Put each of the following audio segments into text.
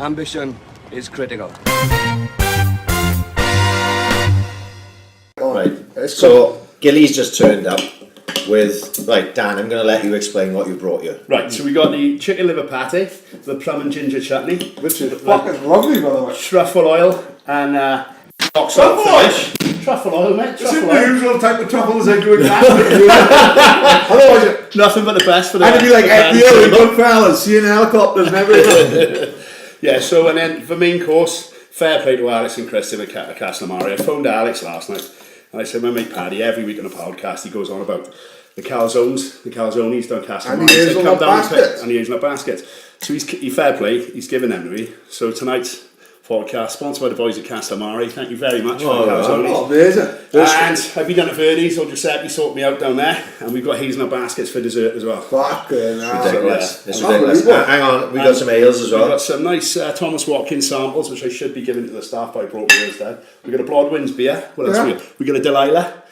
Ambition is critical. Right, so Gilly's just turned up with, right, Dan, I'm going to let you explain what you brought you. Right, so we got the chicken liver patty, the plum and ginger chutney, Which is fucking lovely, by the way. truffle oil, and rock salt finish. Truffle oil, mate. It's Truffle the oil. usual type of truffles they do in Glastonbury. Otherwise, Nothing but the best for the. and it'd be like FBO, good fellas, seeing helicopters and everything. Yeah, so and then the main course, fair play to Alex and Chris in Glastonbury. I phoned Alex last night and I said, my mate Paddy, every week on a podcast he goes on about the calzones down Glastonbury. And he is on baskets. And he is on baskets. So he's fair play, he's given them to me. So tonight's podcast, sponsored by the boys at Glastonbury. Thank you very much for the calzones. Oh, amazing. And I've been down to Verdi's, or Giuseppe sorted me out down there, and we've got hazelnut baskets for dessert as well. Fucking hell. Ridiculous. It's Unbelievable. ridiculous. Hang on, we got some ales as well. We've got some nice Thomas Watkins samples, which I should be giving to the staff, but I brought me instead. We've got a Broadwinds beer. What else we got? We've got a Delilah.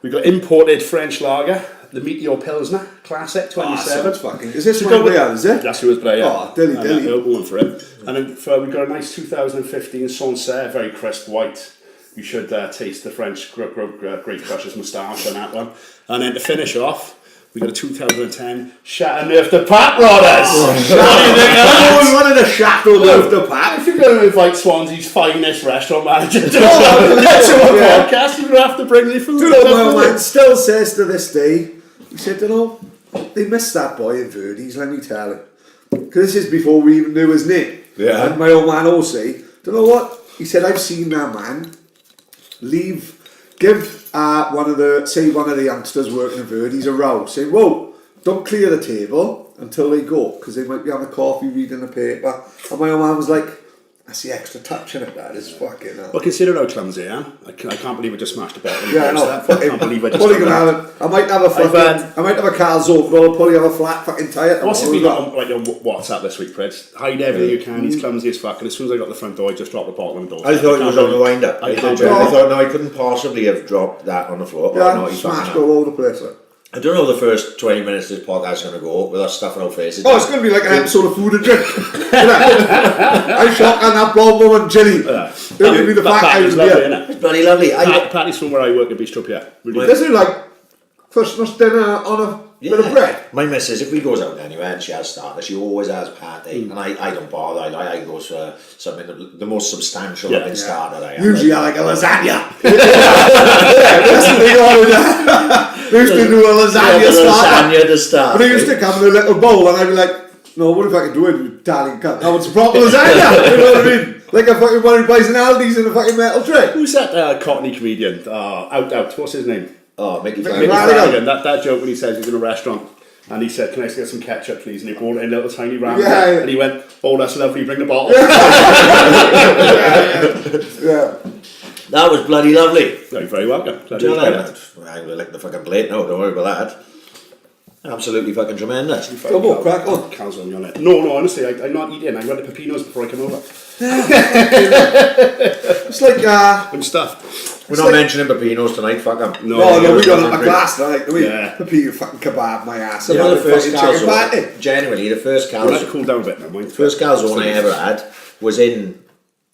We've got imported French lager, the Meteor Pilsner, classic, 27. Is this one there, is it? That's who was there, yeah. Oh, dilly. Going for it. And then we've got a nice 2015 Sancerre, very crisp white. You should taste the French Grape Crusher's moustache on that one. And then to finish off, we got a 2010 Chateauneuf de Pape Brothers. What do you think of that? Everyone wanted a Chateauneuf de Pape. If you're going to invite Swansea's finest restaurant manager to a podcast, you're going to have to bring the food. Do you know, my old man still says to this day, he said, you know, they missed that boy in Verdi's, let me tell him. Because this is before we even knew his name. Yeah. And my old man also say, do you know what? He said, I've seen that man give one of the youngsters working in Verdi's a row, saying, whoa, don't clear the table until they go, because they might be having a coffee, reading the paper. And my old man was like, that's the extra touch in it, that is fucking hell. Well, consider how clumsy I am. I can't believe I just smashed a bottle. Yeah, I know. I can't believe I just Probably gonna have it. I might have a calzone, but I'll probably have a flat fucking tyre. What's if you got on WhatsApp this week, Fred? Hide everything you can. He's clumsy as fuck. And as soon as I got the front door, I just dropped the bottle on the door. I thought it was on the wind up. I can't thought, no, I couldn't possibly have dropped that on the floor. Yeah, smashed all over the place. I don't know the first 20 minutes of this podcast is going to go with us stuffing our faces. Oh, it's going to be like an episode of Food and Drink. I'm shocked on that blonde woman, Jenny. It'll give me the fact I was lovely, there. isn't it? It's bloody lovely. Patty's from where I work at Bistrot Pierre. Really This is like Christmas dinner on a bit of bread. My missus, if we goes out anywhere and she has starter, she always has patty. And I don't bother. I go for something, the most substantial looking starter I have. Usually I like a lasagna. That's the thing on it. They used to do a lasagna to start. But they used to come in a little bowl and I'd be like, no, what if I could do it with Italian cut? No, it's a proper lasagna. You know what I mean? Like a fucking one who buys an Aldi's in a fucking metal tray. Who's that Cockney comedian? Out. What's his name? Oh, Mickey Mickey Flanagan. Flanagan. That joke when he says he's in a restaurant and he said, can I get some ketchup please? And he brought it in a little tiny ramen. Yeah. And he went, oh that's lovely, bring the bottle. Yeah. That was bloody lovely. You're very welcome. Do you know that? I'm going to lick the fucking plate now, don't worry about that. Absolutely fucking tremendous. Come on, crack on. Calzone on it. No, honestly, I'm not eating. I went to Pepino's before I came over. It's like, I'm stuffed. We're not mentioning Pepinos tonight, fuck them. no, we got a glass tonight, do we? Yeah. Pepino fucking kebab my ass. You know, the first chicken patty. calzone, genuinely, the first We'll have to calzone, cool down a bit now, mind. first calzone I ever had was in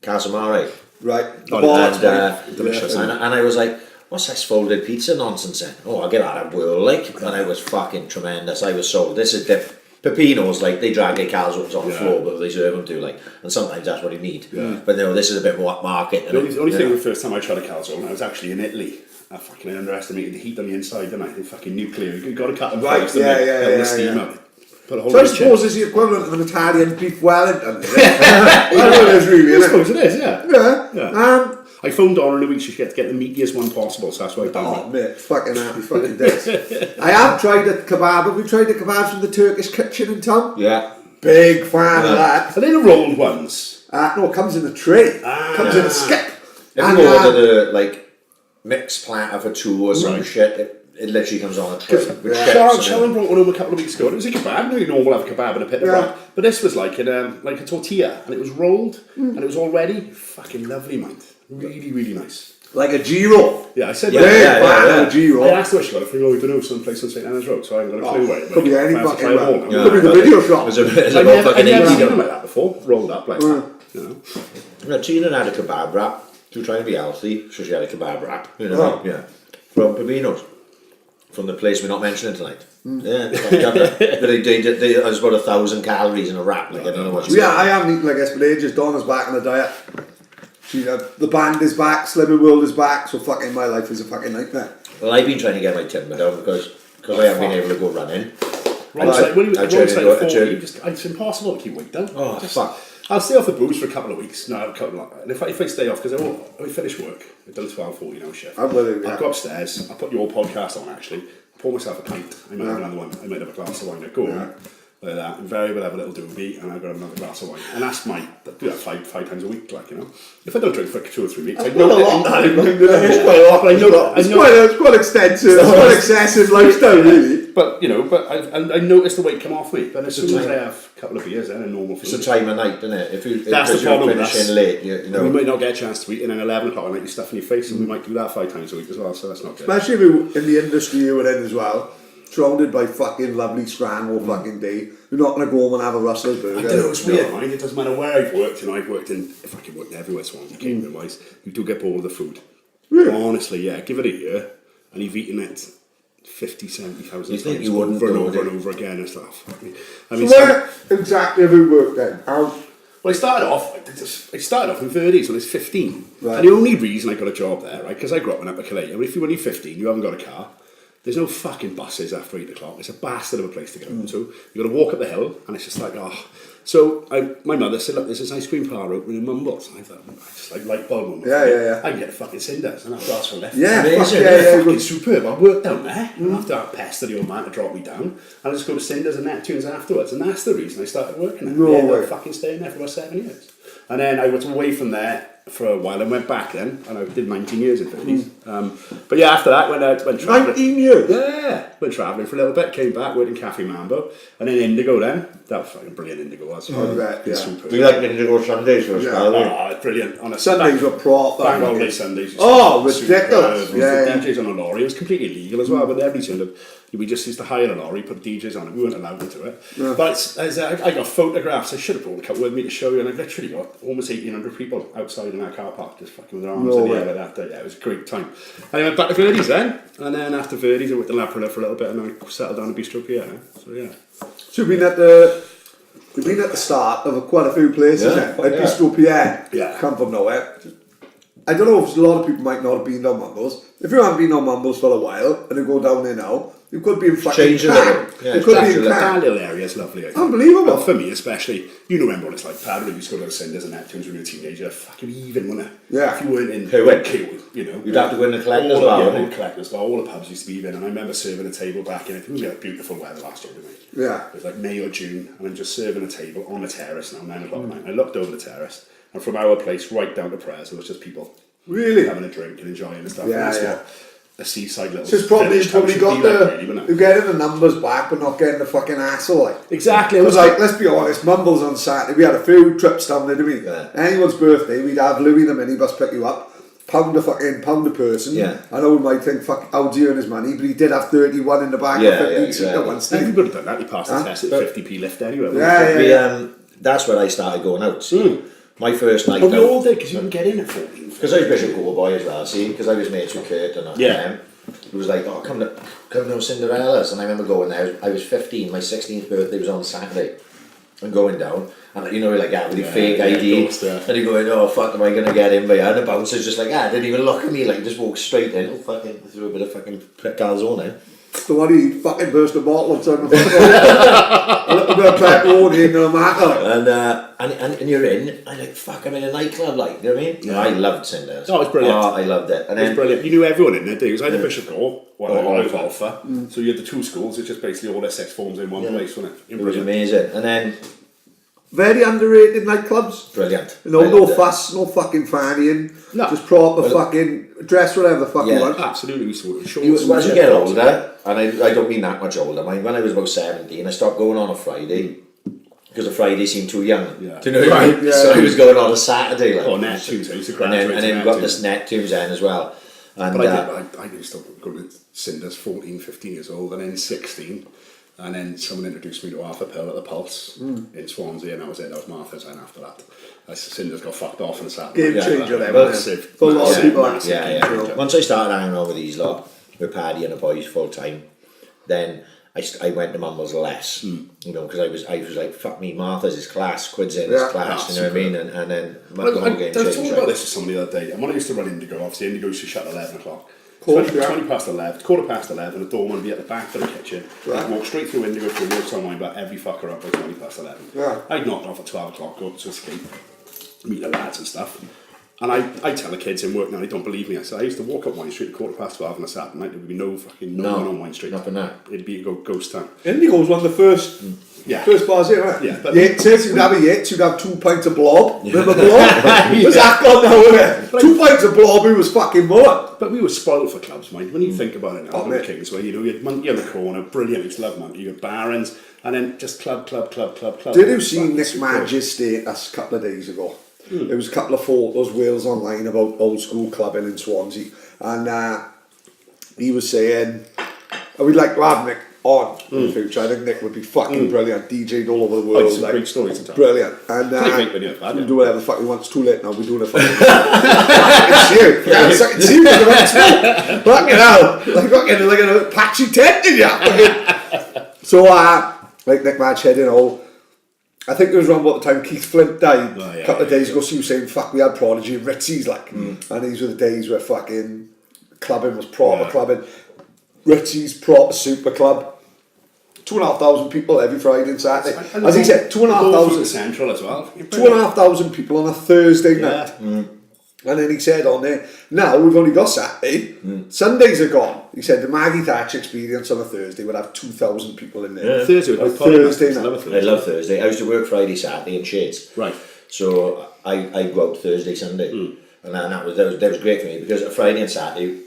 Casamare. Right. The Oh, ball, And, delicious. and I was like, what's this folded pizza nonsense then? Oh, I'll get out of whirl, like. And it was fucking tremendous. I was sold. This is the Pepinos, like, they drag their calzones on the floor, but they serve them too, like. And sometimes that's what you need. Yeah. But no, this is a bit more upmarket. The only thing the first time I tried a calzone, I was actually in Italy. I fucking underestimated the heat on the inside, didn't I? They fucking nuclear. You've got to cut them first, the steam out. Put a whole So I suppose it's the equivalent of an Italian beef Wellington. I know it is really, I isn't suppose it is, yeah. it? Yeah. I phoned Donna in a week, she should get the meatiest one possible, so that's why I've done Oh, mate, fucking happy fucking days. I have tried the kebab. Have we tried the kebabs from the Turkish kitchen in town? Yeah. Big fan of that. Are they the rolled ones? No, it comes in a tray. Comes in a skip. If you order the, like, mixed platter for two or some shit, it literally comes on a tray. Sharon brought one home a couple of weeks ago. It was a kebab. You know, we'll have a kebab and a pit of bread. But this was like a tortilla, and it was rolled, and it was all ready. Fucking lovely, mate. Really, really nice. Like a G-roll. Yeah, I said a G-roll. I asked her, she got it from, I don't know, someplace on St. Anna's Road, so I haven't got a clue where it could be any I have to fucking try it one. all. Could be the video shop. It's about I've fucking never 80. seen them like that before, rolled up like that. You know. Yeah, Tina had a kebab wrap. She was trying to be healthy, so she had a kebab wrap. You know, yeah. From Pepino's. From the place we're not mentioning tonight. Yeah, there's about 1,000 calories in a wrap. Like, I don't know what. Yeah, I haven't eaten like this for ages. Donna's back on the diet. The band is back, Slimming World is back, so fucking my life is a fucking nightmare. Well, I've been trying to get my timber down because I haven't been able to go running. It's impossible to keep weight down. Oh, fuck. I'll stay off the booze for a couple of weeks. No, and if I stay off, because I finish work, I've done a 12, 14 hour shift. I'm with you, yeah. I'll go upstairs, I'll put your podcast on actually, pour myself a pint, I might have another one, I might have a glass of wine, I go home, like that, invariably have a little doobie, and I've got another glass of wine. And that's I do that five times a week, like, you know. If I don't drink for 2 or 3 weeks, I know it's quite extensive, it's quite excessive lifestyle, really. But, you know, I noticed the weight come off me. But as soon as I have a couple of beers, then a normal food. It's a time of night, isn't it? That's the problem. Finishing late, you know. We might not get a chance to eat, and then 11 o'clock, I might be stuffing your face, and we might do that 5 times a week as well, so that's not good. Especially if you're in the industry you were in as well, surrounded by fucking lovely scran all fucking day. You're not going to go home and have a Russell's burger. I don't know, it's weird, right? It doesn't matter where I've worked, you know, I've worked everywhere, Swansea, Cambridge-wise. You do get bored of the food. Really? Honestly, yeah, give it a year, and you've eaten it 50, 70,000 You think times you wouldn't over and know, over and do you? over again. It's like, fuck me. So where exactly have you worked then? Well, I started off in Verdi's when I was 15. Right. And the only reason I got a job there, right, because I grew up in Upper Calais, and when you're 15, you haven't got a car, there's no fucking buses after 8 o'clock. It's a bastard of a place to go to. You got to walk up the hill, and it's just like, oh. So my mother said, look, there's this ice cream parlour opening in Mumbles. And I thought, I just like light bulb moment. Yeah. I can get a fucking Cinders, and I've got for left. Yeah, amazing. yeah, Fucking superb. I worked down there. I don't have to pester the old man to drop me down. And I just go to Cinders and Neptunes afterwards, and that's the reason I started working there. No I ended way. up fucking staying there for about 7 years. And then I was away from there for a while and went back then, and I did 19 years in Verdi's. But yeah, after that, went travelling. 19 years? Yeah, went travelling for a little bit, came back, worked in Cafe Mambo, and then Indigo then. That was fucking brilliant, Indigo was. Right, yeah. Super. We like Indigo Sundays for a spell, don't we? Oh, it's brilliant. On a Sundays were proper. Bank holiday Sundays. Oh, ridiculous. The DJs on a lorry. It was completely illegal as well, but every single... We just used to hire a lorry, put DJs on it. We weren't allowed to do it. Yeah. But I got photographs. I should have brought a couple with me to show you, and I've literally got almost 1,800 people outside in our car park just fucking with their arms in the air like that. Yeah, it was a great time. And I went back to Verdi's then, and then after Verdi's I went to Laprilla for a little bit, and then I settled down at Bistrot Pierre. So yeah. So you've been at the start of quite a few places then. Like Bistrot Pierre. Yeah. Come from nowhere. I don't know if a lot of people might not have been on Mumbles. If you haven't been on Mumbles for a while and you go down there now, you could be in fucking Change a little. Yeah, you could be in That little area is lovely. I think. Unbelievable. Well, for me especially, you remember what it's like. Padre used to go to Cinders and Neptunes when you were a teenager. Fucking even, wasn't it? Yeah. If you weren't in Who went? queue, you know. You'd have to go in the collectors all bar, the wouldn't you? collectors bar. All the pubs used to be even, and I remember serving a table back in it. We had beautiful weather last year, didn't we? Yeah. It was like May or June, and I'm just serving a table on a terrace now, 9 o'clock at night. I looked over the terrace, and from our place right down to Prayers, there was just people Really? having a drink and enjoying and stuff. Yeah, and that's yeah. what a seaside little So it's probably village town should got be like, really, wouldn't it? you're getting the numbers back but not getting the fucking asshole like. Exactly. It was like, let's be honest, Mumbles on Saturday, we had a few trips down there, didn't we? Yeah. Anyone's birthday, we'd have Louis the minibus pick you up, pound a person. Yeah. I know we might think, fuck, how'd he earn his money, but he did have 31 in the back Yeah, of 15 yeah, seater exactly. once. You would have done that. You passed the test at But- 50p lift anyway. Yeah. That's where I started going out. See, my first night But we out. all did because you didn't get in at 14. Because I was Bishop Go Boy as well, see, because I was mates with Kurt and Yeah. it was like, oh, come to Cinderella's, and I remember going there. I was 15. My 16th birthday was on Saturday, and going down, and you know, you're like, with your fake ID, of course, yeah. and you're going, oh fuck, am I gonna get in? But yeah, and the bouncer's just like, didn't even look at me, like just walked straight in. Oh fucking, threw a bit of fucking calzone in. The one he fucking burst a bottle upside my front. A little bit of pepperoni in the matter. And you're in. I'm like, fuck, I'm in a nightclub, like, you know what I mean? Yeah. I loved Cinders. Oh, it's brilliant. Oh, I loved it. And It was then brilliant. You knew everyone in there, did you? It was either Bishop Gore or Or I was Alpha. Alpha. So you had the two schools, it's just basically all their six forms in one place, wasn't it? it was amazing. And then Very underrated nightclubs. brilliant. No, I no loved it. fuss, no fucking fannying. No. Just proper Well, fucking dress whatever the fuck you Yeah. want. Absolutely. Shorts, As you get older, and I don't mean that much older, when I was about 17, I stopped going on a Friday because a Friday seemed too young. Yeah. Do you know what I mean? Yeah. So I was going on a Saturday. Like, Oh, Neptunes. I used to and graduate then to got Neptunes. this Neptunes in as well. And But I used to go to Cinders 14, 15 years old, and then 16. And then someone introduced me to Arthur Pill at the Pulse in Swansea, and that was it. That was Martha's, and after that, Cinders got fucked off on the Saturday. Game changer then, massive. For a lot of people, Once I started hanging out with these lot, with Paddy and the boys full time, then I went to Mumbles less, you know, because I was like, fuck me, Martha's is class, Quid's in his class, you know what I mean? And then I was talking about this with somebody the other day, and when I used to run Indigo, obviously Indigo used to shut at 11 o'clock. 20 past 11, quarter past 11, the doorman would be at the back of the kitchen. I'd walk straight through Indigo through no time, but every fucker up by 20 past 11. Yeah. I'd knock off at 12 o'clock, go to escape, meet the lads and stuff. And I tell the kids in work now, they don't believe me. I said, I used to walk up Wine Street at quarter past 12 on a Saturday night, there would be no one on Wine Street. Nothing that. It'd be a ghost town. Indigo's one of the first bars here, right? Yeah, but Yates, you'd have a Yates, you'd have 2 pints of blob. Remember blob? Where's that gone now, isn't it? 2 pints of blob, he was fucking more. But we were spoiled for clubs, mate. When you think about it now, Kingsway, you know, you had Monkey on the corner, brilliant, it's love Monkey, you had Barons, and then just club. Did you see Nick Madge's status a couple of days ago? There was a couple of photos, Wales Online, about old school clubbing in Swansea, and he was saying, we'd like to have Nick on in the future. I think Nick would be fucking brilliant, DJ'd all over the world. It's a great story to tell. Brilliant. And we'll do whatever the fuck we want. It's too late now, we're doing it fucking fucking see you fucking hell, like a patchy tent in ya. So like Nick Madge said, you know, I think it was around about the time Keith Flynt died a couple of days ago, so he was saying, fuck, we had Prodigy and Ritzy's, like, and these were the days where fucking clubbing was proper clubbing. Ritzy's proper super club. 2,500 people every Friday and Saturday. As he said, 2,500 Central as well. 2,500 people on a Thursday night. And then he said on there, now we've only got Saturday, Sundays are gone. He said the Maggie Thatcher experience on a Thursday would have 2,000 people in there. Thursday night. I love Thursday. I used to work Friday, Saturday in Shades. Right. So I go out Thursday, Sunday. And that was great for me, because a Friday and Saturday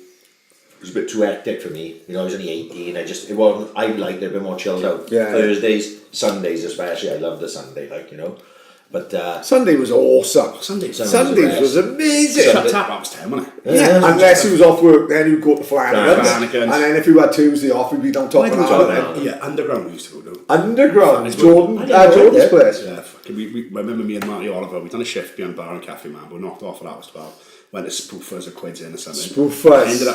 was a bit too hectic for me. You know, I was only 18. I liked it a bit more chilled out. Thursdays, Sundays especially. I love the Sunday, like, you know. But Sunday was awesome. Sundays was amazing. Tap was 10, wasn't it? Yeah, unless he was off work, then he would go to Flanagan's. And then if he had Tuesday off, he'd be down top of that. Yeah, Underground we used to go to. Underground, Jordan's place. Yeah, I remember me and Marty Oliver, we'd done a shift behind Bar and Cafe Man, but knocked off at hours 12. Went to Spoofers or Quids in or something. Spoofers. Ended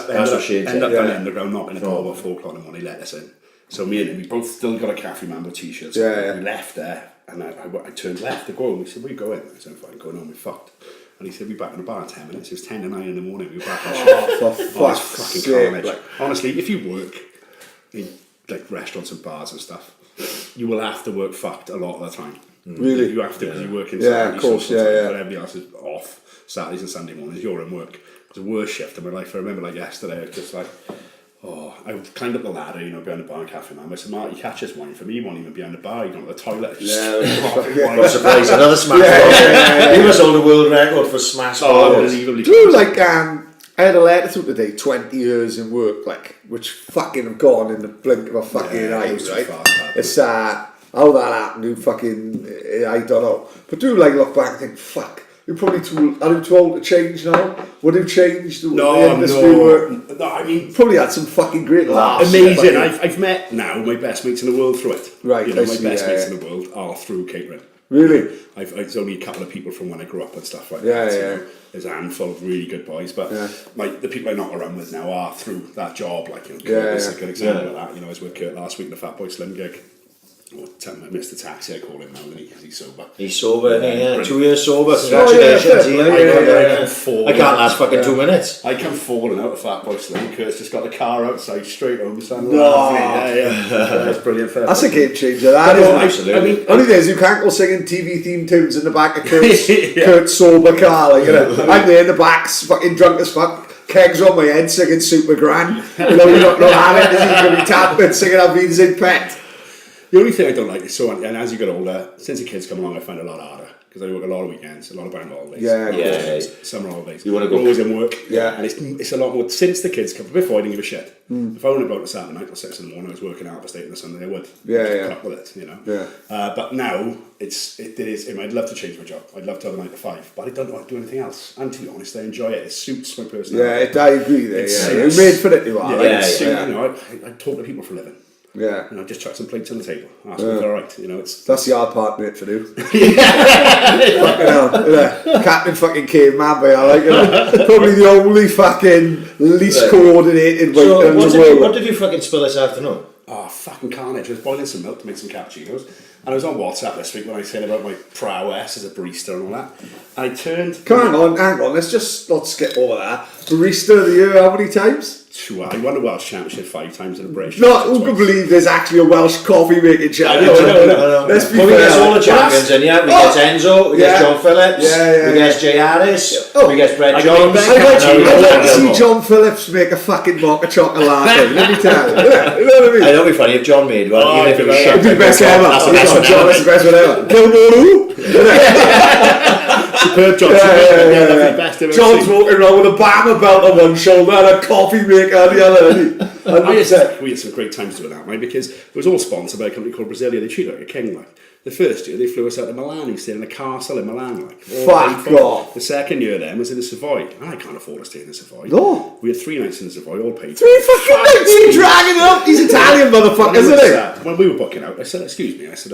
up down Underground, knocking the door about 4 o'clock in the morning, let us in. So me and him, we both still got a Cafe Mambo t-shirts. We left there, and I turned left to go home. He said, where you going? I said, I'm fucking going home, we fucked. And he said, we'll be back in the bar in 10 minutes. It was 10 to 9 in the morning, we were back on shift. For fuck's sake. Like, honestly, if you work in like restaurants and bars and stuff, you will have to work fucked a lot of the time. Really? You have to, because you work in Saturdays, of course, but everybody else is off Saturdays and Sunday mornings, you're in work. It was the worst shift of my life. I remember like yesterday, I was just like, I climbed up the ladder, you know, behind the bar and Cafe Man. I said, Mark, you catch this wine for me, you won't even be behind the bar, you don't have the toilet. I'm surprised, another smash ball. He must hold the world record for smash balls. Unbelievably. Do like, I had a letter through today, 20 years in work, like, which fucking have gone in the blink of a fucking eye, right? It's, how that happened, I don't know. But do like look back and think, fuck, you're probably too old to change now. Would you change the industry work? No, I mean, probably had some fucking great laughs. Amazing. I've met now my best mates in the world through it. Right, you know, my best mates in the world are through catering. Really? It's only a couple of people from when I grew up and stuff like that. Yeah. So there's a handful of really good boys, but the people I knock around with now are through that job. Like, you know, Kurt is a good example of that. You know, I was with Kurt last week in the Fat Boy Slim gig. Mr. Taxi, I call him now, because he's sober. He's sober, 2 years sober. Congratulations. I can't last fucking 2 minutes. I come falling out of Fat Boy Slim. Kurt's just got the car outside, straight home. That's brilliant. That's a game changer. That is absolutely. I mean, only days you can't go singing TV theme tunes in the back of Kurt's sober car. Like, you know, I'm there in the back, fucking drunk as fuck. Kegs on my head, singing Super Grand. You know, you don't know how it is. He's going to be tapping, singing Avines in Pet. The only thing I don't like is and as you get older, since the kids come along, I find it a lot harder, because I work a lot of weekends, a lot of bank holidays, summer holidays. You want to go always in work, and it's a lot more since the kids come. Before I didn't give a shit. If I went about on a Saturday night or 6 in the morning, I was working out State on a Sunday, I would. Cut with it, you know. But now it is. I'd love to change my job. I'd love to have a 9 to 5, but I don't know how to do anything else. And to be honest, I enjoy it. It suits my personality. I agree there. You're made for it, you are. You know, I talk to people for a living. Yeah. You know, just chuck some plates on the table. That's all right. You know, That's the hard part, mate, to do. Fucking hell. Yeah. Captain fucking caveman, but I like it. Probably the only fucking least coordinated way in the world. What did you fucking spill this afternoon? oh, fucking carnage. I was boiling some milk to make some cappuccinos. And I was on WhatsApp this week when I said about my prowess as a barista and all that. And I turned... Hang on, let's skip over that. Barista of the year, how many times? Sure, I won the Welsh Championship 5 times in a British. Not who can believe there's actually a Welsh coffee making championship. I know. Let's be well, fair. we get all the champions in here. We get Enzo, we get John Phillips, we get Jay Harris, we get Brett Jones. I'd like to see John Phillips make a fucking mocha chocolate latte. Let me tell you. You know what I mean? I know it'd be funny if John made one, even if it was shit. It'd be the best ever. That's the best one John, that's the best one ever. Gilmore who? Superb John. Best I've ever John's seen. walking around with a bammer belt on one shoulder and a coffee maker on the other. We had some great times doing that, mate, because it was all sponsored by a company called Brasilia. They treat it like a king, like. The first year, they flew us out to Milan. We stayed in a castle in Milan, like. Fuck off. The second year then was in the Savoy. I can't afford to stay in the Savoy. No. We had 3 nights in the Savoy, all paid. 3 fucking nights, he's dragging it up. He's Italian, motherfucker, isn't he? When we were booking out, I said, excuse me, I said,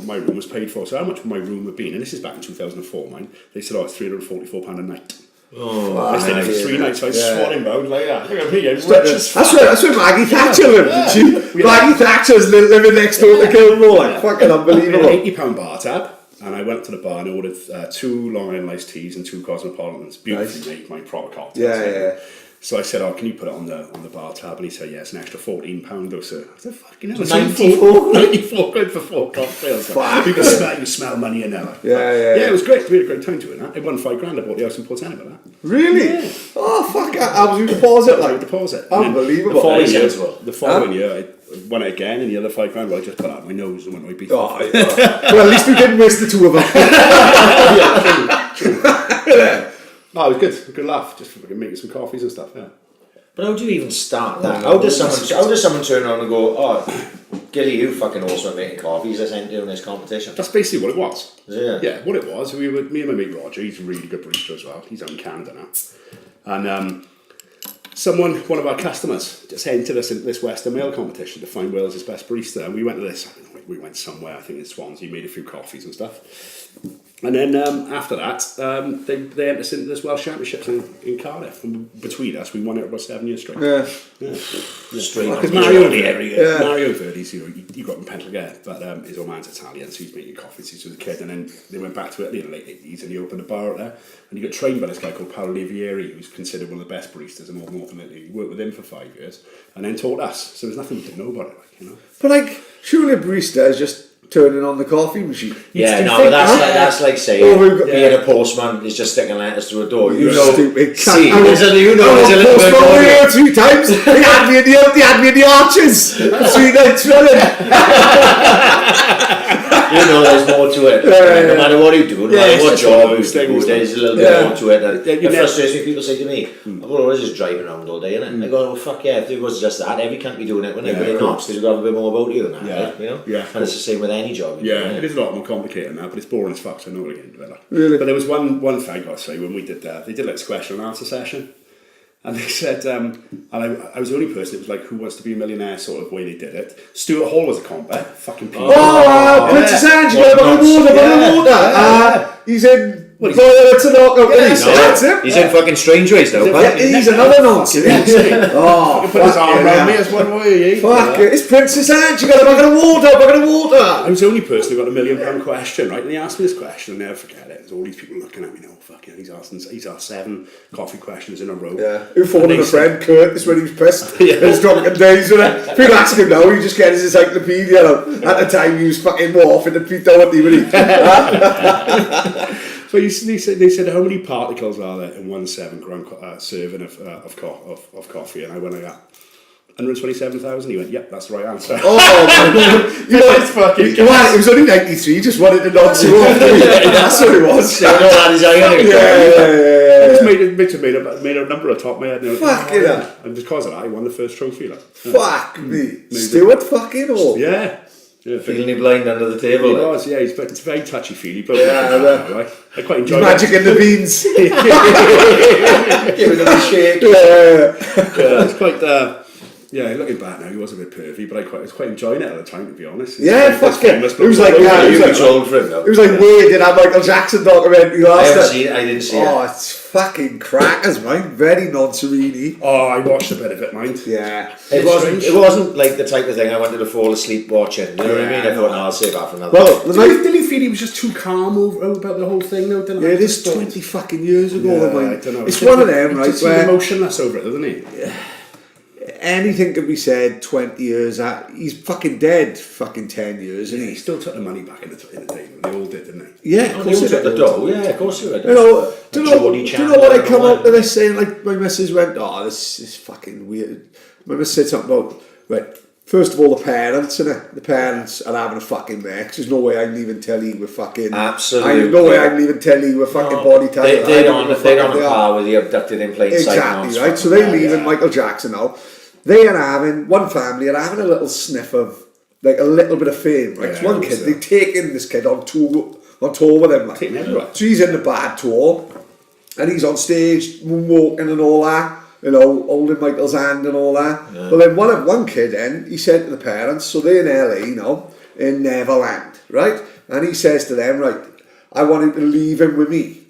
my room was paid for, so how much would my room have been? And this is back in 2004, mind. They said, it's £344 a night. Oh, I stayed there for 3 nights, so I was swatting about like that. Look at me, I'm rich as That's where Maggie Thatcher lived, didn't she? Maggie Thatcher's living next door to Gilmore, like, fucking unbelievable. £80 bar tab, and I went to the bar and ordered 2 Long Island iced teas and 2 cosmopolitans. Beautifully made, my proper cocktails. Yeah. So I said, can you put it on the bar tab? And he said, yeah, it's an extra £14 though, sir. I said, fucking hell, 94 quid for 4 cocktails. You smell money in there. Like. Yeah, it was great. We had a great time doing that. I won £5 grand. I bought the house in Portsmouth with that. Really? Yeah. Oh, fuck, how was your deposit like? Deposit. Unbelievable. The following year, I won it again, and the other £5 grand, I just put out my nose and went right beat. Well, at least we didn't waste the 2 of them. Oh, it was good. Good laugh. Just fucking making some coffees and stuff. Yeah. But how do you even start that? How does someone turn around and go, oh, Gilly, you fucking also making coffees, let's end doing this competition? That's basically what it was. Yeah, what it was. Me and my mate Roger, he's a really good barista as well. He's out in Canada now. And one of our customers just entered us into this Western Mail competition to find Wales' best barista. And we went to this, we went somewhere, I think in Swansea, made a few coffees and stuff. And then after that, they entered us into this Welsh Championships in Cardiff. And between us, we won it about 7 years straight. Yeah. Straight Because Mario Verdi's, he grew up in Pentlegate, but his old man's Italian, so he's making coffees since he was a kid. And then they went back to Italy in the late 80s and he opened a bar out there. And he got trained by this guy called Paolo Livieri, who's considered one of the best baristas in all Northern Italy. He worked with him for 5 years and then taught us. So there's nothing we didn't know about it, like, you know. But surely a barista is just turning on the coffee machine. Yeah, no, but that's like saying being a postman is just sticking letters through a door. You know, stupid. See, there's a little bit more here. 3 times. They had me in the arches. 3 nights running. You know, there's more to it. No matter what you do, no matter what job you do, there's a little bit more to it. It frustrates me. People say to me, "Well, I just driving around all day, innit?" I go, "Oh fuck yeah! If it was just that, every can't be doing it, wouldn't it? But not, because you've got a bit more about you than that, right? You know." Yeah. And it's the same with any job. It is a lot more complicated than that, but it's boring as fuck, so I'm not going to get into it. Like. Really? But there was one thing I got to say when we did that. They did like a question and answer session. And they said, and I was the only person, it was like, who wants to be a millionaire sort of way they did it. Stuart Hall was a combat, fucking people. Princess Anne, you got a water. He's in... Well, it's a knockout. That's him. He's in fucking Strange Ways though. He's another nonsense. Oh, put his arm around me as one way. Fuck it, it's Princess Anne. You got a bucket of water. I was the only person who got a £1 million question, right? And he asked me this question, I'll never forget it. There's all these people looking at me now. Fuck yeah, he's asked 7 coffee questions in a row. Yeah. Who phoned a friend, Curtis, when he was pissed? His drunken days, with it. People ask him now, he just get his encyclopedia. At the time, he was fucking morphing and Pete Doherty, wasn't he? So they said, how many particles are there in 1 7-gram serving of coffee? And I went like that. 127,000. He went, yep, that's the right answer. Oh, it's fucking. It was only 93. He just wanted to nod so off. That's what it was. I just made a number on top of my head. Fucking hell. And because of that, I won the first trophy. Like. Fuck me. Stuart fucking Hall. Yeah. Feeling blind under the table. He was, yeah. It's very touchy-feely. I quite enjoy magic in the beans. Give it a shake. It's quite... Yeah, looking back now, he was a bit pervy, but I was quite enjoying it at the time, to be honest. Yeah, fuck it. It was like, He was old for him though. it was like Wade did that Michael Jackson documentary last night. I didn't see it. Oh, it's fucking crackers, man. Very non-serene. Oh, I watched a bit of it, mind. Yeah. It wasn't like the type of thing I wanted to fall asleep watching. You know what I mean? I thought, no, I'll save that for another. Well, Didn't you feel he was just too calm about the whole thing, though? yeah, it is 20 fucking years ago. Yeah, I don't know. It's one of them, right? He's emotionless over it, doesn't he? Anything can be said 20 years out. He's fucking dead fucking 10 years, isn't He he? still took the money back in the day. They all did, didn't they? Yeah, of course They he took the did. dough. Yeah, of course he did. Do you know what I come out out to this saying? Like, my missus went, oh, this is fucking weird. My missus said something about, right, first of all, the parents, innit? The parents are having a fucking mix. There's no way I'm leaving telly with fucking... Absolutely. No way I'm leaving telly with fucking body type. They're on a par with the abducted in plain sight. Exactly, right? So they're leaving Michael Jackson now. They are having, one family are having a little sniff of, like, a little bit of fame, right? Yeah, One kid, they've taken this kid on tour with them, like. Taking everywhere. So he's in the bad tour, and he's on stage, moonwalking and all that, you know, holding Michael's hand and all that. Yeah. But then one kid then, he said to the parents, so they're in LA, you know, in Neverland, right? And he says to them, right, I want you to leave him with me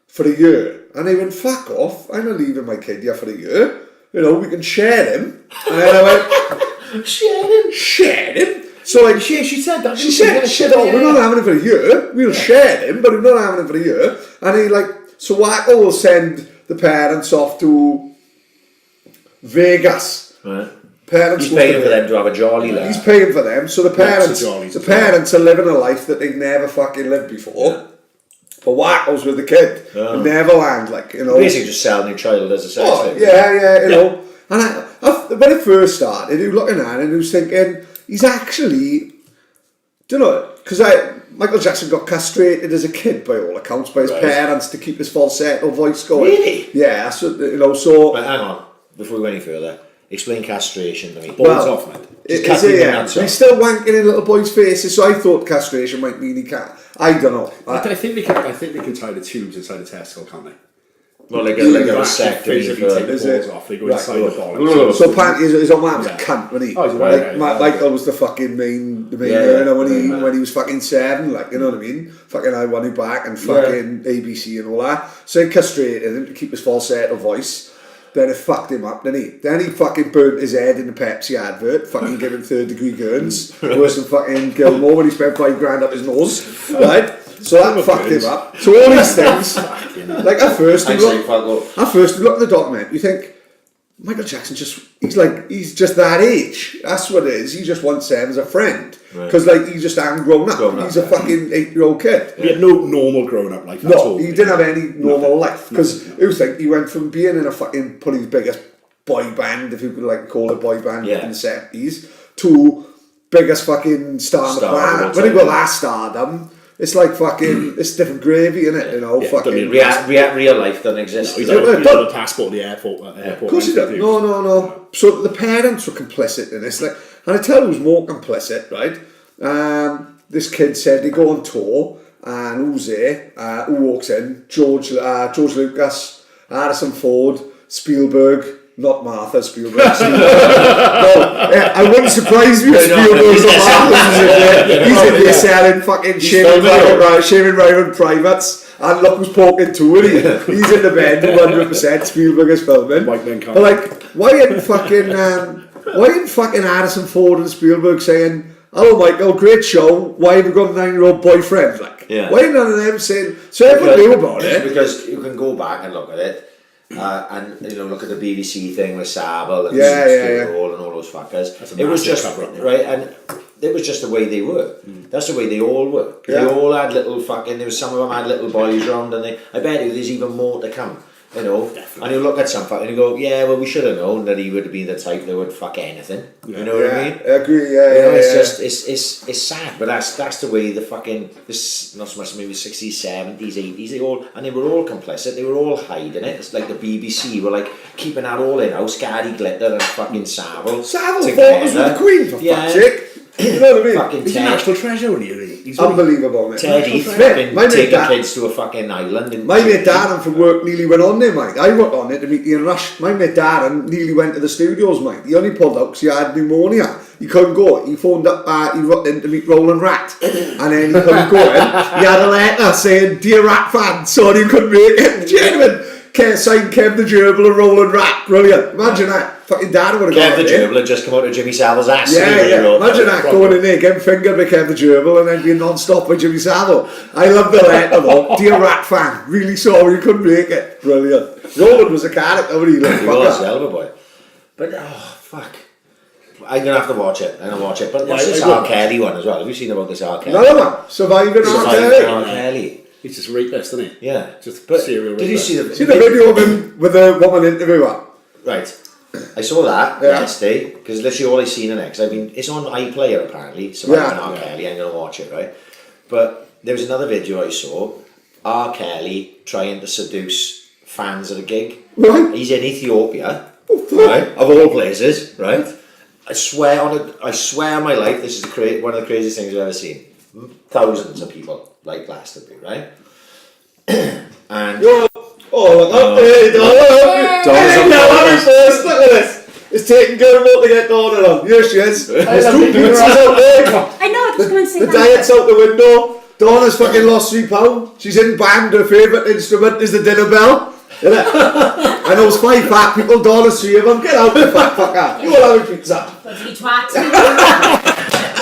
for a year. And they went, fuck off, I'm not leaving my kid here for a year. You know, we can share him. And then I went, share him? So like, She said that. she said, oh, we're not having him for a year. We'll share him, but we're not having him for a year. And he like, so Wacko will send the parents off to Vegas. Right. Parents He's paying for them to have a jolly life. He's paying for them. So the parents are living a life that they've never fucking lived before. Yeah. But Wacko's with the kid in Neverland, like, you know. Basically just selling your child as a sex thing. Yeah, you know. And I, when it first started, he was looking at it and he was thinking, he's actually, do you know, because Michael Jackson got castrated as a kid by all accounts by his parents to keep his falsetto voice going. Really? Yeah, so, you know, so... But hang on, before we go any further, explain castration to me. Balls off, man. He's still wanking in little boys' faces, so I thought castration might mean he can't. I don't know. I think they can tie the tubes inside the testicle, can't they? Well, like a vasectomy. Physically take the balls off, they go inside the ball. So apparently his old man was a cunt, wasn't he? Oh, he's like, Michael was the fucking main you know, when he was fucking 7, like, you know what I mean? Fucking I want him back and fucking ABC and all that. So he castrated him to keep his falsetto voice. Then it fucked him up, didn't he? Then he fucking burnt his head in the Pepsi advert, fucking giving 3rd-degree gurns. Worse than fucking Gilmore when he spent $5,000 up his nose, right? So that fucked him up. So all these things, like at first you look at the document, you think, Michael Jackson he's just that age. That's what it is. He just wants them as a friend. Because he just hadn't grown up. He's a fucking 8-year-old kid. He had no normal growing up life. No, he didn't have any normal life. Because he went from being in a fucking probably the biggest boy band, if you could like call it boy band in the 70s, to biggest fucking star on the planet. When he got that stardom, it's like fucking, it's different gravy, isn't it? You know, fucking... Real life doesn't exist. He's got a passport at the airport. Of course he does. No. So the parents were complicit in this. Like, and I tell you who's more complicit, right? This kid said they go on tour, and who's there? Who walks in? George Lucas, Harrison Ford, Spielberg. Not Martha Spielberg. I wouldn't surprise me if Spielberg's not Martha. He's in there selling fucking shaving Ryan privates. And look who's poking to it. He's in the bed, 100%. Spielberg is filming. But like, why isn't fucking Harrison Ford and Spielberg saying, "Hello, Michael, great show. Why have you got a 9-year-old boyfriend?" Like, why ain't none of them saying? So everyone knew about it. Because you can go back and look at it. And you know, look at the BBC thing with Sable and and all those fuckers. It was just right, and it was just the way they were. That's the way they all were. They all had little fucking. There was some of them had little boys round, and I bet you there's even more to come. You know, and you look at some fuck and you go, yeah, well, we should have known that he would have been the type that would fuck anything. You know what I mean? I agree. It's just it's sad, but that's the way the fucking this not so much maybe 60s, 70s, 80s they were all complicit. They were all hiding it. It's like the BBC were like keeping that all in house. Gary Glitter and fucking Savile. Savile thought was with the Queen for fuck's sake. You know what I mean? Fucking He's a national treasure, isn't he? He's Unbelievable, mate. Ted Heath Mate, fucking my mate taking Dan- kids to a fucking island. And My mate Darren from work nearly went on there, mate. I went on there to meet Ian Rush. My mate Darren nearly went to the studios, mate. He only pulled out because he had pneumonia. He couldn't go. He phoned up, he wrote in to meet Roland Rat. And then he couldn't go in. He had a letter saying, "Dear Rat fan, sorry you couldn't make it." Genuine. Signed Kev the Gerbil and Roland Rat. Brilliant. Imagine that. Fucking Darren would have Kev gone the in there. Gerbil had just come out of Jimmy Savile's ass. Yeah. Imagine that, going in there, getting fingered by Kev the Gerbil and then being non-stop by Jimmy Savile. I love the letter though. "Dear Rat fan, really sorry you couldn't make it." Brilliant. Roland was a character, wasn't he? He was a hell of a boy. But, oh, fuck. I'm going to have to watch it. I'm going to watch it. But what's this R. Kelly one as well? Have you seen about this R. Kelly? Another one. Surviving R. Kelly. R. Kelly. He's just a rapist, isn't he? Yeah. Just But serial did you rapist. see the... See the video of him with the woman interviewer? Right. I saw that Yeah. yesterday, because literally all I seen the next. I mean, it's on iPlayer apparently, so Yeah. I'm R. Kelly, I'm going to watch it, right? But there was another video I saw, R. Kelly trying to seduce fans at a gig. Right. He's in Ethiopia, fuck. right? Of all places, right? I swear on my life, this is one of the craziest things I've ever seen. Thousands of people like Glastonbury, right? And Look up there, Donna. First, look at this. It's taking Gilmore to get Donna on. Here she is. There's two pizzas out there. I know, I was going to say The that. diet's out the window. Donna's fucking lost £3. She's in band. Her favourite instrument is the dinner bell. And those 5 fat people, Donna's 3 of them. Get out, you fat fucker. You all have a pizza. But he twats.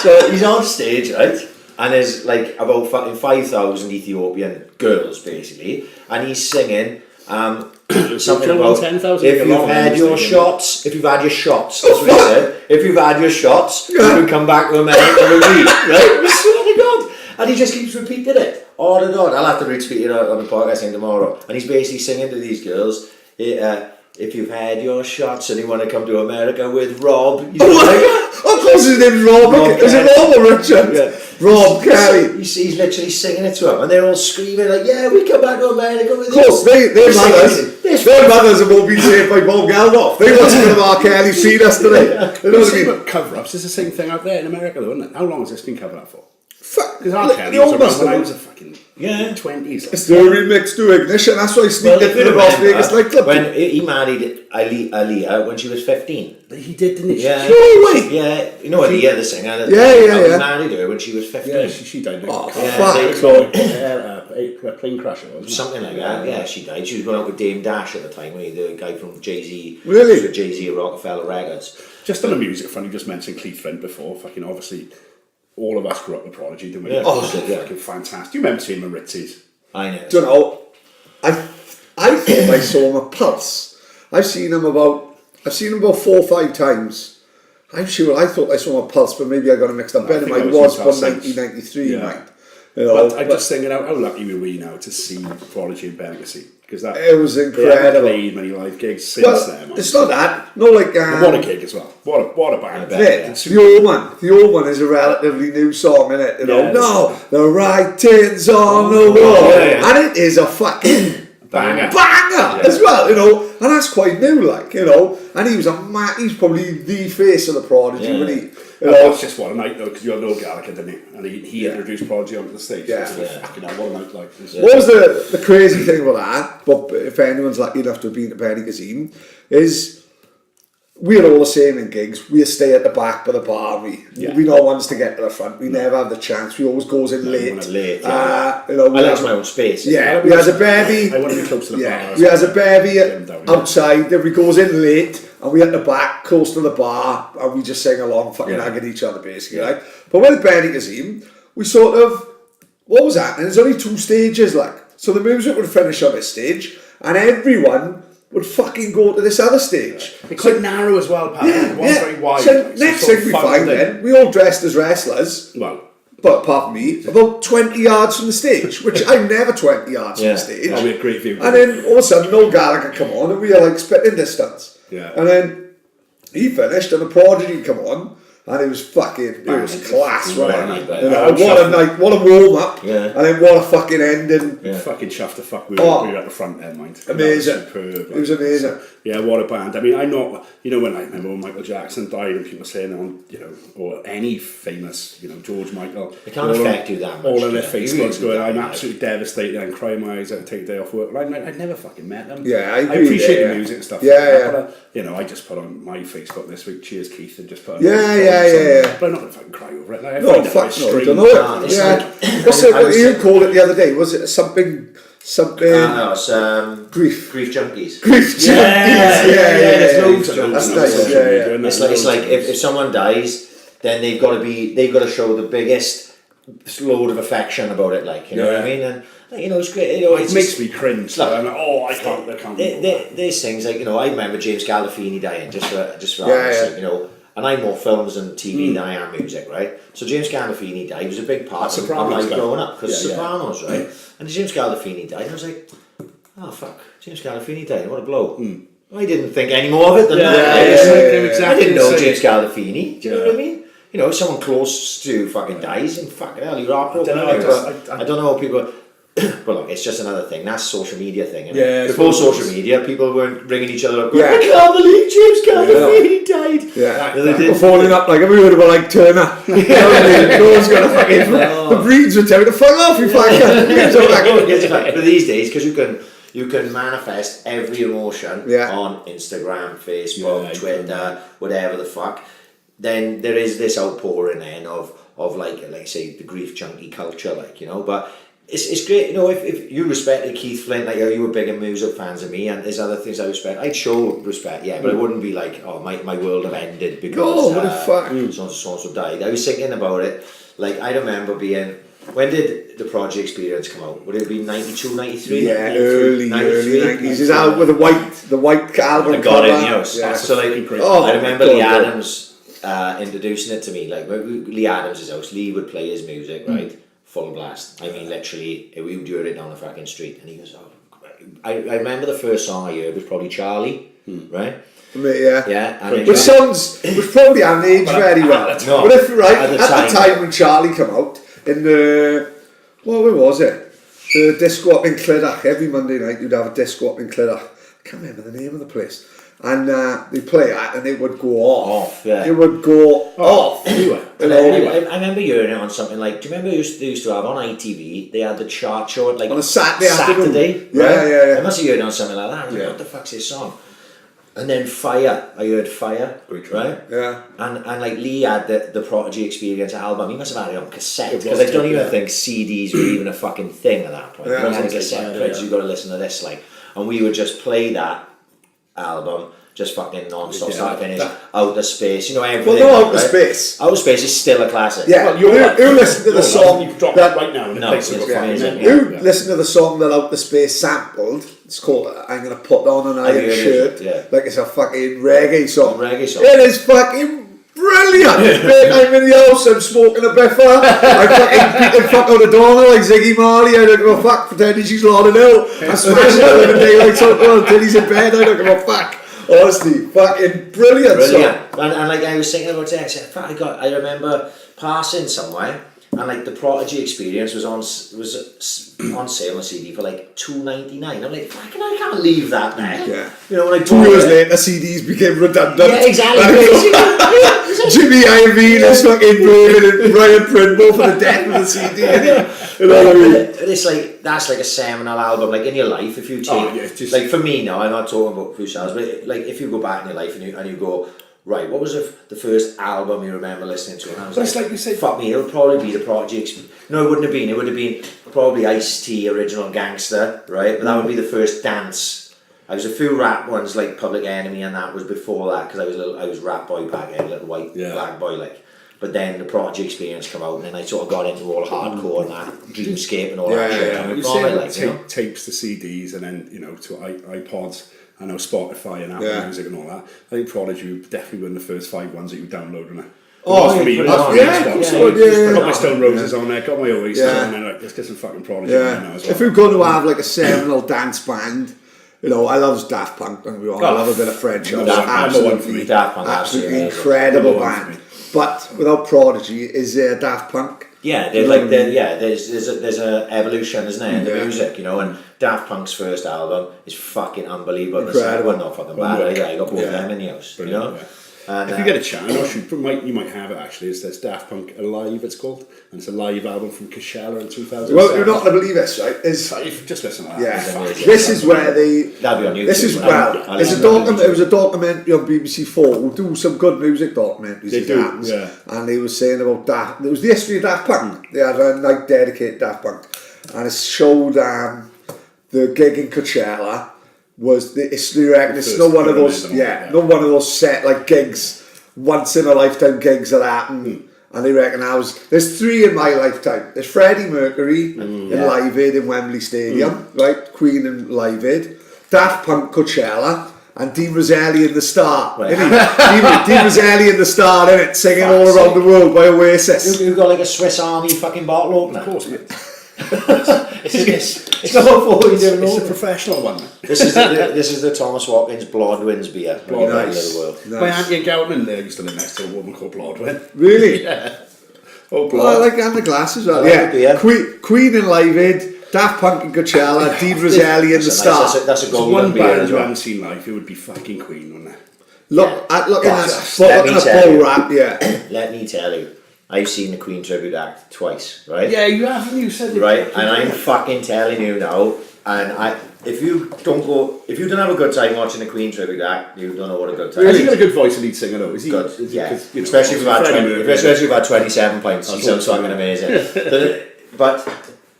so he's on stage, right? And there's like about fucking 5,000 Ethiopian girls basically, and he's singing something about 10,000 if you've had your shots, that's what he said. If you've had your shots, you can come back to America with me, right? I swear to God. And he just keeps repeating it on and on. I'll have to retweet it on the podcast thing tomorrow. And he's basically singing to these girls, if you've had your shots and you want to come to America with Rob. He's Of course his name's Rob. Is it Rob or Richard? Yeah. Rob Kelly. He's literally singing it to them, and they're all screaming like, "Yeah, we come back to America with Of course, their mothers have all been saved by Bob Geldof. They want some of R. Kelly feed us today. You know what I mean? Cover-ups, it's the same thing out there in America though, isn't it? How long has this been covered up for? Fuck. Because R. Kelly The was old around when I bastard. was a fucking 20s. It's the remix to Ignition. That's why he sneaked into the Las Vegas nightclub. when he married Aaliyah when she was 15. He did, didn't he? Yeah, No way. yeah. You know Aaliyah, the singer. Yeah. He married her when she was 15. Yeah, she died. Oh, Yeah, fuck. A plane crash, wasn't it? Something like that. Yeah, she died. She was going out with Dame Dash at the time, the guy from Jay-Z. Really? With Jay-Z at Rockefeller Records. Just on the music front, you just mentioned Keith Flynt before. Fucking obviously, all of us grew up with Prodigy, didn't we? Yeah. Oh, Yeah. fucking fantastic. Do you remember seeing him at Ritzies? I know. Don't know. I thought I saw him at Pulse. I've seen him about 4 or 5 times. I'm sure I thought I saw him at Pulse, but maybe I got him mixed up. Ben, it think I was was in from Pulse 1993, Yeah. mate. You know, But I'm just thinking how lucky were we now to see Prodigy in Benegasi? Because that it was they haven't incredible. played many live gigs since then. It's not that. No, like And what a gig as well. What a band. Yeah, the old one is a relatively new song, isn't it? You know, Yeah, no, the writings on the wall, and it is a fucking Banger. as well, you know, and that's quite new, like, you know. And he was he's probably the face of the Prodigy, Yeah. when he, you That know. was just what a night though, because you had no Gallagher, didn't he? And he introduced Prodigy onto the stage. Yeah. So fucking hell, what a night like. What was the crazy thing about that? But if anyone's lucky enough to have been to Benny Gazine, is we're all the same in gigs. We stay at the back by the bar. We know ones to get to the front. We never have the chance. We always goes in late. Late, You know, I like my own space. yeah, we has a baby. I want to be close to the Yeah, bar. we has a baby Down, yeah. outside. Then we goes in late, and we at the back, close to the bar, and we just sing along, fucking nagging each other, basically. Right? But with Benny Gazine, we sort of, what was happening? There's only 2 stages, like, so the music would finish on this stage, and everyone would fucking go to this other stage. It's quite narrow as well, pal. One's very wide. So like, next sort thing of we funneled find in. then, we all dressed as wrestlers, Well, but apart from me, about 20 yards from the stage, which I'm never 20 yards from Yeah. the stage. we had great view. And then all of a sudden, no Gallagher come on, and we are like spitting distance. Yeah. And then he finished, and the Prodigy come on, And it was class, right? Yeah. What a night, what a warm up, Yeah. and then what a fucking ending. Yeah. Fucking chuffed the fuck. We Oh. were at the front end, mind. Amazing. Superb. It was amazing. Yeah, what a band. I mean, I'm not, when I remember when Michael Jackson died and people saying on, or any famous, George Michael. It can't affect you that much. All on their You Facebooks really going, I'm do. absolutely devastated, I'm crying my eyes out, take a day off work. I'd never fucking met them. Yeah, I agree, appreciate yeah, the yeah. music and stuff. Yeah, like yeah. that, but, I just put on my Facebook this week, cheers Keith, and just put on Yeah. But I'm not going to fucking cry over it. Like, I No, find that fuck a bit no, I strange. don't know Nah, it. it's Yeah. like- What's I it, what was you saying- called it the other day? Was it something, No, it's grief? grief junkies. Grief. Yeah. There's loads of That's those on nice, social yeah, media, yeah. and It's there's like loads of if someone dies, then they've got to show the biggest load of affection about it, like, you know what I mean? And it's great. it makes me cringe. Look, I'm like, I can't. There's things like, I remember James Gandolfini dying just for Yeah, argument's sake, and I'm more films and TV than I am music, right? So James Gandolfini died. He was a big part of Sopranos my guy. growing up, because Yeah, Sopranos, right? And James Gandolfini died, and I was like, oh fuck, James Gandolfini died, what a blow. I didn't think any more of it than that. I didn't know James Gandolfini. Do you know what I mean? Someone close to fucking dies, and fucking hell, you're heartbroken. I don't know, people. But look, it's just another thing. That's social media thing. Isn't it? Before social media, people weren't ringing each other up. Going, I can't believe James Gandolfini died. Yeah, they people falling up like every word about like Turner. You know what I mean? No one's gonna fucking. The breeds would tell me to fuck off. You fucking. But these days, because you can manifest every emotion Yeah. on Instagram, Facebook, Yeah, Twitter, whatever the fuck. Then there is this outpouring then of like say the grief junkie culture, but. It's great, if you respected Keith Flynt, like you were big and music fans of me, and there's other things I respect, I'd show respect, yeah, but it wouldn't be like, oh, my world have ended because what the fuck? so died. I was thinking about it, like I remember when did the Project Experience come out? Would it be 92, 93? Yeah, early 90s. He's out with the white album. I got it, Yeah. so like, Oh, I remember God, Lee God. Adams introducing it to me, like Lee Adams' house, Lee would play his music, right? Full blast. I mean, literally, we would hear it down the fucking street, and he goes, "Oh." I remember the first song I heard was probably Charlie, right? Yeah. And Which probably hadn't aged very well. No, But if at the the time when Charlie came out in the where was it? The disco up in Clydach. Every Monday night you'd have a disco up in Clydach. I can't remember the name of the place. And they play that, and it would go off. Yeah. It would go off. Anyway. I remember hearing it on something like, do you remember they used to have on ITV, they had the chart show at like On a Saturday afternoon. right? Yeah. I must have heard it on something like that. I was like, what the fuck's this song? And then Fire, I heard Fire, right? Yeah. And like Lee had the Prodigy Experience album, he must have had it on cassette, because I don't even think CDs were even a fucking thing at that point. Yeah. It was a cassette, right? So you got to listen to this, like, and we would just play that album, just fucking non-stop, start to finish, Outer Space, everything. Well, no, Outer right? Space. Outer Space is still a classic. Yeah. Well, Who listened to the song You've dropped that it right now in the No, place it's of amazing. Who listened to the song that Out the Space sampled? It's called I'm Gonna Put On an I Iron heard it, Shirt. yeah. Like it's a fucking reggae song. Reggae song. It is fucking brilliant. I'm in the house, I'm smoking a biffer. I fucking beating fuck out of Donna like Ziggy Marley. I don't give a fuck, pretending she's Lord of Hill. I'm smashing her living daylights out until he's in bed. I don't give a fuck. Honestly, fucking brilliant song. And like I was thinking about it, I said, I remember passing somewhere, and like the Prodigy Experience was on sale on CD for like $2.99. I'm like, fucking, I can't leave that there. Yeah. When I 2 years later, CDs became redundant. Yeah, exactly. Jimmy Iovine is fucking blaming and Brian Pringle for the death of the CD. You know what I mean? It's like, that's like a seminal album, like in your life, if you take, like for me now, I'm not talking about Fushals, but like if you go back in your life and you go, right, what was the first album you remember listening to? And I was But it's like you say, fuck me, it'll probably be the Project. No, it wouldn't have been. It would have been probably Ice-T, Original Gangster, right? But that would be the first dance. I was a few rap ones like Public Enemy, and that was before that, because I was rap boy back then, little white black boy like. But then the Prodigy Experience came out, and then I sort of got into all hardcore and that Dreamscape and all that shit. Yeah. you And say tapes to CDs and then to iPods. I know Spotify and Apple Music and all that. I think Prodigy were definitely one of the first 5 ones that you download on it. Oh, for me, yeah, that's yeah, Xbox. of course, yeah. Got my Stone Roses on there, got my Oasis on there. Like, let's get some fucking Prodigy on there now as well. If we're going to have like a seminal dance band, I love Daft Punk. Don't get me wrong. I love a bit of French. Number one for me. Daft Punk, absolutely absolutely incredible Number one for band. me. but without Prodigy, is Daft Punk. Yeah, they're like there's a evolution, isn't there, in the music, you know, and Daft Punk's first album is fucking unbelievable. The second one not fucking bad either. I got both of them in the house, Brilliant, you know. yeah. And, if you get a chance, you might have it actually. It's Daft Punk Alive, it's called, and it's a live album from Coachella in 2007. Well, you're not going to believe this, right? Just listen to that. Yeah, this is where they. That'll be on YouTube. This is it was a documentary on BBC 4 who do some good music documentaries. They do, yeah. And they were saying about Daft. It was the history of Daft Punk. They had a night dedicated Daft Punk, and it showed the gig in Coachella. Was the history reckon it's not one of those not one of those set like gigs, once in a lifetime gigs that happen. And they reckon there's 3 in my lifetime. There's Freddie Mercury in Live Aid in Wembley Stadium, right? Queen in Live Aid, Daft Punk Coachella, and Dean Roselli in the Star. Right. Dean Roselli in the Star, innit? Singing all around the world by Oasis. You've got like a Swiss Army fucking bottle opener. Of course, mate. It's a professional one. This is the Thomas Watkins Blodwin's beer. Nice. World. Nice. My auntie in Goutman there used to live next to a woman called Blodwin. Really? Yeah. Oh, Blod. I like and the glasses. Right? Yeah. Queen in Live Aid, Daft Punk in Coachella, Dean Roselli in the Star. That's a golden one beer band as you well. haven't seen live. It would be fucking Queen, wouldn't it? Look at bull rap. Yeah. Let me tell you. I've seen the Queen tribute act twice, right? Yeah, you haven't. You said it. Right, and I'm fucking telling you now. And if you don't have a good time watching the Queen tribute act, you don't know what a good time. Has he got a good voice, lead singer though? Is he? Good, Especially if we've had 27 pints, he sounds fucking amazing. But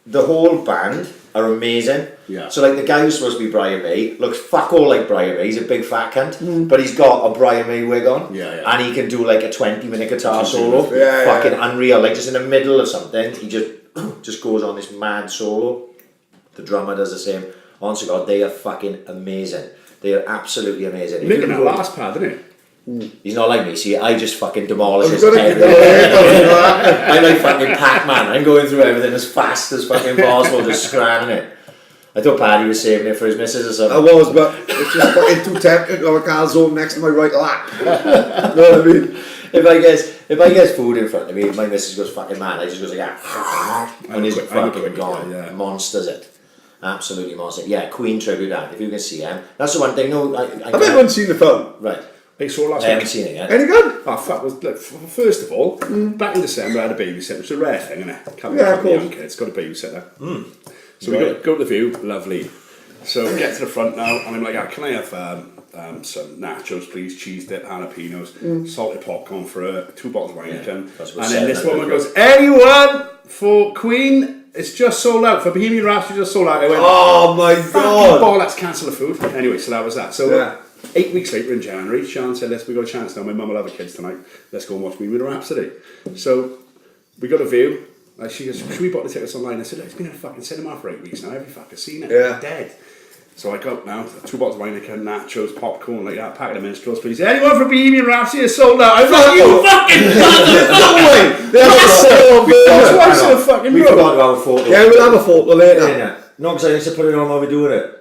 the whole band are amazing. Yeah. So like the guy who's supposed to be Brian May looks fuck all like Brian May. He's a big fat cunt, but he's got a Brian May wig on, and he can do like a 20-minute guitar solo, fucking unreal. Like just in the middle of something, he just goes on this mad solo. The drummer does the same. Honestly, God, they are fucking amazing. They are absolutely amazing. Nick in that last pad, isn't he? He's not like me, see, I just fucking demolish his head. I'm like fucking Pac-Man, I'm going through everything as fast as fucking possible, just scramming it. I thought Paddy was saving it for his missus or something. I was, but it's just fucking too tempting to have a calzone next to my right lap. You know what I mean? If I get food in front of me, my missus goes fucking mad, I just goes like and he's fucking gone. Yeah. Monsters it. Absolutely monster. Yeah, Queen tribute act, if you can see him. That's the one thing, no, I've never seen the film. Right. I saw last I haven't week. seen it yet. Any good? Oh, fuck, look, first of all, back in December I had a babysitter. It's a rare thing, isn't it? Can't Yeah, of course. young kids, got a babysitter. So we go to the view, lovely. So we get to the front now, and I'm like, can I have some nachos, please, cheese dip, jalapenos, salted popcorn for 2 bottles of Heineken. And then this woman goes, anyone for Queen? It's just sold out. For Bohemian Rhapsody, just sold out. I went, oh my god. Let's cancel the food. Anyway, so that was that. So 8 weeks later in January, Sean said, we got a chance now. My mum will have the kids tonight. Let's go and watch Bohemian Rhapsody. So we got a view. She goes, should we bought the tickets online? I said, it's been in a fucking cinema for 8 weeks now. Every fucking seen it. Yeah. Dead. So I got now 2 bottles of Heineken, nachos, popcorn, like that, packet of minstrels, please. Anyone for Bohemian Rhapsody is sold out. I'm like, you fucking motherfucker! Twice in a fucking We row. forgot to have a photo. Yeah, we'll have a photo later. Yeah. No, because I need to put it on while we're doing it.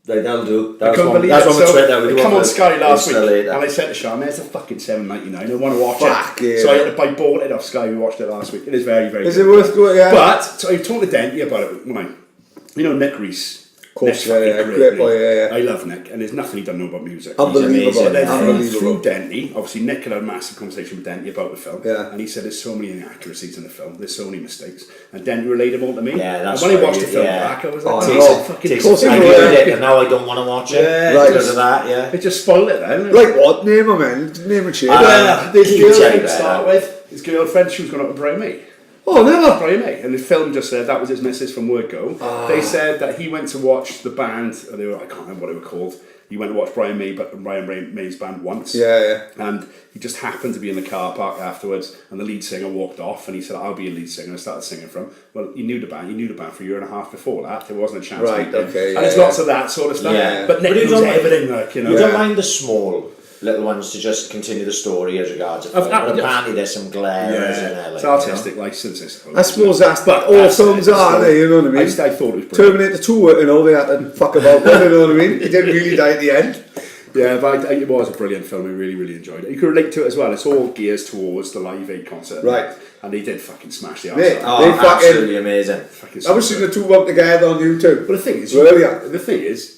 Like, that'll do. I couldn't believe That's it. on the Twitter. It come on Sky last week, later. and I said to Sean, "There's a fucking $7.99. I want to watch Fuck it." yeah. So I bought it off Sky. We watched it last week. It is very, very. Is good. it worth going? Yeah. But so I talked to Denty about it. Nick Reese. Of course, Nick's great boy, yeah. I love Nick, and there's nothing he doesn't know about music. Unbelievable. amazing. And then through Denty, obviously Nick had a massive conversation with Denty about the film, and he said there's so many inaccuracies in the film, there's so many mistakes, and Denty relayed them all to me. Yeah, that's and when I right, watched the film back, I was like, I heard it, and now I don't want to watch it because of that. Yeah, it just spoiled it then. Like what? Name him, man. Name a change. This girl Jerry to start with, his girlfriend, she was going out with Brian May. Oh, never. Brian May. And the film just said that was his missus from Word Go. They said that he went to watch the band, I can't remember what they were called. He went to watch Brian May's band once. Yeah. And he just happened to be in the car park afterwards, and the lead singer walked off, and he said, "I'll be a lead singer," and started singing for him. Well, he knew the band for a year and a half before that. There wasn't a chance. Right, okay. And there's lots of that sort of stuff. Yeah. But Nick knows everything, like, you know. You don't mind the small little ones to just continue the story as regards it. But apparently there's some glare in there. It's artistic license, I suppose that's all films are, they, you know what I mean? I thought it was brilliant. Terminator 2, you know, they had to fuck about with, you know what I mean? He didn't really die at the end. Yeah, but it was a brilliant film. I really, really enjoyed it. You could relate to it as well. It's all gears towards the Live Aid concert. Right. And they did fucking smash the Mate, arse. Oh, They fucking- absolutely amazing. I was seeing the two up together on YouTube. But the thing is, Brilliant.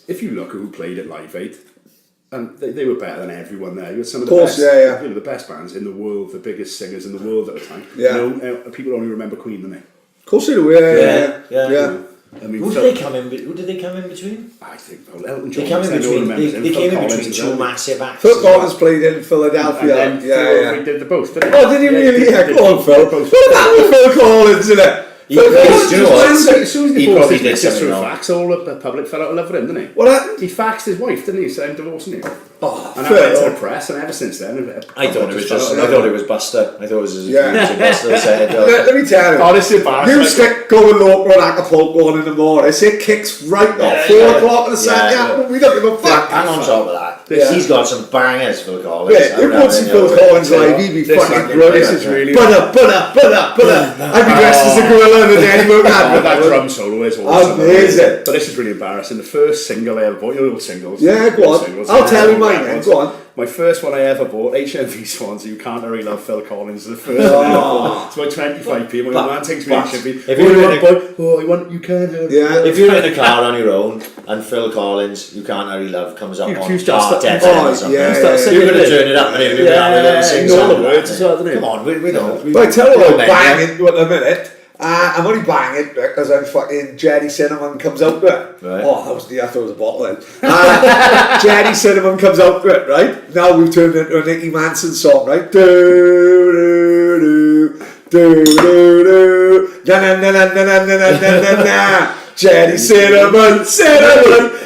if you look at who played at Live Aid, and they were better than everyone there. You had some of the Course, best, yeah. you know, the best bands in the world, the biggest singers in the world at the time. Yeah. You know, people only remember Queen, don't they? Of course they do, yeah. I mean, Who did they come in? Who did they come in between? I think Elton John. They came in was between. there, no one remembers him. They Phil came in Collins between as two well. massive acts. Phil as well. Collins played in Philadelphia. And then we did the both. Didn't Oh, did he really? Yeah, go on, Phil. both. What about with Phil Collins, isn't it? Phil Collins do you know was what? massive. As soon as He he probably posted did just something through wrong. fax, all the public fell out of love with him, didn't he? What happened? He faxed his wife, didn't he? Said, I'm divorcing you. Oh, And I went to Phil. the press, and ever since then, I thought it was just just. I thought it was Buster. I thought it was his Yeah. Buster said. Let me tell you. Oh, this is bad. You stick going local in Acapulco on in the morning, it kicks right off. 4 o'clock on the Saturday afternoon, we don't give a fuck. And on top of that, Yeah. he's got some bangers, Phil Collins. Yeah, you could see Phil Collins live, he'd be fucking brilliant. This is really... Put up. I'd be dressed as a gorilla in a Danny Moon But hat. that drum solo is awesome. Amazing. But this is really embarrassing. The first single I ever bought, you know, all singles. Yeah, go on. Singles. I'll tell you mine then, go on. My first one I ever bought, HMV Swansea, You Can't Hurry Love, Phil Collins, the first one I ever bought. It's about 25p. My man takes me to HMV. if you're in I want You Can't Hurry Yeah. Love. If you're in a car on your own and Phil Collins, You Can't Hurry Love comes up You on start- Star 10 oh, or something. yeah, Start yeah. singing You're going to it. turn it up and you're going Yeah, to sing you know all the something. words as well, don't you? Come on, we don't. But I tell you what, Well, banging in a minute. I'm only banging because I'm fucking Jerry Cinnamon comes out to it. Right. Oh, that was I thought it was a bottle then. Jerry Cinnamon comes out to it, right? Now we've turned it into a Nicky Manson song, right? Do do do do do do na na na na na na na na na. Jerry Cinnamon,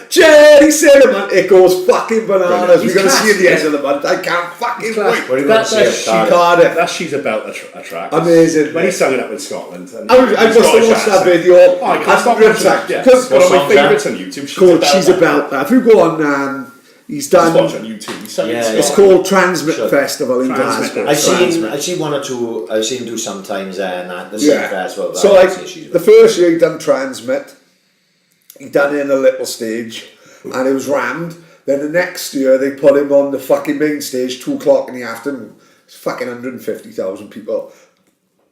Jerry Cinnamon. It goes fucking bananas. We're going to see at the end of the month. I can't fucking wait. What are you going to say? Cardiff. That She's About a track. Amazing. When he sung it up in Scotland. And I must have watched that video. Oh, I can't stop watching that. Yeah. Because One of my song's that? favourites on YouTube. called She's About That. If you go on, he's Just watch done. on YouTube. He sang it in Yeah, It's Scotland. called Transmit Sure. Festival in Transmit. Glasgow. I've seen one or two. I've seen him do sometimes and at the same festival. but So I like haven't seen She's the first year he done Transmit, he done it in a little stage, and it was rammed. Then the next year they put him on the fucking main stage, 2 o'clock in the afternoon. It's fucking 150,000 people.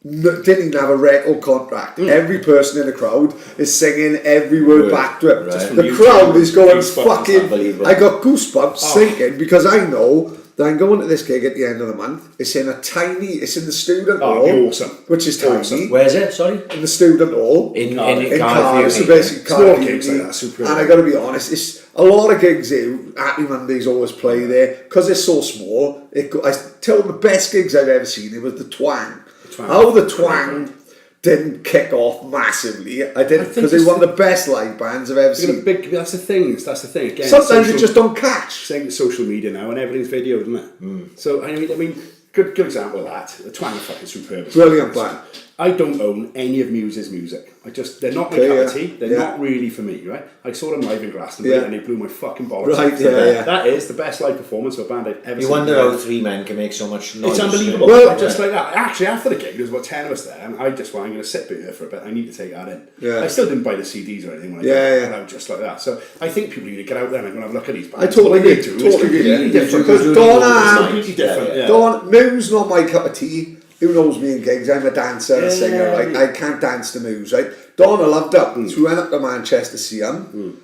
Didn't even have a record contract. Every person in the crowd is singing every word back to him. Right. The From crowd YouTube, is going goosebumps, fucking. unbelievable. I got goosebumps thinking because I know that I'm going to this gig at the end of the month. It's in it's in the student Oh, hall, it'd be awesome. which is tiny. Awesome. Where's it? Sorry. In the student hall In in Cardiff, Cardiff, so you mean? basically Small Cardiff gigs Uni. like that, super. And I got to be honest, it's a lot of gigs here. Happy Mondays always play there because it's so small. I tell them the best gigs I've ever seen. It was the Twang. How the Twang didn't kick off massively. I didn't think because they it's one of the best live bands I've ever It's a seen. big, that's the thing. Again, Sometimes you just don't catch. saying it's social media now and everything's videoed, isn't it? So I mean, good example of that. The Twang are fucking superb. Brilliant band. I don't own any of Muse's music. They're not my Okay, cup yeah. of tea. They're Yeah. not really for me, right? I saw them live in Glastonbury Yeah. and they blew my fucking bollocks. Right, out. yeah. That is the best live performance of a band I've ever You seen. wonder how 3 men can make so much noise. It's unbelievable. Well, Just like that. Actually, after the gig, there was about 10 of us there, and I just went, I'm going to sit here for a bit. I need to take that in. Yeah. I still didn't buy the CDs or anything when I Yeah, did it, yeah. but I was just like that. So I think people need to get out there and go and have a look at these bands. I totally What they agree, do totally is agree, completely yeah. different. Because It's Donna, completely different. Yeah. Dawn, Moo's not my cup of tea. Who knows me in gigs? I'm a dancer and a singer, Yeah, right? yeah. I can't dance to Moose, right? Donna loved it. So we went up to Manchester to see him.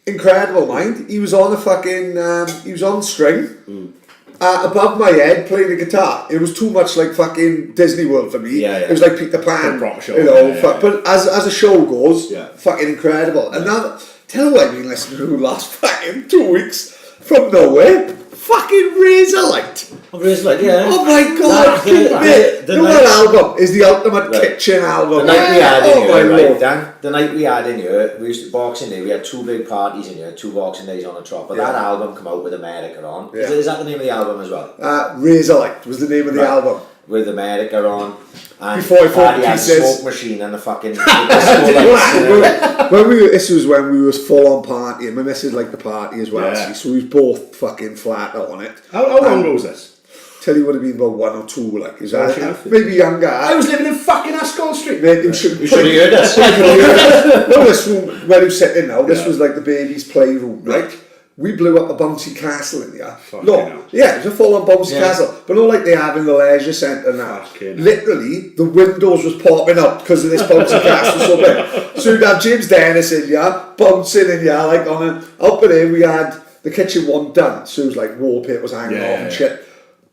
Incredible, mind. He was on a fucking, he was on string. Above my head, playing the guitar. It was too much like fucking Disney World for me. Yeah, yeah. It was like Peter Pan. A proper show, You know, yeah, yeah, but as a show goes, Yeah. fucking incredible. And now, tell you what I've been listening to the last fucking 2 weeks from nowhere. Fucking Razorlight. Oh, yeah. Oh my god, mate. the You know night- that album is the ultimate Right. kitchen album. The night we had in Oh here, my right, lord. Dan? The night we had in here, we used to Boxing Day. We had 2 big parties in here, 2 Boxing Days on the trot. But Yeah. that album come out with America on. Yeah. Is that the name of the album as well? Razorlight was the name of the Right. album. With America on. And Before I thought Paddy had a Pieces. smoke machine and the fucking. the This was when we was full on partying. My missus liked the party as well, Yeah. see, so we was both fucking flat on it. How long ago was this? Tell you would have been about 1 or 2, like, is that Okay. maybe younger. I was living in fucking Ascot Street. Mate, you should You should have heard us. No, this room where you sitting now, this was like the baby's playroom, right? we blew up a bouncy castle in there. Fucking No, hell. yeah, it was a full-on bouncy Yeah. castle, but not like they have in the leisure centre now. Fucking hell. Literally, the windows was popping up because of this bouncy castle so big. So you'd have James Dennis in there, bouncing in there, like on it. Up there, we had the kitchen one done, so it was like wallpaper was hanging Yeah, off and yeah. shit.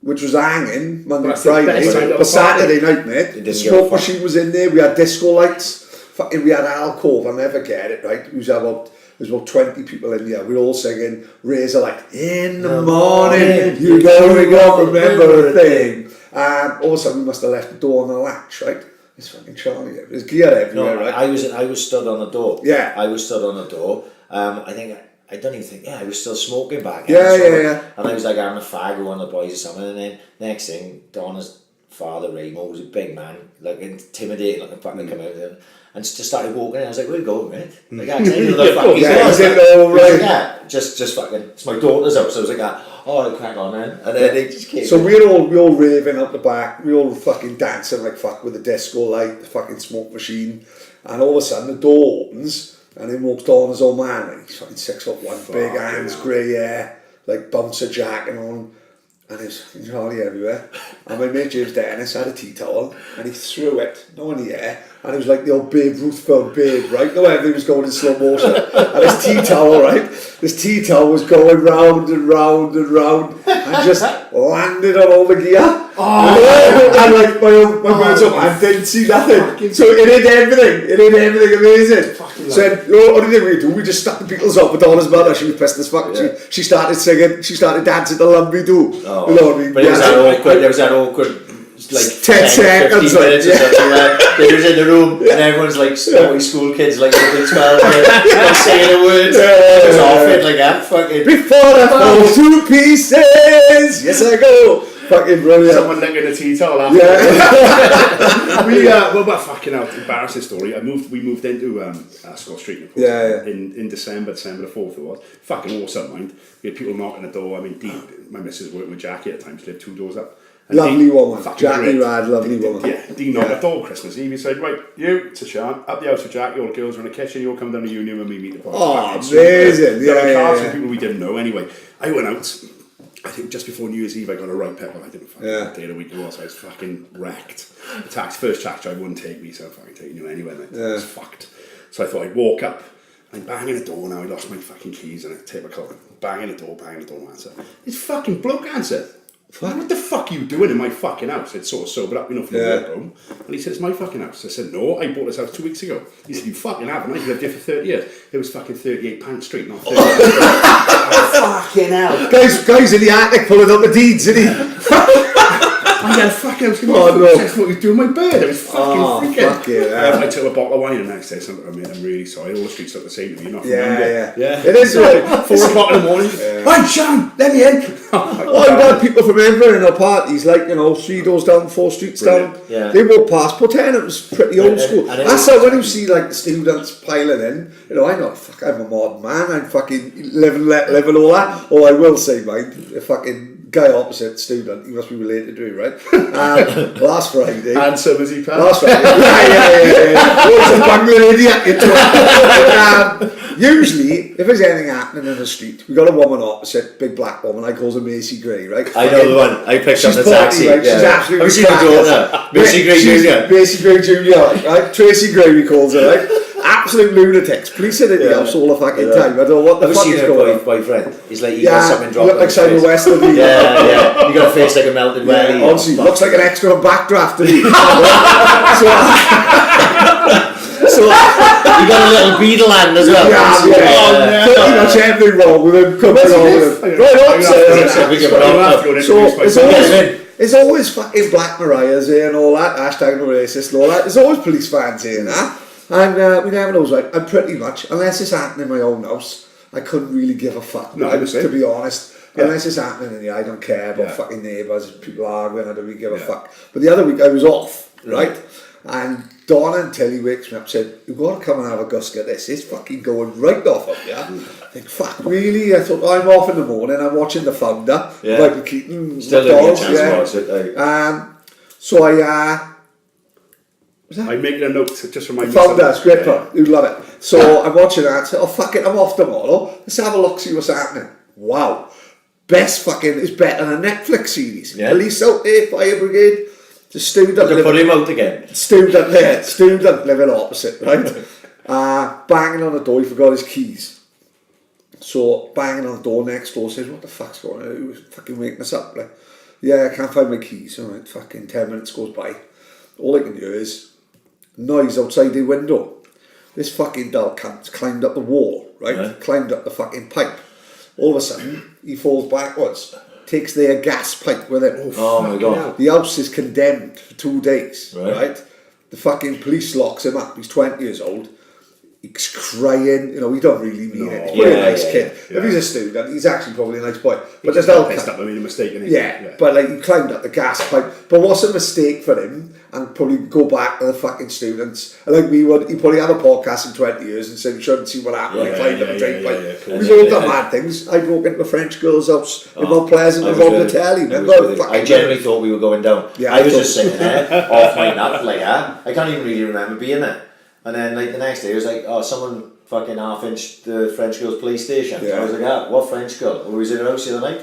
Which was hanging Monday, That's the Friday, best time to but have a party. Saturday night, mate, didn't the give a smoke fuck. machine was in there. We had disco lights. Fucking, we had alcove. I'll never get it. Right, there's about 20 people in there. We were all singing Razor like in the morning. You don't remember a thing. All of a sudden, we must have left the door on the latch. Right, it's fucking Charlie. There's gear everywhere. No, right, I was stood on the door. Yeah. I was stood on the door. I don't even think. Yeah, I was still smoking back. Yeah, then, yeah. And I was like having a fag with one of the boys or something. And then next thing, Donna's father Ramo was a big man, like intimidating, like a fucking come out there. And just started walking in. I was like, where you going, mate? Like, I didn't know the fucking yeah, was. is it all right? Yeah, just fucking, it's my daughter's house. So I was like, oh, crack on, man. And then they just came. So we all raving up the back, we all fucking dancing like fuck with the disco light, the fucking smoke machine, and all of a sudden the door opens and in walks Donna's old man, and he's fucking 6'1", big hands, grey hair, like bouncer jacket on, and there's fucking Charlie everywhere. And my mate James Dennis had a tea towel and he threw it, no in the air, and it was like the old Babe Ruth film Babe, right? No, everything was going in slow motion. And his tea towel, right? This tea towel was going round and round and round and just landed on all the gear. And like my mates up, I didn't see nothing. So it hit everything amazing. Said, oh, what did we do? We just stuck the Beatles up with Donna's mother. She was pissed as fuck. Yeah. She started singing, she started dancing to Lumbly Do. Oh. You know what I mean? But there was that awkward like 10 seconds, 15 minutes or something like that. They was in the room and everyone's like naughty school kids like the 12 not saying a word. It was off it like that fucking Before I fall to pieces, yes I go. Fucking brilliant. Someone licking a tea towel after. Yeah. Well, fucking hell, embarrassing story. We moved into Scott Street, of course, Yeah. in December the 4th it was. Fucking awesome, mind. We had people knocking the door. I mean, my missus worked with Jackie at times, lived 2 doors up. And Lovely woman. fucking Jackie great. Rad, lovely woman. Yeah, Dean knocked the door Christmas Eve. He said, right, you, to Sean, up the house with Jackie, all the girls are in the kitchen, you'll come down to Union when we meet the party. Oh, Fucking super. amazing. There were Yeah, cards yeah, from people we didn't know anyway. I went out. I think just before New Year's Eve I got a right pepper. I didn't fucking day of the week it was. I was fucking wrecked. The first taxi driver wouldn't take me, so I'm fucking taking you anywhere, mate. I was fucked. So I thought I'd walk up. I'm banging the door now. I lost my fucking keys and I take my clock. Banging the door, answer. This fucking bloke answered. What the fuck are you doing in my fucking house? I'd sort of sobered up, from the work home. And he said, it's my fucking house. I said, no, I bought this house 2 weeks ago. He said, you fucking haven't. I've lived here for 30 years. It was fucking 38 Pant Street, not 30 fucking hell. Guys in the attic pulling up the deeds, isn't he? I was what you doing my bed? It was fucking freaking. Fuck yeah. I took a bottle of wine and the next day something. I mean, I'm really sorry. All the streets look the same to me. Not Yeah. Yeah. It is right. 4 o'clock in the morning. Right, Sean, let me in. Oh, you've got people from everywhere in our parties, like, 3 doors down, 4 streets down. Yeah. They walk past. Porten, it was pretty old school. and it That's was- how when you see like the students piling in, I'm a modern man. I'm fucking living all that. Oh, I will say, mate, the fucking guy opposite student, he must be related to you, right? Last Friday. Handsome as he passed. Last Friday. Yeah. What's a bungling idiot? Usually, if there's anything happening in the street, we got a woman opposite, big black woman. I call her Macy Gray, right? I know the one. I picked up She's the 40, taxi. right? She's absolutely Have you seen the daughter? Macy Gray Jr. Macy Gray Jr. Right? Tracy Gray, we calls her, right? Absolute lunatics. Policing in the house all the fucking time. I don't know what the Have you fuck seen is her going on. boyfriend? He's like, he got something you dropped look on like his Simon face. West of me. Yeah. You got a face like a melted welly. Honestly, looks like an extra backdraft to me. So You got a little beetle hand as well. pretty much everything wrong with him. Coming on with him. Right, so it's always fucking Black Mariah's here and all that, hashtag no racist and all that. There's always police fans here now. And we never know, right? And pretty much, unless it's happening in my own house, I couldn't really give a fuck, No, right, same. to be honest. Yeah. Unless it's happening in the I don't care about fucking neighbours, people arguing, I don't really give a fuck. But the other week I was off, right? And Donna and Tilly wakes me up and said, you've got to come and have a gusk at this. It's fucking going right off up here. I think, fuck, really? I thought, I'm off in the morning, I'm watching The Founder, Michael Keaton, Still didn't get a chance to watch it. So I I'm making a note just for my Founder, it's great fun. You'd love it. So I'm watching that, so, oh fuck it, I'm off tomorrow. Let's have a look, see what's happening. Wow. Best fucking is better than a Netflix series. Yeah. Police out there, fire brigade. The student They put him out again. student living opposite, right? Banging on the door, he forgot his keys. So banging on the door next door, says, what the fuck's going on? He was fucking making this up. Like, yeah, I can't find my keys. Alright, fucking 10 minutes goes by. All I can hear is noise outside the window. This fucking dull cunt's climbed up the wall, right? Yeah. Climbed up the fucking pipe. All of a sudden, he falls backwards. Takes their gas pipe with him. Oh my God. The house is condemned for 2 days, Right. right? The fucking police locks him up. He's 20 years old. He's crying. You know, he don't really mean it. He's probably a nice kid. If he's a student, he's actually probably a nice boy. But there's no pissed up and made a mistake in it. yeah, but like he climbed up the gas pipe. But what's a mistake for him? And probably go back to the fucking students. And like we would, he probably had a podcast in 20 years and said, you shouldn't see what happened. He climbed up a drain pipe. cool. We've all done mad things. I broke into a French girl's house in Mount Pleasant and robbed the telly. I genuinely thought we were going down. Yeah, I was just sitting there off my nut, like I can't even really remember being there. And then like the next day it was like, oh, someone fucking half-inched the French girl's police station. Yeah. I was like, what French girl? Were we in her house the other night?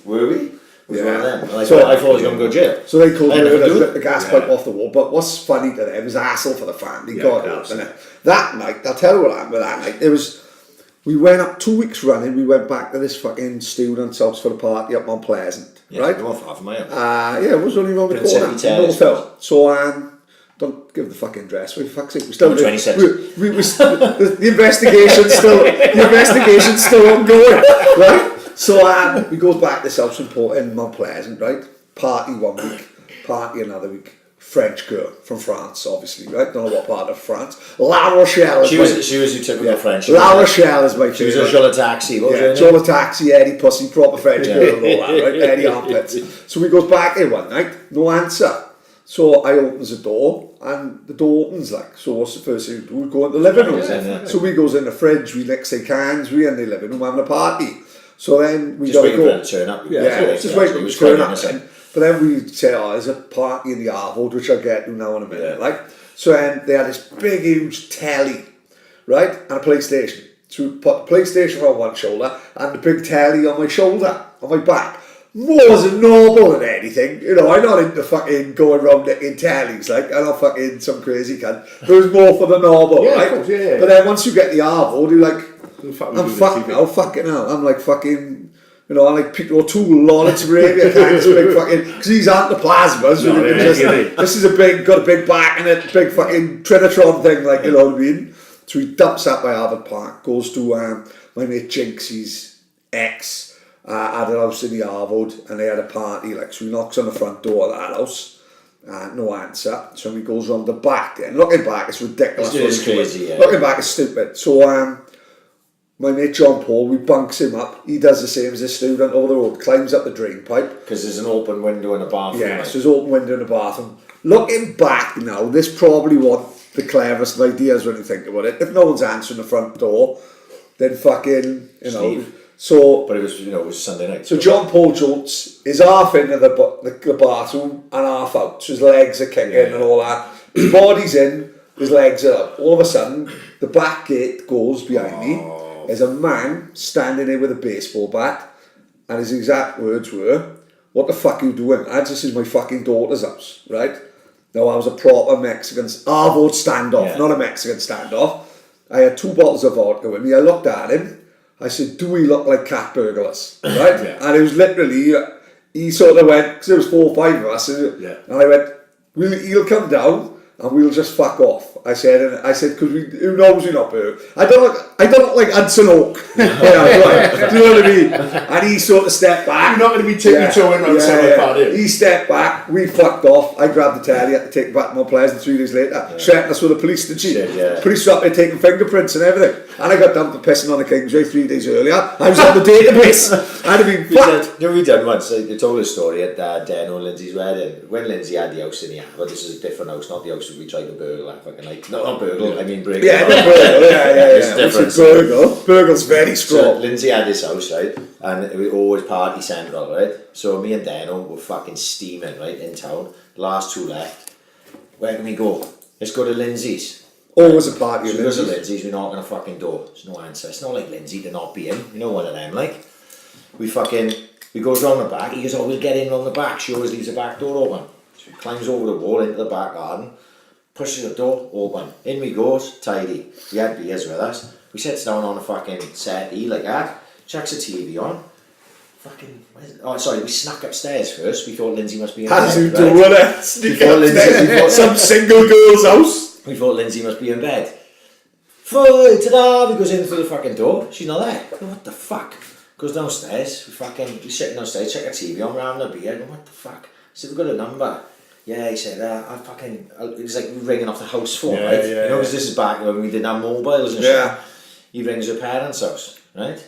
Were we? Was one of them. And I So- thought I was going to go to jail. So they called I her never to do rip it. the gas pipe off the wall. But what's funny to them is hassle for the family. Yeah, God of knows, course. innit? That night, I'll tell you what happened with that night. We went up 2 weeks running. We went back to this fucking student's house for the party up Mount Pleasant, Yeah, right? I'm off half of my house. Yeah, it was only around the Prince corner. Edward Terrace. So don't give the fucking address. We fuck's sake. We still Number 26. the investigation's still ongoing, right? So we goes back to this house in Mount Pleasant, right? Party 1 week, party another week. French girl from France, obviously, right? Don't know what part of France. La Rochelle. She was your typical French. La Rochelle is my favourite. She was a Jola Taxi. What was her Yeah, name? Jola Taxi, Eddie Pussy, proper French girl and all that, right? Eddie Armpits. So we goes back here one night, no answer. So I opens the door, and the door opens like, so what's the first thing we do? We go in the living room. Yeah. So we goes in the fridge, we lick say cans, we in the living room having a party. So then we Just gotta waiting go. for her to turn up. Yeah, just waiting for It her was to turn quite up. innocent. Then. But then we say, oh, there's a party in the Arvold, which I'll get to now in a minute, Yeah. right? So then they had this big, huge telly, right? And a PlayStation. So we put the PlayStation on one shoulder and the big telly on my shoulder, on my back. More as a normal than anything. You know, I'm not into fucking going around nicking tellies, like, I'm not fucking some crazy cunt. It was more for the normal, Yeah, right? of course, yeah. But then once you get the Arvold, you're like, I'm fucked TV. now, fucking hell. I'm like fucking... You know, I like Peter O'Toole, Lawrence Arabia, kind of big fucking, because these aren't the plasmas. No, This is got a big back in it, big fucking Trinitron thing, like, you know what I mean? So he dumps up by Harvard Park, goes to my mate Jinxie's ex, had a house in the Harvard, and they had a party, like, so he knocks on the front door of that house, no answer, so he goes round the back, and looking back, it's ridiculous. It's crazy, yeah. Looking back, it's stupid. So, my mate John Paul, we bunks him up. He does the same as a student over the road, climbs up the drain pipe. Because there's an open window in a bathroom. Yeah, like. so there's an open window in the bathroom. Looking back now, this probably wasn't the cleverest of ideas when you think about it. If no one's answering the front door, then fucking, you know. Steve. So, But it was Sunday night. so John Paul Jones is half into the bathroom and half out. So his legs are kicking and all that. His body's in, his legs are up. All of a sudden, the back gate goes behind me. There's a man standing there with a baseball bat, and his exact words were, "What the fuck are you doing? This is my fucking daughter's house, right?" Now I was a proper Mexican Arvold standoff, not a Mexican standoff. I had 2 bottles of vodka with me. I looked at him. I said, "Do we look like cat burglars?" Right? Yeah. And it was literally, he sort of went, because there was 4 or 5 of us, and I went, he'll come down and we'll just fuck off. I said, because who knows we're not burglars. I don't look like Hudson Oak. Do you know what I mean? And he sort of stepped back. You're not going to be tippy-toeing around the party. He stepped back, we fucked off. I grabbed the telly, had to take it back to Mount Pleasant 3 days later. Threatened us with the police, did she? Police were up there taking fingerprints and everything. And I got down for pissing on a Kingsway 3 days earlier. I was on the database. I'd have been fucked. we done once. I told a story at Dan and Lindsay's wedding. When Lindsay had the house in the But this is a different house, not the house that we tried to burgle. Fucking like, not burgle. I mean break. Yeah, the burgle. It's different. Burgle. Burgle's very So strong. Lindsay had this house, right, and it was always party central, right. So me and Dano were fucking steaming, right, in town. Last 2 left. Where can we go? Let's go to Lindsay's. Always a party So at he goes to Lindsay's. Lindsay's, we knock on a fucking door. There's no answer. It's not like Lindsay to not be in. You know one of them, like. We goes round the back. He goes, oh, we'll get in on the back. She always leaves the back door open. So he climbs over the wall into the back garden, pushes the door open. In we goes, tidy. We had beers with us. We sits down on a fucking settee like that, chucks the TV on. We snuck upstairs first. We thought Lindsay must be in bed. As you right? do, right? Sneak Before Lindsay- upstairs. Some single girl's house. We thought Lindsay must be in bed. Ta-da! We goes in through the fucking door. She's not there. Go, what the fuck? Goes downstairs. We sitting downstairs, check our TV on, we're having a beer. Go, what the fuck? I said, we've got a number. Yeah, he said, it was like ringing off the house phone, Yeah, right? yeah, you know, because this is back when we didn't have mobiles and shit. Yeah. He rings her parents' house, right?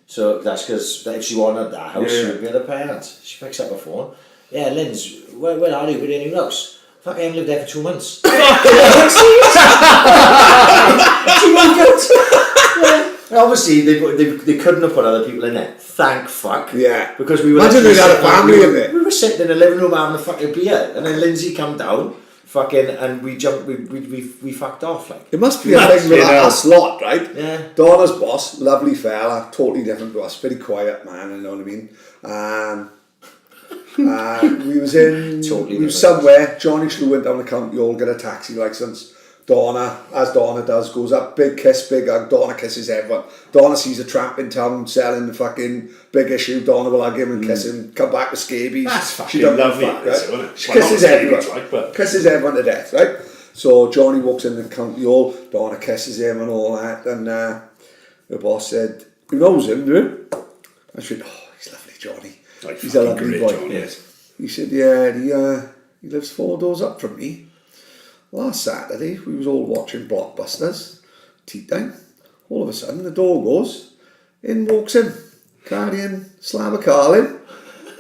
So that's because if she wanted that house, she would be at her parents. She picks up her phone. Yeah, Linz, where are you? We're in your house. Fuck, I haven't lived there for 2 months. She moved out. Obviously, they couldn't have put other people in there. Thank fuck. Yeah. Because we were. Imagine literally they'd had a sitting- family we in were- there. We were sitting in the living room having a fucking beer, and then Lindsay come down, fucking, and we jumped. We fucked off like. It must be a thing with a slot, right? Yeah. Donna's boss, lovely fella, totally different to us, very quiet man, you know what I mean? We was in, Totally we was different. somewhere, Johnny Shrew went down the county, all get a taxi licence. Donna, as Donna does, goes up, big kiss, big hug, Donna kisses everyone. Donna sees a tramp in town selling the fucking big issue, Donna will hug him and kiss him, come back with scabies. That's fucking She don't give a lovely, fuck, isn't right? it? She Well, kisses not everyone, scabies, like, but- kisses everyone to death, right? So Johnny walks in the county hall, Donna kisses him and all that, and the boss said, "You knows him, do you?" I said, "Oh, he's lovely, Johnny. Like, He's a fucking lovely great, boy." Johnny is. He said, "Yeah, he lives 4 doors up from me. Last Saturday, we was all watching Blockbusters, tea time. All of a sudden, the door goes, in walks him, carrying slab of Carlin.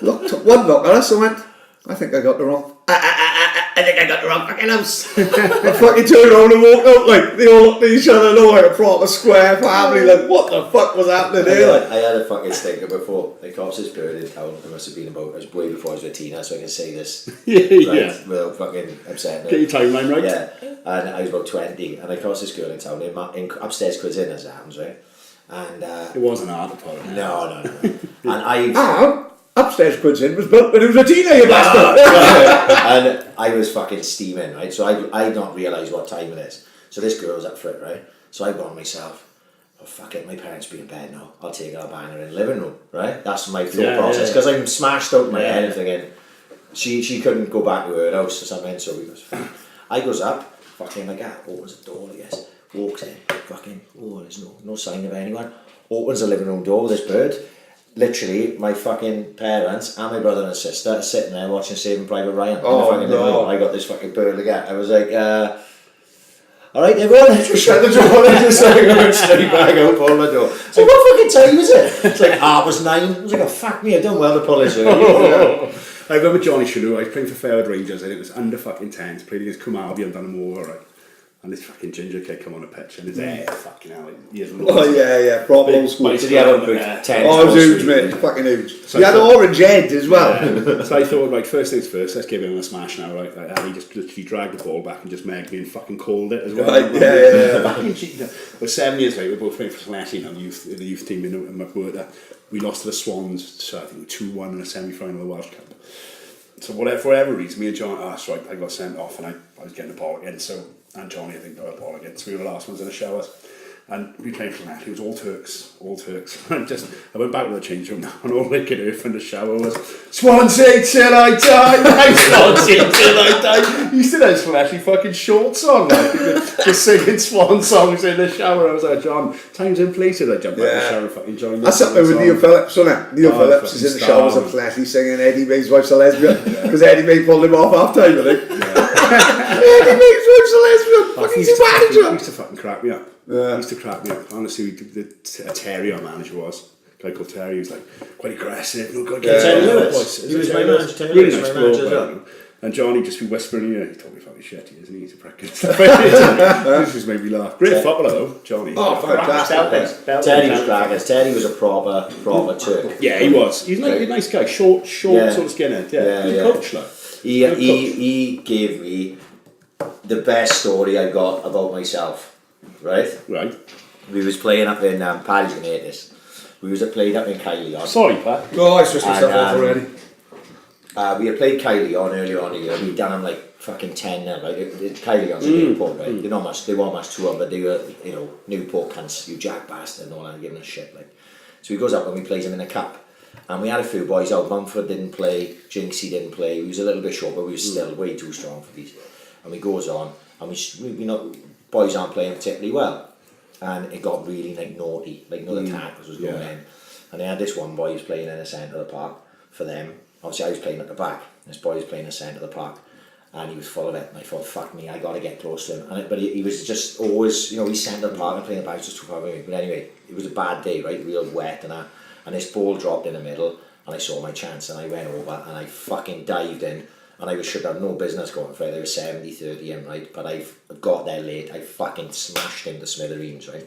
One look at us and went, I think I got the wrong. I think I got the wrong fucking house." I fucking turned around and walked out like they all looked at each other, looked like a proper square family. Like, what the fuck was happening here? Like, I had a fucking stinker before. The cops is bird in town. It must have been about, it was way before I was with Tina, so I can say this Yeah. without fucking upsetting her. Get your timeline right. Yeah, and I was about 20, and I crossed this girl in town, in upstairs Quids Inn as it happens, right? And It wasn't hard to follow. no. And upstairs Quids Inn was built when it was a teenager bastard. and I was fucking steaming, right? So I don't realise what time it is. So this girl's up for it, right? So I gone myself, oh fuck it, my parents be in bed now. I'll take her, I'll bang her in the living room, right? That's my thought process. Because I'm smashed out my head and thinking, she couldn't go back to her house or something, so we goes, I goes up, fucking my guy opens the door, I guess, walks in, fucking, oh, there's no sign of anyone, opens the living room door with this bird. Literally, my fucking parents and my brother and sister are sitting there watching Saving Private Ryan. Oh, in the fucking no. living room. I got this fucking bird again. I was like, alright everyone, just shut the door and just like went straight back out, pull the door. It's like, what fucking time is it? It's like 9:30. I was like, oh fuck me, I've done well to pull this early. I remember Johnny Shrew, I was playing for Fairwood Rangers and it was under fucking 10s, played against Carmarthen and done them over, right? And this fucking ginger kid come on the pitch and his hair fucking hell, he has Oh yeah, proper old school. Did he have a big 10? Oh, it was huge, mate, fucking huge. He had orange head as well. Yeah. So I thought, like, first things first, let's give him a smash now, right? Like, and he just literally dragged the ball back and just megged me and fucking called it as well. Right, yeah. Fucking cheating. But 7 years later, we both playing for Slashy on the youth team in McWhirter. We lost to the Swans, so I think 2-1 in a semi-final of the Welsh Cup. So for whatever reason, me and John, that's right, I got sent off and I was getting the ball again, and Johnny, I think, got the ball again, so we were the last ones in the showers. And we played for that. It was all Turks. I went back to the change room now, and all they could hear from the shower was Swansea till I die, Swansea till I die. He still has flashy fucking shorts on, like, just singing Swan songs in the shower. I was like, John, time's in places. I jumped back in the shower and fucking joined. That's something with Neil Phillips, isn't it? Neil Phillips is in the showers and flashy singing Eddie May's wife's a lesbian because Eddie May pulled him off half time, I think. Eddie May's wife's a lesbian. Fucking he's a manager. He used to fucking crack me up. Yeah. He used to crack me up. Honestly, Terry, our manager, was a guy called Terry. He was like quite aggressive. No good. Terry Lewis. He was my manager. Terry Really Lewis nice was my manager as bloke, well. And Johnny just be whispering in your ear. He told me fucking shit, isn't he? He's a prick. This just made me laugh. Great footballer though, Johnny. Oh, fantastic. Terry was crackers. Terry was a proper Turk. Yeah, he was. He's like a nice guy. Short, sort of skinhead. Yeah, good coach, like. He gave me the best story I got about myself, right? Right. We was playing up in, Paddy's gonna hate this. We was played up in Kylie on. Sorry, Pat. No, I switched myself off And, already. We had played Kylie on earlier on in the year. We'd done them like fucking 10-0. Like Kylie on's a Newport, right? They weren't much to them, but they were, you know, Newport cunts, you jack bastard and all that, giving us shit. Like, so he goes up and we plays him in a cup. And we had a few boys out. Mumford didn't play, Jinxie didn't play. We was a little bit short, but we were still way too strong for these. And we goes on, and we know boys aren't playing particularly well. And it got really like naughty, like the tackles was going in. And they had this one boy who was playing in the centre of the park for them. Obviously I was playing at the back, this boy was playing in the centre of the park. And he was full of it, and I thought, fuck me, I got to get close to him. But he was just always, you know, he's centre of the park and playing the back, just too far away. But anyway, it was a bad day, right, real wet and that. And this ball dropped in the middle, and I saw my chance, and I went over, and I fucking dived in, and I should have no business going for it. They were 70-30 in, right, but I got there late, I fucking smashed into smithereens, right,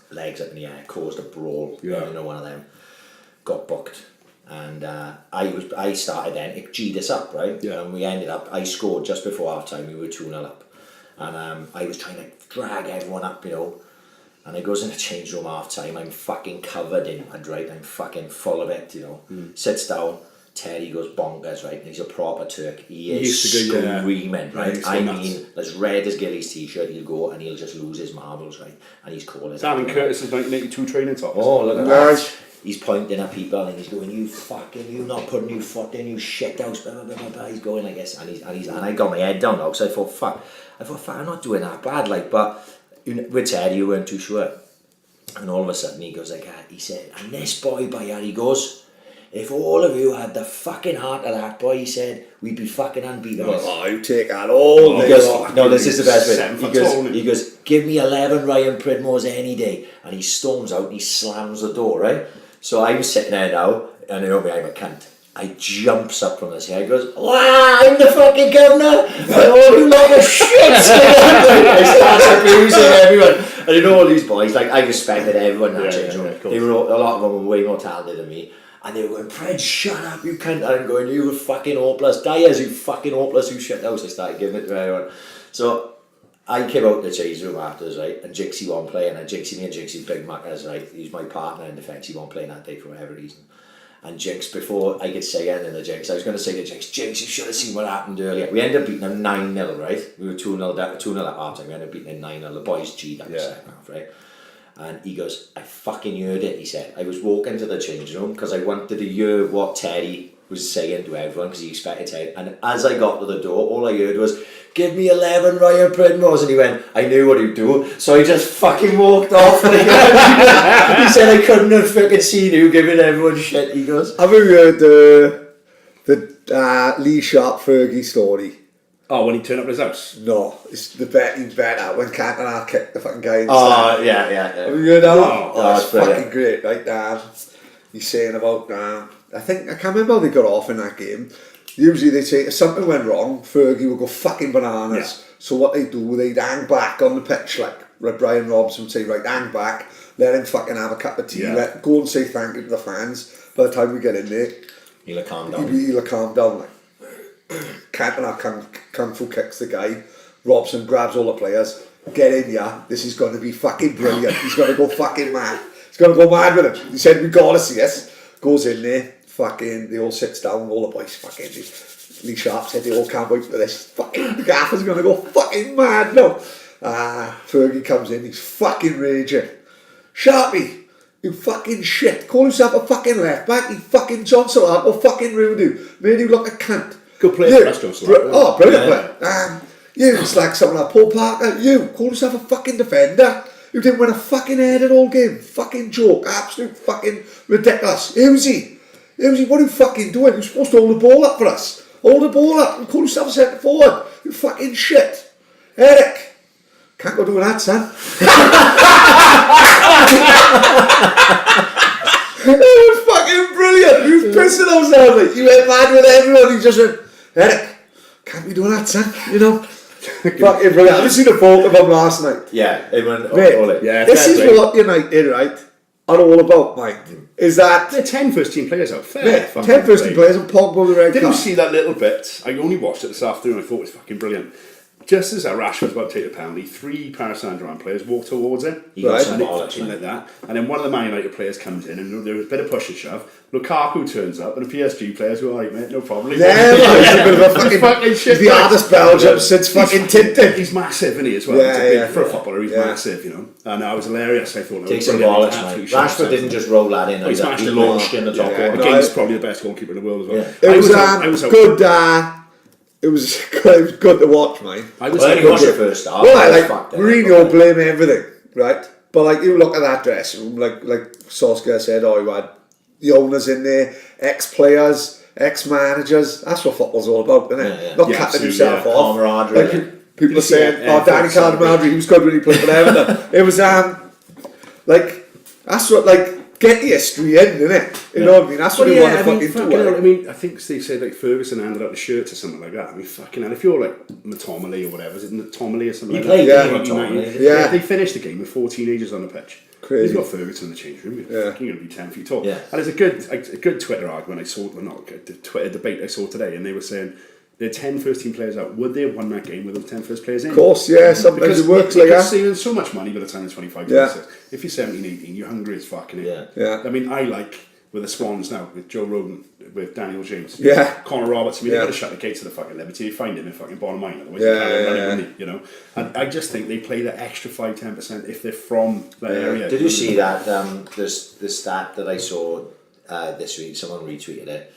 legs up in the air, caused a brawl, you know, one of them, got booked, and I started then, it G'd us up, right, and we ended up, I scored just before half time, we were 2-0 up, and I was trying to drag everyone up, you know. And I goes in the change room half time, I'm fucking covered in mud, right? I'm fucking full of it, you know. Sits down, Terry goes bonkers, right? And he's a proper Turk. He is screaming, right? I mean, as red as Gilly's t-shirt, he'll go and he'll just lose his marbles, right? And he's calling. Alan Curtis's 1982 training top. Oh, look at that. He's pointing at people and he's going, you not putting your foot in, you shit house, blah, blah, blah, blah, blah. He's going like this, and I got my head down now, because I thought, fuck, I'm not doing that bad, like, but with Terry, you weren't too sure. And all of a sudden he goes like, he said, and this boy by here, he goes, if all of you had the fucking heart of that boy, he said, we'd be fucking unbeatable. Oh, you take that all day. No, this is the best bit. He goes, give me 11 Ryan Pridmores any day. And he storms out and he slams the door, right? So I'm sitting there now, and you know me, I'm a cunt. I jumps up from his head, goes, wow, I'm the fucking governor, and all you lot of shit. I starts abusing everyone. And you know all these boys, like, I respected everyone in that change room. They were a lot of them were way more talented than me. And they were going, Pred, shut up, you cunt. And I'm going, you were fucking hopeless. Dyers, you fucking hopeless, you shit house. I started giving it to everyone. So I came out the change room afterwards, right, and Jinxie won't play, and me and Jinxie big muckers, right, he's my partner in defence, he won't play that day for whatever reason. And Jinx, before I could say anything to Jinx, I was going to say to Jinx, you should have seen what happened earlier. We ended up beating them 9-0, right? We were 2-0 at half time, we ended up beating them 9-0. The boys G'd up the second half, right? And he goes, I fucking heard it, he said. I was walking to the change room because I wanted to hear what Terry was saying to everyone because he expected Terry. And as I got to the door, all I heard was, give me 11 Ryan Pridmores. And he went, I knew what he'd do. So I just fucking walked off. He said I couldn't have fucking seen you giving everyone shit. He goes, have you heard the Lee Sharp Fergie story? Oh, when he turned up at his house? No, it's he's better when Cantona kicked the fucking guy in the oh, stand. yeah. Have you heard that one? Oh, it's fucking great, right? He's saying about, I can't remember how they got off in that game. Usually they say if something went wrong, Fergie would go fucking bananas. Yeah. So what they do, they'd hang back on the pitch, like Brian Robson would say, right, hang back, let him fucking have a cup of tea, go and say thank you to the fans. By the time we get in there, he'll have calmed down. He'll have calmed down, like. Cantona kung fu kicks the guy, Robson grabs all the players, get in here, this is going to be fucking brilliant, he's going to go fucking mad, he's going to go mad with him, he said we gotta see this, goes in there, fucking, they all sits down, all the boys fucking, Lee Sharp said they all can't wait for this, fucking, the gaffer's going to go fucking mad now. Fergie comes in, he's fucking raging, Sharpie, you fucking shit, call yourself a fucking left back, you fucking John Solardo fucking ruined you, made you look a cunt. Good player for us, John Solardo. Brilliant player. You, it's like someone like Paul Parker, you, call yourself a fucking defender, you didn't win a fucking headed all game, fucking joke, absolute fucking ridiculous. Uzi, what are you fucking doing? You're supposed to hold the ball up for us, hold the ball up and call yourself a centre forward, you fucking shit. Eric, can't go doing that, son. It was fucking brilliant. He was pissing himself. Like, he went mad with everyone. He just went, Eric, can't be doing that, son. You know? Fucking brilliant. Have you seen the photo of him last night? Yeah, it went Mate, this is what United, right, are all about, Mike. Is that... They're 10 first team players out. Fair. 10 first team players and Pogba with the red Didn't card. you see that little bit? I only watched it this afternoon. I thought it was fucking brilliant. just as Rashford was about to take the penalty, 3 Paris Saint-Germain players walked towards him. He got some And it bollocks, fucking man. like that. And then one of the Man United players comes in and there was a bit of push and shove. Lukaku turns up and the PSG players go, alright mate, no problem. Yeah, man, he's a bit of a fucking shit. the hardest Belgium since fucking Tintin. He's massive, isn't he, as well? For a footballer, he's massive, you know. And I was hilarious. I thought, Take some bollocks, mate. Rashford didn't just roll that in. He smashed He it launched in the top corner. Against probably the best goalkeeper in the world as well. Yeah. It was good. It was good to watch, mate. I was Well, like, he watched the first half. Well, I was like fucked up. Mourinho blame everything, right? But like you look at that dressing room, like Solskjaer said, you had the owners in there, ex-players, ex-managers. That's what football's all about, isn't it? Yeah. Not Yeah, cutting absolutely, himself yeah. off. Camaraderie, Like yeah. people are saying, Danny Yeah, Cardamari, he was good when he played for Everton. It was like that's what get the history in, innit? You know what I mean? That's what you want to fucking do. I mean, I think they said like Ferguson handed out the shirts or something like that. I mean, fucking hell, if you're like Matomali or whatever, is it Matomali or something He like played that? with Matomali. Yeah. They finished the game with 4 teenagers on the pitch. Crazy. He's got Ferguson in the change room. You're fucking going to be 10 feet tall. Yeah. And there's a good Twitter argument I saw, well, not good, the Twitter debate I saw today, and they were saying there are 10 first team players out. Would they have won that game with the 10 first players in? Of course, yeah. Sometimes it works like that. There's so much money by the time you're 25, Yeah. 26. If you're 17, 18, you're hungry as fucking it. Yeah. I mean, I like with the Swans now, with Joe Rogan, with Daniel James. Yeah. Connor Roberts. I mean, Yeah. they've got to shut the gates of the fucking Liberty. You find him in fucking bottom line, otherwise Yeah, you can't run yeah, it, wouldn't you know? And I just think they play that extra 5-10% if they're from that area. Did you see that? The stat that I saw this week, someone retweeted it.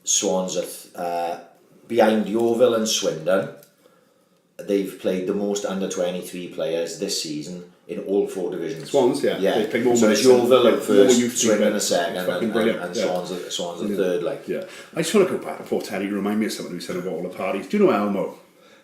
Swans are behind Yeovil and Swindon. They've played the most under 23 players this season in all 4 divisions. Swans, yeah. They played more So minutes it's Yeovil than- at first, more youth team, Swindon yeah. a second, It's fucking and brilliant, yeah. Swans a third. Like, Yeah. I just want to go back to Portelli. Remind me of something we said about all the parties. Do you know Elmo?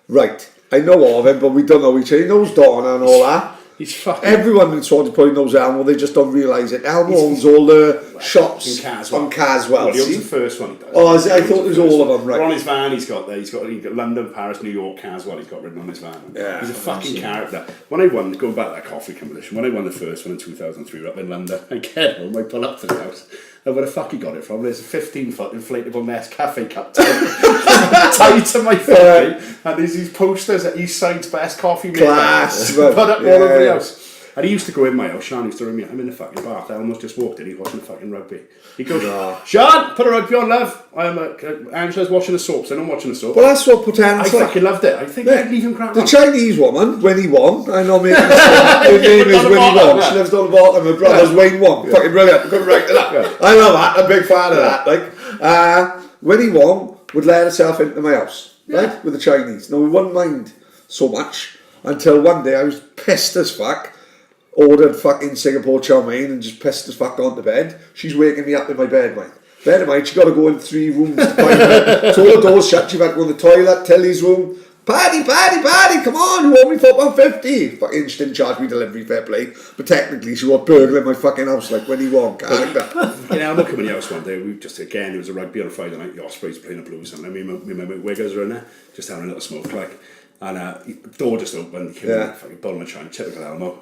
Right. I know of him, but we don't know each other. He knows Donna and all that. He's fucking... Everyone in Swansea probably knows Elmo, they just don't realise it. Elmo owns all the shops in Caswell. on Caswell. Well, he owns see? the first one. He does. Oh, I thought it was all of them, right. But on his van, he's got London, Paris, New York, Caswell. He's got written on his van. Yeah, He's a fucking character. When I won, going back to that coffee competition, when I won the first one in 2003, we were up in London. I get home, I pull up to the house. And where the fuck he got it from? There's a 15-foot inflatable Nescafe cup tied to my foot, and there's these posters at East Side's best coffee maker. Class, Put man. up all over the house. And he used to go in my house. Sean used to ring me. I'm in the fucking bath. I almost just walked in. He's watching the fucking rugby. He goes, Sean, put a rugby on, love. Angela's watching the soaps. I'm watching the soap. Well, that's what I Poten's like. fucking loved it. I think I'd leave him crap The on. Chinese woman, when he won, I know maybe her name is when he won. She lives down the bottom. Her brother's Wayne won. Fucking brilliant. Good right to that. Yeah. I love that. I'm a big fan of that. Like, when he won, would let herself into my house, right, with the Chinese. Now we wouldn't mind so much until one day I was pissed as fuck. Ordered fucking Singapore chow mein and just pissed as fuck gone to bed. She's waking me up in my bed, mate. Bear in mind, she got to go in 3 rooms to find her. So all the doors shut, she had to go in the toilet, Tilly's room. Paddy, come on, you owe me for 150. Fucking, she didn't charge me delivery, fair play. But technically, she was burgling my fucking house like when he won, character. I'm looking in the house one day. We just, again, it was a rugby on a Friday night. The Ospreys were playing a blues. And me and my Wiggers were in there, just having a little smoke, like. And the door just opened. He came in, fucking bull my China, typical Elmo.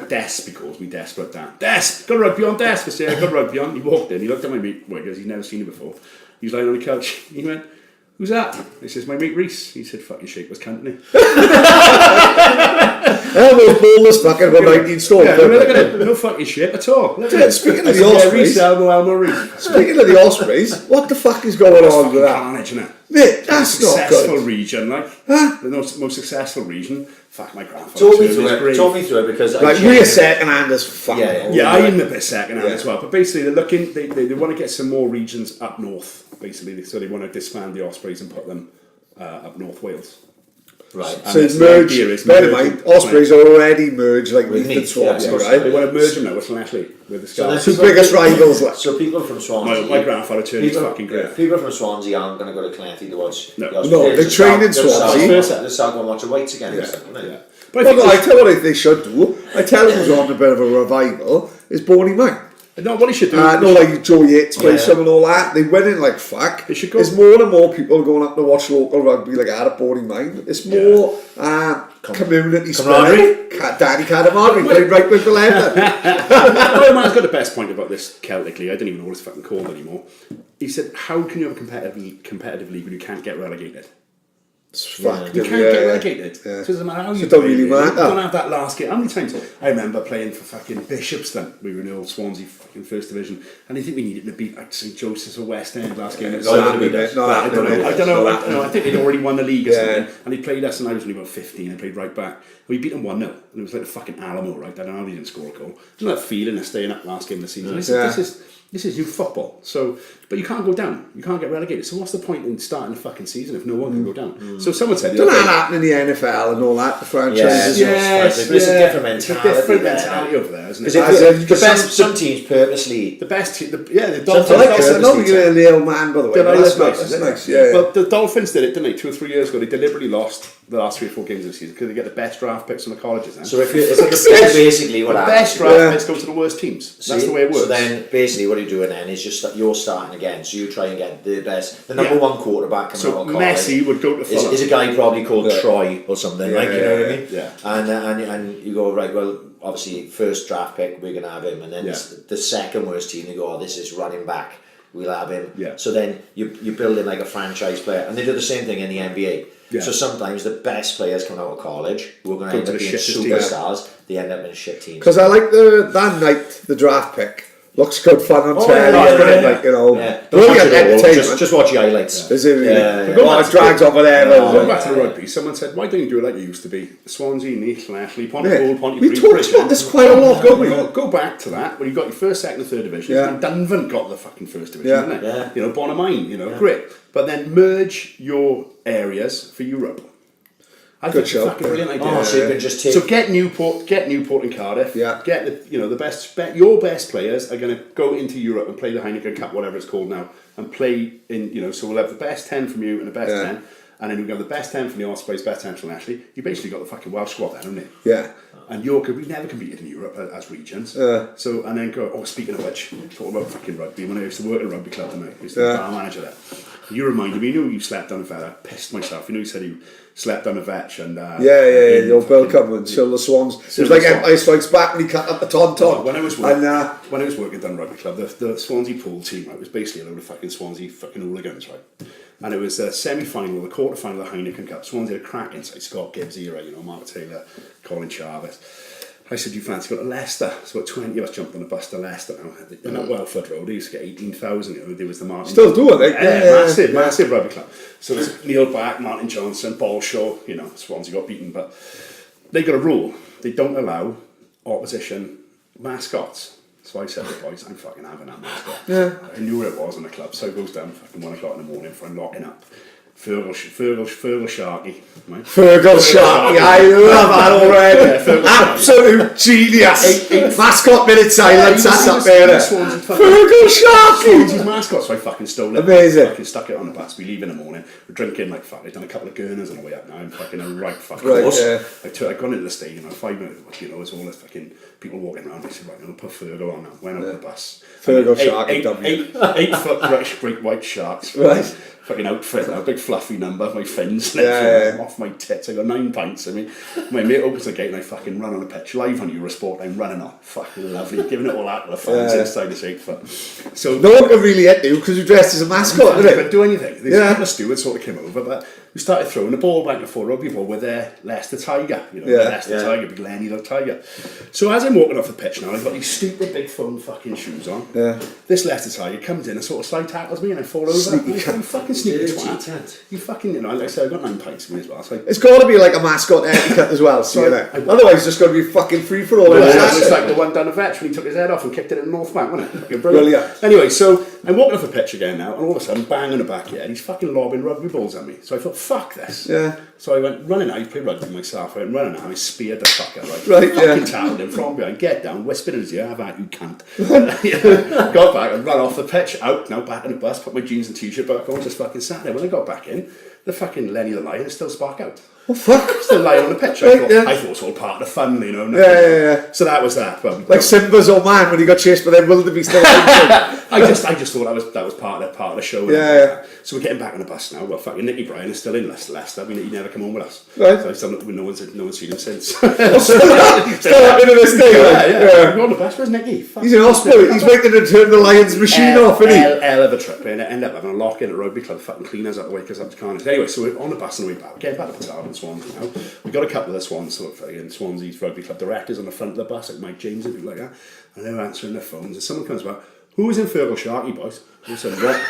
Des, he calls me Des, but Dan. Des, got rugby on, Des. I say, I got rugby on. He walked in, he looked at my mate Wiggers, he's never seen him before. He was lying on the couch. He went, who's that? I says, my mate Reese. He said, fucking shake was company. Elmo's ball as fucking about 19 stone. Yeah, look at it, no fucking shit at all. Speaking of the Ospreys. Ospreys, Elmo Reese. speaking of the Ospreys, what the fuck is going on with that? Carnage, isn't it? Mate, that's not Successful good. region, like. Huh? The most successful region. Fuck, my grandfather. talk me through it because Like, we're second hand as fuck. Yeah, I am a bit second hand as well. But basically, they're looking. They want to get some more regions up north. Basically, so they want to disband the Ospreys and put them up North Wales. Right. So And merge, the idea is bear in merging- mind, Ospreys are already merged like With Leith and Leith, Swansea, yeah, right? They want to merge them now with Lashley, with the Scarlets. Two biggest rivals, like. So people from Swansea. My grandfather turned his fucking great. People from Swansea aren't going to go to Clancy to watch. No. the Ospreys. No, they train in Swansea. They'll start going to watch the Whites again. Yeah. Yeah. But Well, I tell you what they should do. I tell them who's on a bit of a revival is Boney Mine. no, what he should do. No, like Joe Yates plays Yeah. some and all that. They went in like fuck. They should go- There's more and more people going up to watch local rugby like out of Boney Mine. It's more community spirit. Danny Cardamari played right with the left. My man's got the best point about this Celtic League. I don't even know what it's fucking called anymore. He said, "How can you have a competitive league when you can't get relegated?" fucked. You can't get relegated. So it doesn't matter how you don't play, really matter. You don't have that last game. How many times? I remember playing for fucking Bishopston. We were in the old Swansea fucking first division, and I think we needed to beat like St Joseph's or West End last game. I don't know. I think they'd already won the league or something, and they played us, and I was only about 15. I played right back. We beat them 1-0, and it was like the fucking Alamo, right? I don't know how they didn't score a goal. There's that feeling of staying up last game of the season. I said, this is new football. So, but you can't go down. You can't get relegated. So what's the point in starting the fucking season if no one can go down? So someone said, doesn't that happen in the NFL and all that? The franchises. It's a different mentality. It's a different mentality over there, isn't it? Because some teams purposely. The I Dolphins. like that. No, you're a Neil man, by the way. That's nice. Yeah. Well, the Dolphins did it, didn't they? 2 or 3 years ago, they deliberately lost the last 3 or 4 games of the season because they get the best draft picks from the colleges. Then. So if basically what the happens, best draft picks go to the worst teams. That's the way it works. So then basically what you're doing then is just that you're starting again. So you try and get the best, the number one quarterback coming out of college. Messi would go to Fulham. Is a guy probably called Troy or something, like you know what I mean? Yeah. And you go right. Well, obviously first draft pick we're gonna have him, and then the second worst team they go, oh, this is running back. We'll have him. Yeah. So then you build in like a franchise player, and they do the same thing in the NBA. Yeah. So sometimes the best players coming out of college who are going to end up being superstars, they end up in shit teams. Because I like that night, the draft pick. Looks good fun on telly, like, you know. Brilliant entertainment. Just watch the highlights. Is it really? It drags over there. Going back to the rugby, someone said, why don't you do it like you used to be? Swansea, Neath, Lashley, Pontypool, Pontypridd. We talked about this quite a lot, don't we? Go back to that, when you got your first, second and third division, and Dunvan got the fucking first division, didn't it? You know, Bonamine, great. But then merge your areas for Europe. I think it's a fucking brilliant idea. So you can just take. So get Newport and Cardiff. Yeah. Get the best. Your best players are going to go into Europe and play the Heineken Cup, whatever it's called now, and play in. So we'll have the best 10 from you and the best 10, and then we've got the best 10 from the Ospreys, best 10 from Ashley. You basically got the fucking Welsh squad there, haven't you? Yeah. And we've never competed in Europe as regions. So and then go. Oh, speaking of which, talk about fucking rugby. When I used to work at a rugby club, I used to be the bar manager there. You reminded me. You know, you slept on a vet. I pissed myself. You know, you said you slept on a vetch and the old Bill Cumberland, Silver Swans. It was like Empire Strikes Back and he cut up the tauntaun. When I was working at Rugby Club, the Swansea pool team, it was basically a load of fucking Swansea fucking hooligans, right? And it was a semi-final, the quarter-final of the Heineken Cup. Swansea had a crack inside Scott Gibbs era, Mark Taylor, Colin Chavez. I said, you fancy go to Leicester? So about 20 of us jumped on a bus to Leicester now. They're not Welford Road, they used to get 18,000, there was the Martin. Still do it, massive rugby club. So it's Neil Back, Martin Johnson, Bolshaw, Swansea got beaten, but they got a rule. They don't allow opposition mascots. So I said to the boys, I'm fucking having that mascot. Yeah. I knew where it was in the club, so it goes down fucking 1 o'clock in the morning for I'm locking up. Fergal Sharkey. Right? Fergal Sharkey, I love that already. Absolute genius. Mascot minute silence, that's up there. Fergal Sharkey. Swansea's mascot, so I fucking stole it. Amazing. Fucking stuck it on the bus. We leave in the morning. We're drinking like fuck. I've done a couple of Guerners on the way up now. I'm fucking a right fucking horse. I've gone into the stadium, 5 minutes, it's all the fucking people walking around. I said, right, I'm going to put Fergal on now. Went on the bus. Fergal Sharkey, 8 foot great white sharks. Right. Fucking outfit now, big fluffy number, my fins off my tits. I got 9 pints. I mean, my mate opens the gate and I fucking run on the pitch live on Eurosport. I'm running off, fucking lovely, giving it all out to the fans inside this 8 foot. So no one could really hit you because you're dressed as a mascot, didn't it? Couldn't do anything. The steward sort of came over, but we started throwing the ball back and forth. Rugby ball with their Leicester Tiger, Leicester Tiger, big Lenny the Tiger. So as I'm walking off the pitch now, I've got these stupid big foam fucking shoes on. Yeah. This Leicester Tiger comes in and sort of slide tackles me and I fall over. You fucking sneaky twat. You fucking, like I said, I've got 9 pints in me as well. So it's got to be like a mascot etiquette as well, otherwise it's just going to be fucking free for all. It's like the one down the vetch when he took his head off and kicked it in the North Bank, wasn't it? Brilliant. Anyway, so I'm walking off the pitch again now, and all of a sudden, bang on the back here, and he's fucking lobbing rugby balls at me. So I thought, fuck this. Yeah. So I went running out, I played rugby myself, I went running out, and I speared the fucker, fucking tackled him from behind, get down, whispered in his ear, have at you cunt. Got back and ran off the pitch, out, now back in the bus, put my jeans and t-shirt back on, just fucking sat there. When I got back in, the fucking Lenny the Lion is still spark out. Oh fuck! Still lying on the pitch. I thought it was all part of the fun, Yeah. So that was that. Like Simba's old man when he got chased by them wildebeest. I just thought that was part of the show. Yeah. So we're getting back on the bus now. Well, fucking Nicky Bryan is still in Leicester. He never come home with us. Right. So no one's seen him since. Still happening to this day. Yeah. We're on the bus. Where's Nicky? He's in hospital. He's making to turn the Lions machine off, isn't he? Hell of a trip. And end up having a lock in at rugby club, fucking cleaners out the way because up to Carnage. Anyway, so we're on the bus on the way back. Getting back to Patago and Swansea now. We got a couple of the Swansea's rugby club directors on the front of the bus, like Mike James and people like that. And they're answering their phones. And someone comes back. Who was in Fergal Sharkey, boys? We said, what?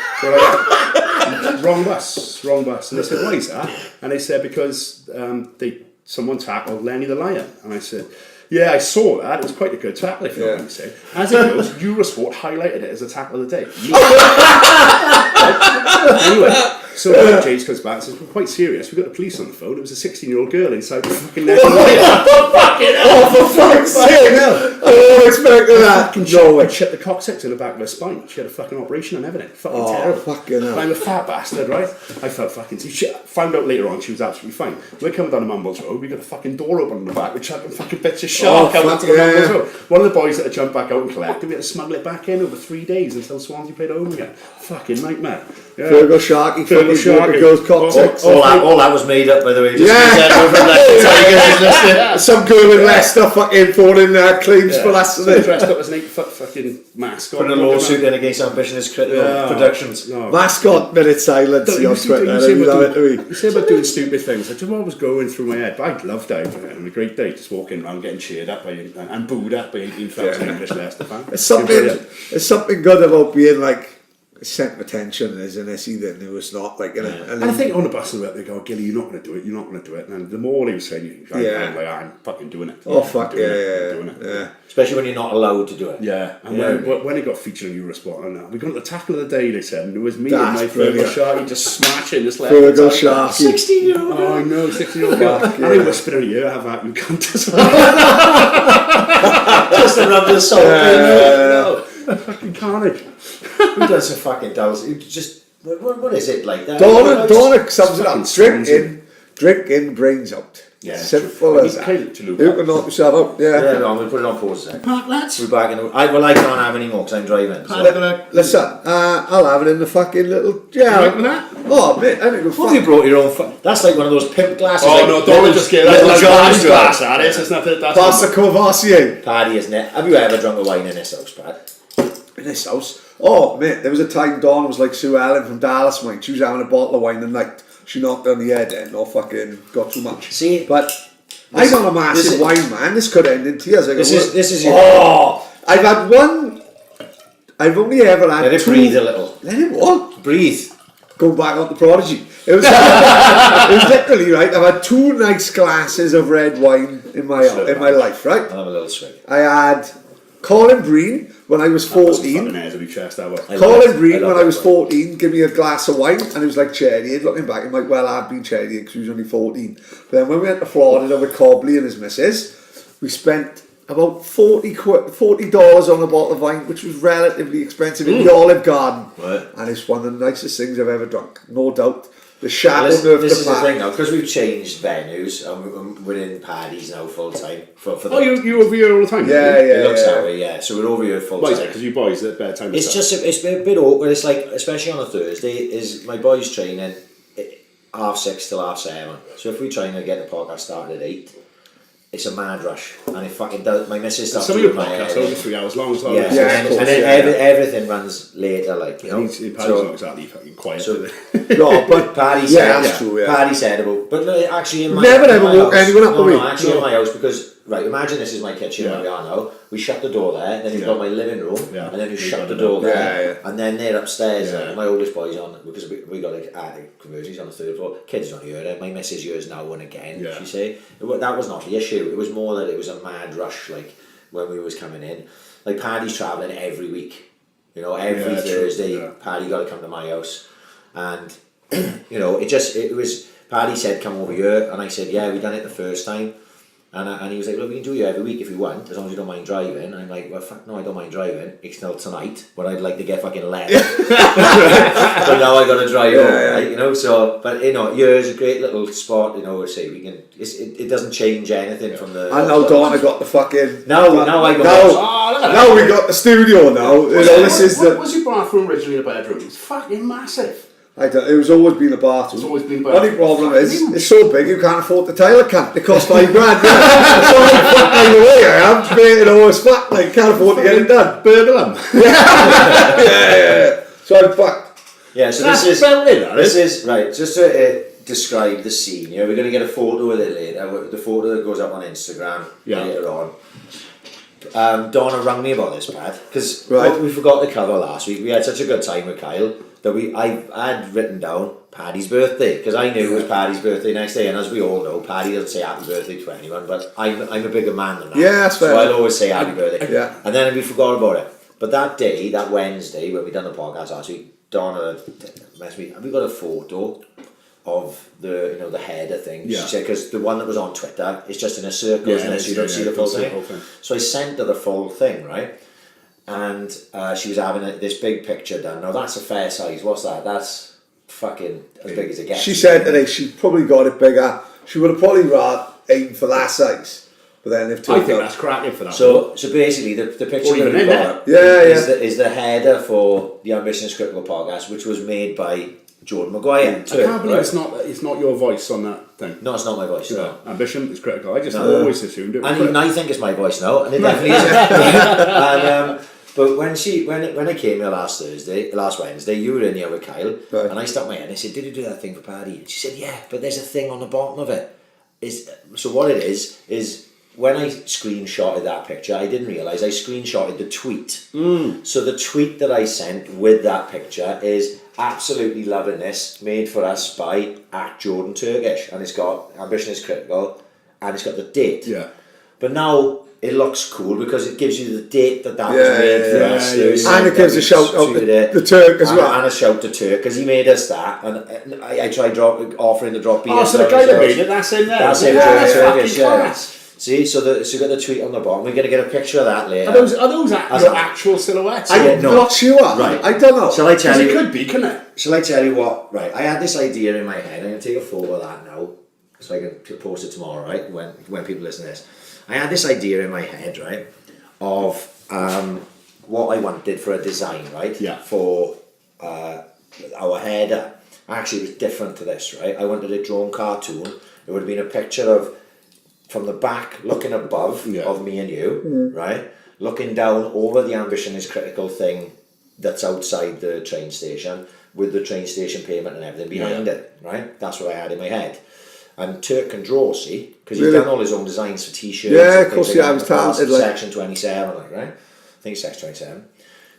Wrong bus. And they said, why is that? And they said, because someone tackled Lenny the Lion. And I said, yeah, I saw that. It was quite a good tackle, if you know what I'm saying. As it goes, Eurosport highlighted it as a tackle of the day. Anyway, so James comes back and says, we're quite serious. We've got the police on the phone. It was a 16-year-old girl inside the fucking Lenny the Lion. Oh, for fuck's sake! I don't expect that. She shut the coccyx in the back of her spine. She had a fucking operation and everything. Fucking terrible. Fucking hell. I'm a fat bastard, right? I felt fucking... She found out later on she was absolutely fine. We're coming down the Mumbles Road. We got a fucking door open in the back. We're chucking fucking bits of shark out into the Mumbles Road. One of the boys that had jumped back out and collected, we had to smuggle it back in over 3 days until Swansea played home again. Fucking nightmare. Yeah. Fergal Sharkey, Fergal Sharkey. Girls coccyx. All that was made up, by the way. Just Some girl in Leicester fucking phoning claims for last So night. dressed up as an 8-foot fucking mascot. Put a lawsuit in against Ambition is Critical Productions. No. Mascot minute silence on Twitter. You say about doing stupid things. I just what was going through my head. But I loved it. Having a great day, just walking around, getting cheered up by and booed at by 18,000 English Leicester fans. There's something good about being like centre of attention, isn't it? Either no, it's not like, you know. And I think on the bus they go, Gilly, you're not going to do it. You're not going to do it. And the more he was saying, I'm fucking doing it. Oh fuck doing it. Especially when you're not allowed to do it. Yeah, and when it got featured on Eurosport, and we got the tackle of the day, they said, and it was me That's and my Fergal Sharkey just smashing this left. Fergal Sharkey. 16-year-old. Oh, I know, 16-year-old girl. And I whispered in her ear, have that, you cunt as well. Just to rub the salt Fucking carnage. Who does some fucking dolls? Just what is it like that? Donna sums it up. Fucking Drinking brings out. Yeah, simple as that. You can knock yourself out. Yeah. No, I'm going to put it on pause a sec. Park, lads. We're back in. I can't have any more because I'm driving. So. Listen, I'll have it in the fucking little. Yeah. Like that? Oh, mate, I think we're What have you brought your own? That's like one of those pimp glasses. Oh like no, don't just get that. little That's John's glass, that is. It's not that. Pasta Courvoisier Paddy, isn't it? Have you ever drunk a wine in this house, Pad? in this house. Oh, mate, there was a time Dawn was like Sue Ellen from Dallas, mate. She was having a bottle of wine and like she knocked on the head and fucking got too much. See, but I'm not a massive wine man. This could end in tears. This is your. Oh, I've had one. I've only ever had Let it two. breathe a little. Let it what? Breathe. Go back on the Prodigy. It was, it was literally right. I've had 2 nice glasses of red wine in my life, right? I'll have a little swig. I had Colin Breen when I was 14. Colin Breen when I was 14 gave me a glass of wine and it was like cherry. Looking back, I'm like, well, I've been cherry because he was only 14. But then when we went to Florida with Cobley and his missus, we spent about $40 on a bottle of wine, which was relatively expensive in the Olive Garden. Right. And it's one of the nicest things I've ever drunk, no doubt. The shadow of this the is the thing now, because we've changed venues and we're in Paddy's now full time. For the, you over here all the time? It looks that way, yeah. So we're over here full time. Because you boys at bedtime. It's just it's a bit awkward. It's like, especially on a Thursday, is my boys training 6:30 till 7:30. So if we try and get the podcast started at 8. It's a mad rush, and it fucking does. My missus starts some of your doing my podcasts hair. over 3 hours long as well. Yeah, and then everything runs later, like you know. Paddy's not exactly fucking quiet. So, no, but Paddy said, that's true. Yeah. Paddy said about, but actually in my never in ever my walk house, anyone up the way. No, actually in my house because imagine this is my kitchen where we are now. We shut the door there, then you've got my living room, and then you shut the door there, and then they're upstairs. My oldest boy's on because we got like attic conversions on the 3rd floor. Kids don't hear it. My missus hears now and again. She say that was not the issue. It was more that it was a mad rush, like when we was coming in. Like Paddy's travelling every week. You know, every Thursday, Paddy got to come to my house, and you know, it was. Paddy said, "Come over here," and I said, "Yeah, we done it the first time." And he was like, look, we can do you every week if you want, as long as you don't mind driving. And I'm like, well, fuck no, I don't mind driving. It's till tonight, when I'd like to get fucking left. But now I got to drive home, right, you know. So, but you know, yours a great little spot, you know. Say we can, it doesn't change anything from the. And now Dawn, I got the fucking. Now I got. Now we got the studio. Now you know this is the. Was your bathroom originally a bedroom? It's fucking massive. It was always been a bathroom. It's always been a bathroom. Only problem is, it's so big you can't afford the tile account. It costs $5 grand. That's all the fuck out of the way I am. Straight in always flat, like can't afford to get it done. Burgle them. Yeah. So I'm fucked. Yeah, so That's this is right. Just to describe the scene. You know, we're going to get a photo with it later. The photo that goes up on Instagram later on. Donna rang me about this, Pat, because we forgot to cover last week. We had such a good time with Kyle that I had written down Paddy's birthday, because I knew it was Paddy's birthday next day, and as we all know, Paddy doesn't say happy birthday to anyone, but I'm a bigger man than that. Yeah, that's fair. So I'll always say happy birthday. Yeah. And then we forgot about it. But that day, that Wednesday, when we done the podcast last week, Donna messaged me, have we got a photo of the header thing? Yeah. She said, because the one that was on Twitter is just in a circle, isn't it? So you don't see the full thing. So I sent her the full thing, right? And she was having this big picture done. Now that's a fair size. What's that? That's fucking as big as it gets. She said today she probably got it bigger. She would have probably rather aimed for that size. But then if I think that's cracking for that. So basically the picture that we got up is the header for the Ambitious Critical podcast, which was made by Jordan Maguire. I can't believe it's not your voice on that thing. No, it's not my voice. No. Ambition is critical. I just always assumed it was. And even I think it's my voice now, and it definitely is. But when I came here last Wednesday, you were in here with Kyle, and I stuck my head and I said, did you do that thing for Paddy? And she said, yeah, but there's a thing on the bottom of it. So what it is when I screenshotted that picture, I didn't realise I screenshotted the tweet. So the tweet that I sent with that picture is absolutely loving this, made for us by @JordanTurkish, and it's got Ambition is Critical, and it's got the date. Yeah. But now it looks cool because it gives you the date that was made for us. And it gives a shout out the Turk as well. And a shout to Turk, because he made us that, and I tried offering to drop beer. Oh, so the guy that made it, that's in there. That's Turkish, Turkish. See, so you got the tweet on the bottom. We're going to get a picture of that later. Are those your actual silhouettes? I'm not sure. Right. I don't know. Shall I tell you? It could be, couldn't it? Shall I tell you what? Right, I had this idea in my head. I'm going to take a photo of that now, so I can post it tomorrow, right, when people listen to this. I had this idea in my head, right, of what I wanted for a design, right, for our header. Actually, it was different to this, right? I wanted a drawn cartoon. It would have been a picture of, from the back, looking above of me and you, right, looking down over the Ambition is Critical thing that's outside the train station, with the train station pavement and everything behind it, right? That's what I had in my head. And Turk can draw, see, because he's done all his own designs for t-shirts. Yeah, of course, I was talented. Section 27, right? I think it's Section 27.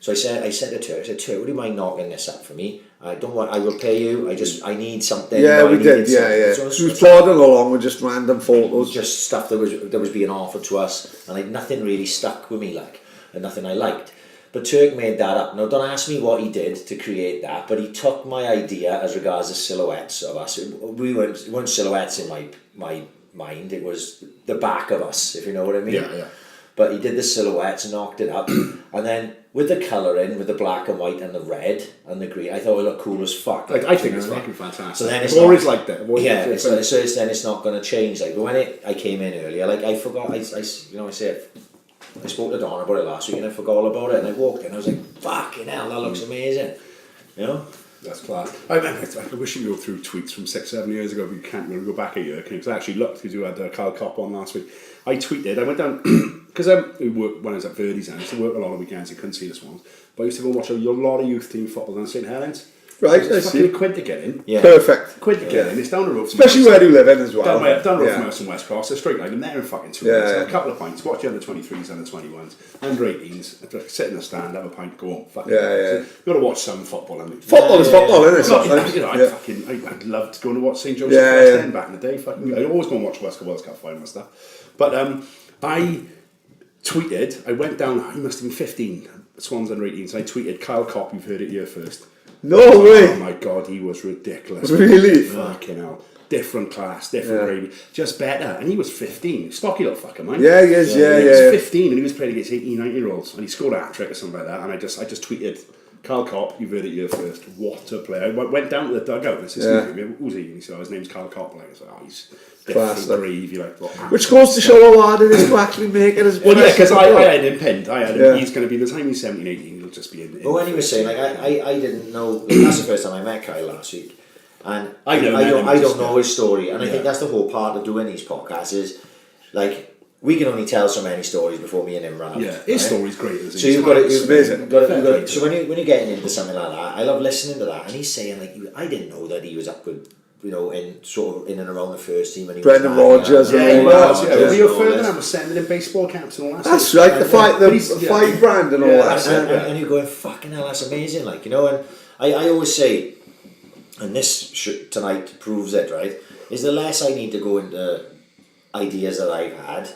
So I said to Turk, Turk, would you mind knocking this up for me? I don't want. I will pay you. I need something. Yeah, we did. Yeah. So we was plodding along with just random photos, just stuff that was being offered to us, and nothing really stuck with me, and nothing I liked. But Turk made that up. Now, don't ask me what he did to create that, but he took my idea as regards the silhouettes of us. It weren't silhouettes in my mind. It was the back of us, if you know what I mean. Yeah. But he did the silhouettes, knocked it up, and then with the colouring, with the black and white and the red and the green, I thought it looked cool as fuck. I think it's fucking fantastic. So then it's always like that. Then it's not going to change. But when I came in earlier, I forgot. I said. I spoke to Don about it last week and I forgot all about it, and I walked in, I was like, fucking hell, that looks amazing. You know? That's class. I wish you could go through tweets from 6-7 years ago, but you can't really go back a year, because I actually looked, because you had Carl Kopp on last week. I tweeted, I went down, because when I was at Verdi's, I used to work a lot of weekends, you couldn't see this one, but I used to go watch a lot of youth team football down St Helens. Right, it's fucking quid to get in. Yeah. Perfect. Quid to get in. It's down the road. Especially where you live in as well. Down the road from us in West Cross. It's straight line. I'm there in fucking 2 minutes. A couple of pints. Watch the under 23s, under 21s, under 18s. Sit in the stand, have a pint, go home. Fucking You've got to watch some football. Football is football, isn't it? I loved going to watch St Joseph's West End back in the day. I'd always go and watch West World Cup final and stuff. But I tweeted, I went down, he must have been 15, Swans under 18s, I tweeted, Kyle Kopp, you've heard it here first. No way! Oh my god, he was ridiculous. Really? Fucking hell. different class, different gravy, just better. And he was 15, stocky little fucker, man. Yeah, he is, He was 15 and he was playing against 18, 19-year-olds, and he scored a hat-trick or something like that. And I just tweeted, Carl Kopp, you've heard it here first. What a player! I went down to the dugout and said, "Who's he?" And he said, "His name's Carl Kopp." Like, I said, "Oh, he's class, different gravy." Like, which goes to show how hard it is to actually make it as well, yeah, because I had him pinned. I had him. He's going to be, the time he's 17, 18, he'll just be in. But when he was saying, like, I didn't know. That's the first time I met Kyle last week, and I don't know his story, and I think that's the whole part of doing these podcasts is, like, we can only tell so many stories before me and him run out. Yeah, his story's great. Isn't So you've got to, so when you're getting into something like that, I love listening to that, and he's saying, like, I didn't know that he was up with, in and around the first team when he Brendan was Rodgers yeah, and he all was. that. Yeah, Rio Ferdinand was sending him baseball caps and all that. That's right, the 5 grand and all that. And you're going, fucking hell, that's amazing, like, and I always say, and this tonight proves it, right, is the less I need to go into ideas that I've had,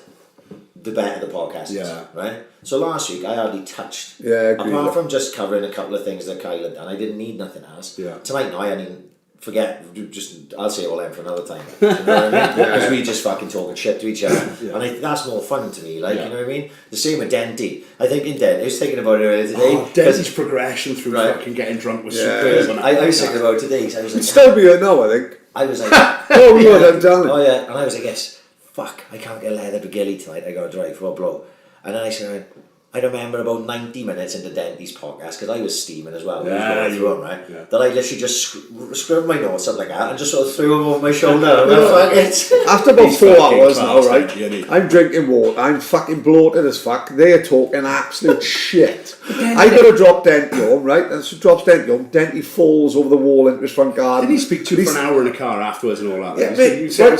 the better the podcast is, right? So last week I hardly touched, apart from just covering a couple of things that Kyle had done, I didn't need nothing else. Tonight now, I mean, I'll say all them for another time. You know what I mean? Because we just fucking talking shit to each other. And that's more fun to me, like, you know what I mean? The same with Denty. I think in Dent, I was thinking about it earlier today. Denty's progression through fucking getting drunk was superb. I was thinking about it today, so I was like, still be here now, I think. I was like, oh, yeah, I'm telling you. Oh, yeah, and I was like, yes, fuck, I can't get leather to Gilly tonight, I gotta drive for a blow. And then I said, I remember about 90 minutes into Denty's podcast, because I was steaming as well, right? That I literally just scribbled my notes up like that and just sort of threw them over my shoulder. And fuck it. After about 4 hours now, right? I'm drinking water, I'm fucking bloated as fuck. They are talking absolute shit. I gotta drop Denty home, right? And so drops Denty home. Denty falls over the wall into his front garden. Did he speak to you for an hour in a car afterwards and all that? Yeah, mate, sitting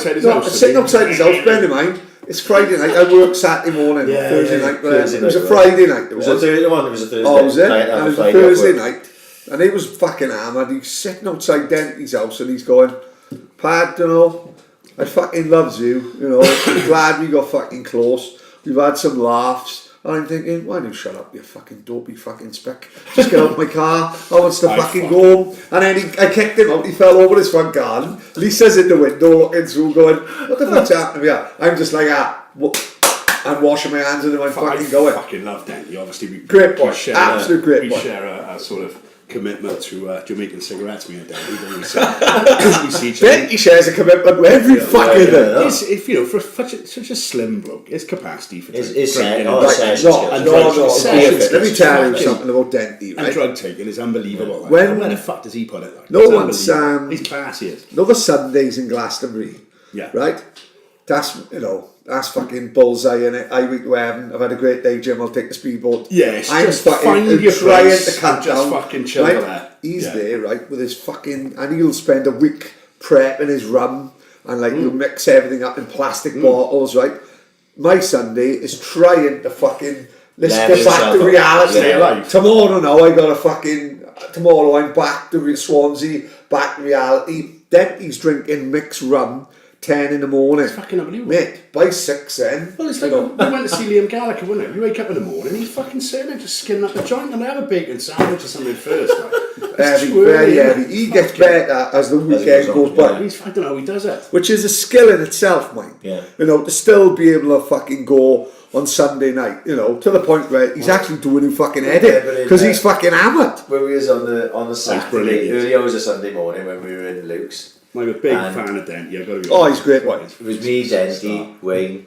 outside his house, bear in mind. It's Friday night. I work Saturday morning, Thursday night. It was a Friday night. It was a Thursday. It was a Thursday. Oh, was it? And it was a Thursday night, and he was fucking hammered. He's sitting outside Denty's house, and he's going, "Pad, I fucking loves you. I'm glad we got fucking close. We've had some laughs." And I'm thinking, why don't you shut up, you fucking dopey fucking spick? Just get out of my car. I want to fucking go home. And then I kicked him out. He fell over his front garden. Lisa's in the window looking through, going, "What the fuck's happening here?" I'm just like, I'm washing my hands and I'm fucking going. I fucking love Denty. Obviously, great boy. Absolute great boy. We share a sort of commitment to Jamaican cigarettes, me and Denty. We see each other. Denty shares a commitment with every fucking thing. If for such a slim bloke, his capacity for Let me tell you something about Denty, right? And drug taking is unbelievable. Like, where the fuck does he put it? Like, no one's he's classy. Another Sundays in Glastonbury. Yeah. Right? That's fucking bullseye in it. I went to heaven. I've had a great day, Jim. I'll take the speedboat. Yes, I'm just fucking find your trying place to cut and just down. fucking chill right? there. He's there, right, with his fucking, and he'll spend a week prepping his rum and he'll mix everything up in plastic bottles, right? My Sunday is trying to fucking let's get back to reality. Tomorrow now tomorrow I'm back to Swansea, back to reality. Denty's drinking mixed rum 10 in the morning. It's fucking unbelievable. Mate, by 6 then. Well, it's like we went to see Liam Gallagher, wasn't it? You wake up in the morning, he's fucking sitting there just skinning up the joint, and I have a bacon sandwich or something first. Like, very heavy. He gets better as the weekend goes by. I don't know how he does it. Which is a skill in itself, mate. Yeah. To still be able to fucking go on Sunday night, to the point where he's actually doing a fucking edit because he's fucking hammered. When we was on the Saturday, early hours of Sunday morning when we were in Luke's. I'm a big fan of Denty. I've got to be honest. He's great. It was me, Denty, Wayne,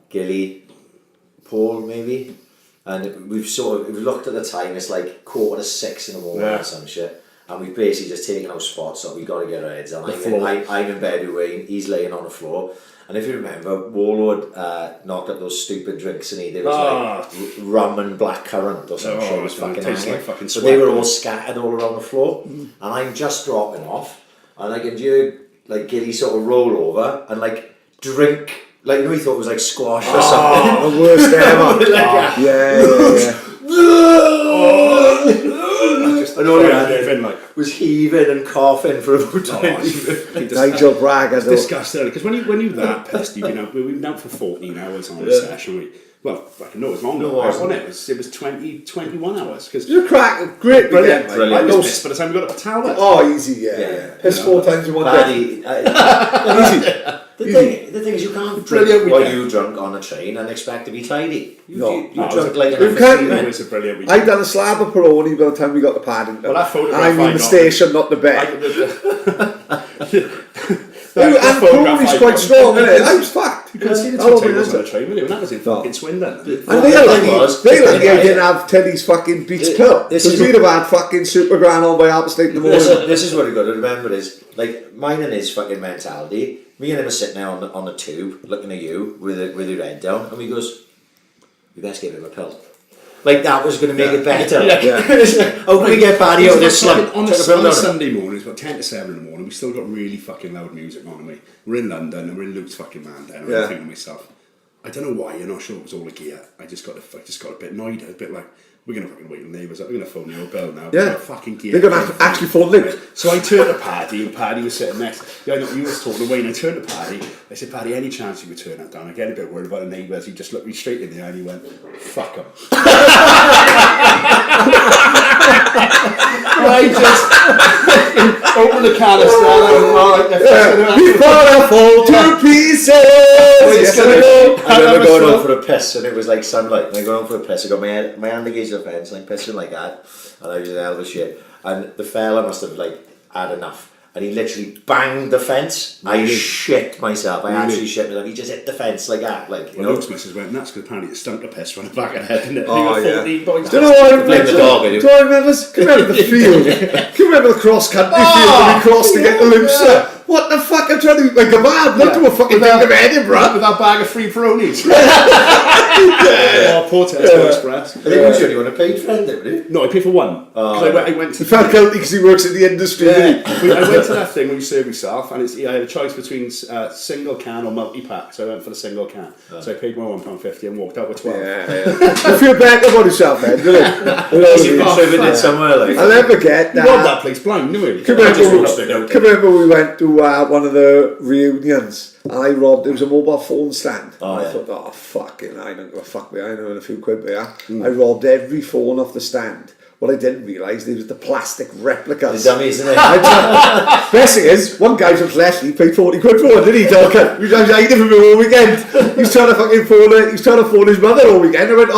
Gilly, Paul, maybe, and we've looked at the time. It's like 5:45 in the morning or some shit, and we've basically just taken our spots. So we got to get our heads on. I'm in bed with Wayne. He's laying on the floor. And if you remember, Warlord knocked up those stupid drinks and there was like rum and blackcurrant or some shit. It was fucking hanging. So they were all scattered all around the floor, and I'm just dropping off. And I can do like Gilly sort of roll over and like drink, like he thought it was like squash or something. The worst ever. And all you had, like was heaving and coughing for about 20 minutes. Nigel Bragg has Disgusting, because when you're that pissed, we've been out for 14 hours on the session. Well, I know it's longer, wasn't it? It was 21 hours. Cause you're cracking, great, brilliant. Brilliant. I was pissed by the time we got up to Talbot. Oh, easy, yeah. Piss 4 times in one day. The thing is, you can't drink while you're drunk on a train and expect to be tidy. You're drunk like an It was a brilliant weekend. I'd done a slab of Peroni by the time we got to Paddington. Well, that photograph I mean the station, not the bed. And Peroni's quite strong, isn't it? I was fucked. You couldn't see the two tables on the train, really, when that was in fucking Swindon. And they lucky I didn't have Teddy's fucking Beats pill. Because we'd have had fucking Super Gran on by half past 8 in the morning. This is what you've got to remember is, like, mine and his fucking mentality. Me and him are sitting there on the tube, looking at you with your head down, and he goes, "You best give him a pill." Like that was going to make it better. How can we get Paddy out of this slump? On a Sunday morning, it's about 10 to 7 in the morning, we still got really fucking loud music on me. We're in London and we're in Luke's fucking man down, and I'm thinking to myself, I don't know why, you're not sure it was all the gear. I just got a bit annoyed, a bit like, we're going to fucking wake the neighbours up, we're going to phone your bill now. Yeah. Fucking gear. They're going to actually phone Luke. So I turned to Paddy, and Paddy was sitting next. Yeah, I know you was talking away, and I turned to Paddy. I said, "Paddy, any chance you could turn that down?" I get a bit worried about the neighbours. He just looked me straight in the eye and he went, "Fuck them." I just opened the canister and before I fall to pieces. I remember going on for a piss, and it was like sunlight. And I go on for a piss. I got my hand against the fence, and I'm pissing like that, and I was in hell of a shit. And the fella must have like had enough, and he literally banged the fence. I shit myself. I actually shit myself. He just hit the fence like that, like you know. Luke's missus went nuts because apparently it stunk of piss from the back of the head, didn't it? Oh yeah. Do you know what I remember? The dog, do I remember? Can you remember the field? Can you remember the cross country field that we crossed to get the loops? What the fuck? I'm trying to eat my kebab. Not to a fucking thing of Edinburgh. With that bag of free Peronis. Poor Tesco Express. I think it was the only one I paid for it, didn't No, I paid for one. I went to. He felt guilty because he works in the industry. Yeah. I went to that thing where you serve yourself, and I had a choice between single can or multi-pack, so I went for the single can. So I paid my £1.50 and walked out with 12. You feel better about yourself then, do you? You contributed somewhere like. I'll never get that. You robbed that place blind, didn't you? Can remember we went to one of the reunions and I robbed, it was a mobile phone stand. I thought, oh fucking, I don't give a fuck, I know a few quid there. I robbed every phone off the stand. What I didn't realise, there was the plastic replicas. The dummies, isn't it? Best thing is, one guy from Leslie paid 40 quid for one, didn't he, Dalkin? He was hiding from him all weekend. He was trying to fucking phone his mother all weekend. I went,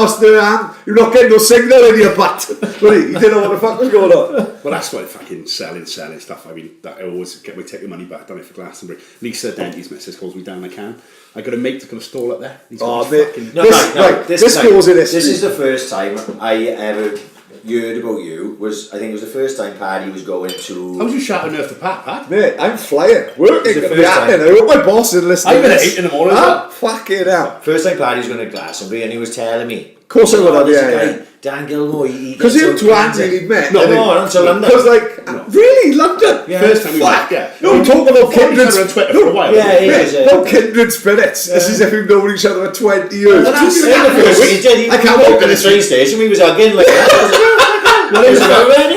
you're not getting no signal in your butt. But he didn't know what the fuck was going on. Well, that's why fucking selling stuff. I mean, that I always take your money back, don't I, for Glastonbury. Lisa Denty's missus calls me down I can. I got a mate that's got a stall up there. He's got this goes in this is the first time I ever heard about you. I think it was the first time Paddy was going to. How was you shouting earth to Pat? Mate, I'm flying. Working at the happening. I hope my boss is listening. I've been at 8 in the morning. Fucking hell. First time Paddy was going to Glastonbury, and he was telling me. Of course I would have, yeah. Dan Gilmore, because him to Andy he'd met. No, not until London. Because really, London? Yeah. First time we met, yeah. No, talk about kindred. On Twitter for a while. Yeah, kindred spirits. This is if we've known each other for 20 years. I can't walk to the train station. We was hugging like that.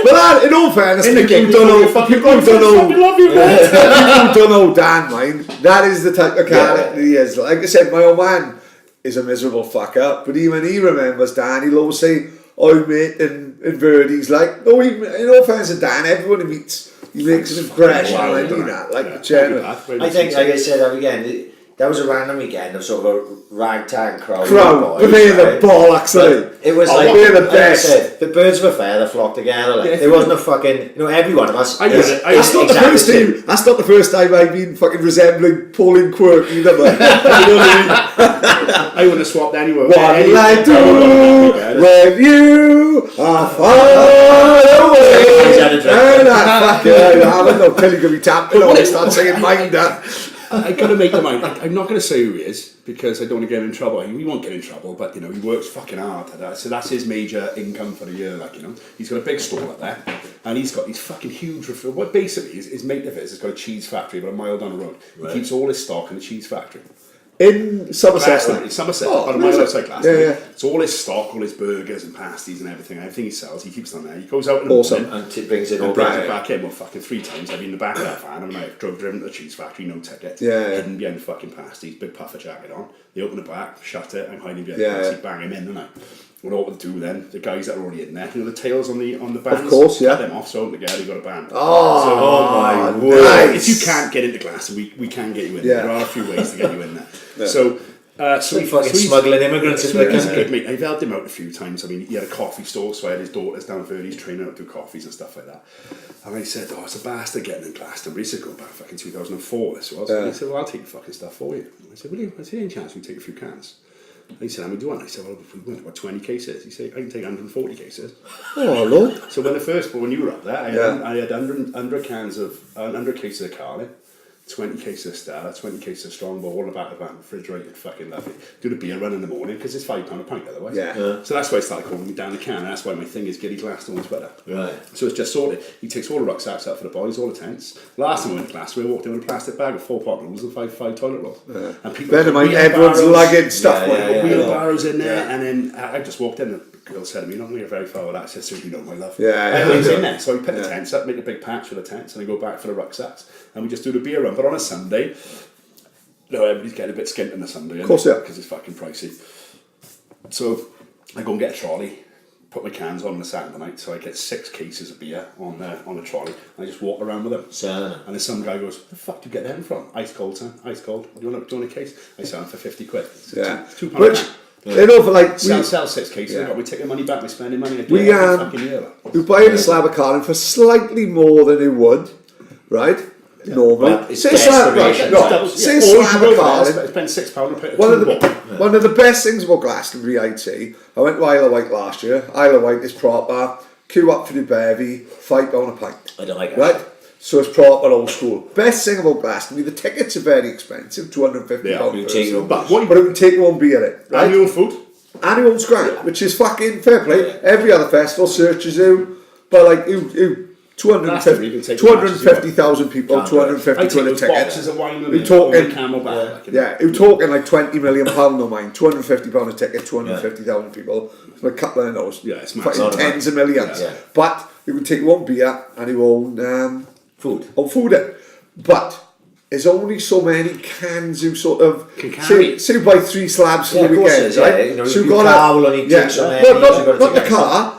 But in all fairness, people don't know Dan, mind. That is the type of character he is. Like I said, my old man is a miserable fucker, but even he remembers Dan. He'll always say, "Oh mate," and Verdi's like, "No, in all fairness to Dan, everyone he meets, he makes an impression." I mean that, like the chairman. I think, like I said again, that was a random weekend of sort of a ragtag crowd. But they're the bollocks, it was like they're the best. I said, the birds of a feather flocked together. Like there wasn't a fucking, every one of us. That's not the first time I've been fucking resembling Pauline Quirk either, man. I wouldn't have swapped anywhere. What will I do when you are far away? And I haven't no till you're going to be tapping on and start singing Minder. I've got to make the mind. I'm not going to say who he is because I don't want to get him in trouble. He won't get in trouble, but he works fucking hard at that. So that's his major income for the year. He's got a big stall up there, and he's got these fucking huge. What basically his mate of his has got a cheese factory about a mile down the road. He keeps all his stock in the cheese factory. In Somerset. Glastonbury, Somerset, Oh, on a mile nice. outside Glastonbury. Yeah, yeah. It's all his stock, all his burgers and pasties and everything he sells, he keeps them there. He goes out in the Awesome. morning And it brings it all and brings back. it back in. Well, fucking 3 times I've been in the back of that van and I've driven to the cheese factory, no ticket, hidden behind the fucking pasties, big puffer jacket on. They open the back, shut it, I'm hiding behind the pasties, bang him in, and I. What to do then? The guys that are already in there, you know, the tails on the bands. Of course, yeah. Cut them off, so together you got a band. Oh, my word. nice. If you can't get into Glastonbury, we can get you in. Yeah. There are a few ways to get you in there. So Like fucking smuggling immigrants into the he's a country. good mate. I've helped him out a few times. I mean, he had a coffee store, so I had his daughters down there. He's training out to do coffees and stuff like that. And I said, "Oh, it's a bastard getting in Glastonbury." He said, "Go back fucking 2004, this was." And he said, "Well, I'll take your fucking stuff for you." And I said, "Will you?" I said, "Any chance we take a few cans?" And he said, "How many do you want?" I said, "Well, we want about 20 cases." He said, "I can take 140 cases." Oh, Lord. So when you were up there, I had 100 cases of Carling, 20 cases of Stella, 20 cases of Strongbow, all in the back of the van, refrigerated, fucking lovely. Do the beer run in the morning, because it's £5 a pint otherwise. Yeah. So that's why I started calling me down the can, and that's why my thing is Gilly Glastonbury's better. Right. So it's just sorted. He takes all the rucksacks out for the boys, all the tents. Last time we went to Glastonbury, we walked in with a plastic bag of 4 pot noodles and five toilet rolls. And people Bear in mind, wheelbarrows- everyone's lugging stuff. wheelbarrows in there, and then I just walked in, and the girl said to me, "You're not going to get very far with that." I said, "So you know my love." Everyone's in there, so we put the tents up, make a big patch for the tents, and then go back for the rucksacks, and we just do the beer run. But on a Sunday, everybody's getting a bit skint on a Sunday, Of course, yeah. because it's fucking pricey. So I go and get a trolley, put my cans on a Saturday night, so I get 6 cases of beer on the trolley, and I just walk around with them. Selling it. And then some guy goes, "The fuck do you get them from?" Ice cold, son. Ice cold. Do you want a case? I sell them for 50 quid. It's £2 a Which, can. you know, for like, Sell 6 cases. We take the money back. We're spending money. we buy a slab of Carling for slightly more than it would, right? Normally. Well, it's Say a slab, desperation. say a slab of Carling. I spent £6 and put One of the best things about Glastonbury, I'd say, I went to Isle of Wight last year. Isle of Wight is proper, queue up for the bevy, £5 a pint. I don't like it. Right? So it's proper old school. Best thing about Glastonbury, the tickets are very expensive, £250 Yeah, per you person. take your own But But you can take your own beer in, right? and your own food. And your own grant, which is fucking fair play. Every other festival searches you, but like, you 250,000 people, Can't 250 I take quid a those ticket. boxes of wine with You're me, talking- on the Camelback. like, Yeah, you're talking like £20 million on mine, £250 a ticket, 250,000 people, for a couple of those. Yeah, it's fucking massive. tens of millions. Yeah. But you can take one beer and you own Food. food in. But there's only so many cans you sort of Can carry. say you buy 3 slabs for Yeah, the of course weekend, it is, right? yeah. You know, So you've your got car will only take so many, well, you've got to not the take car.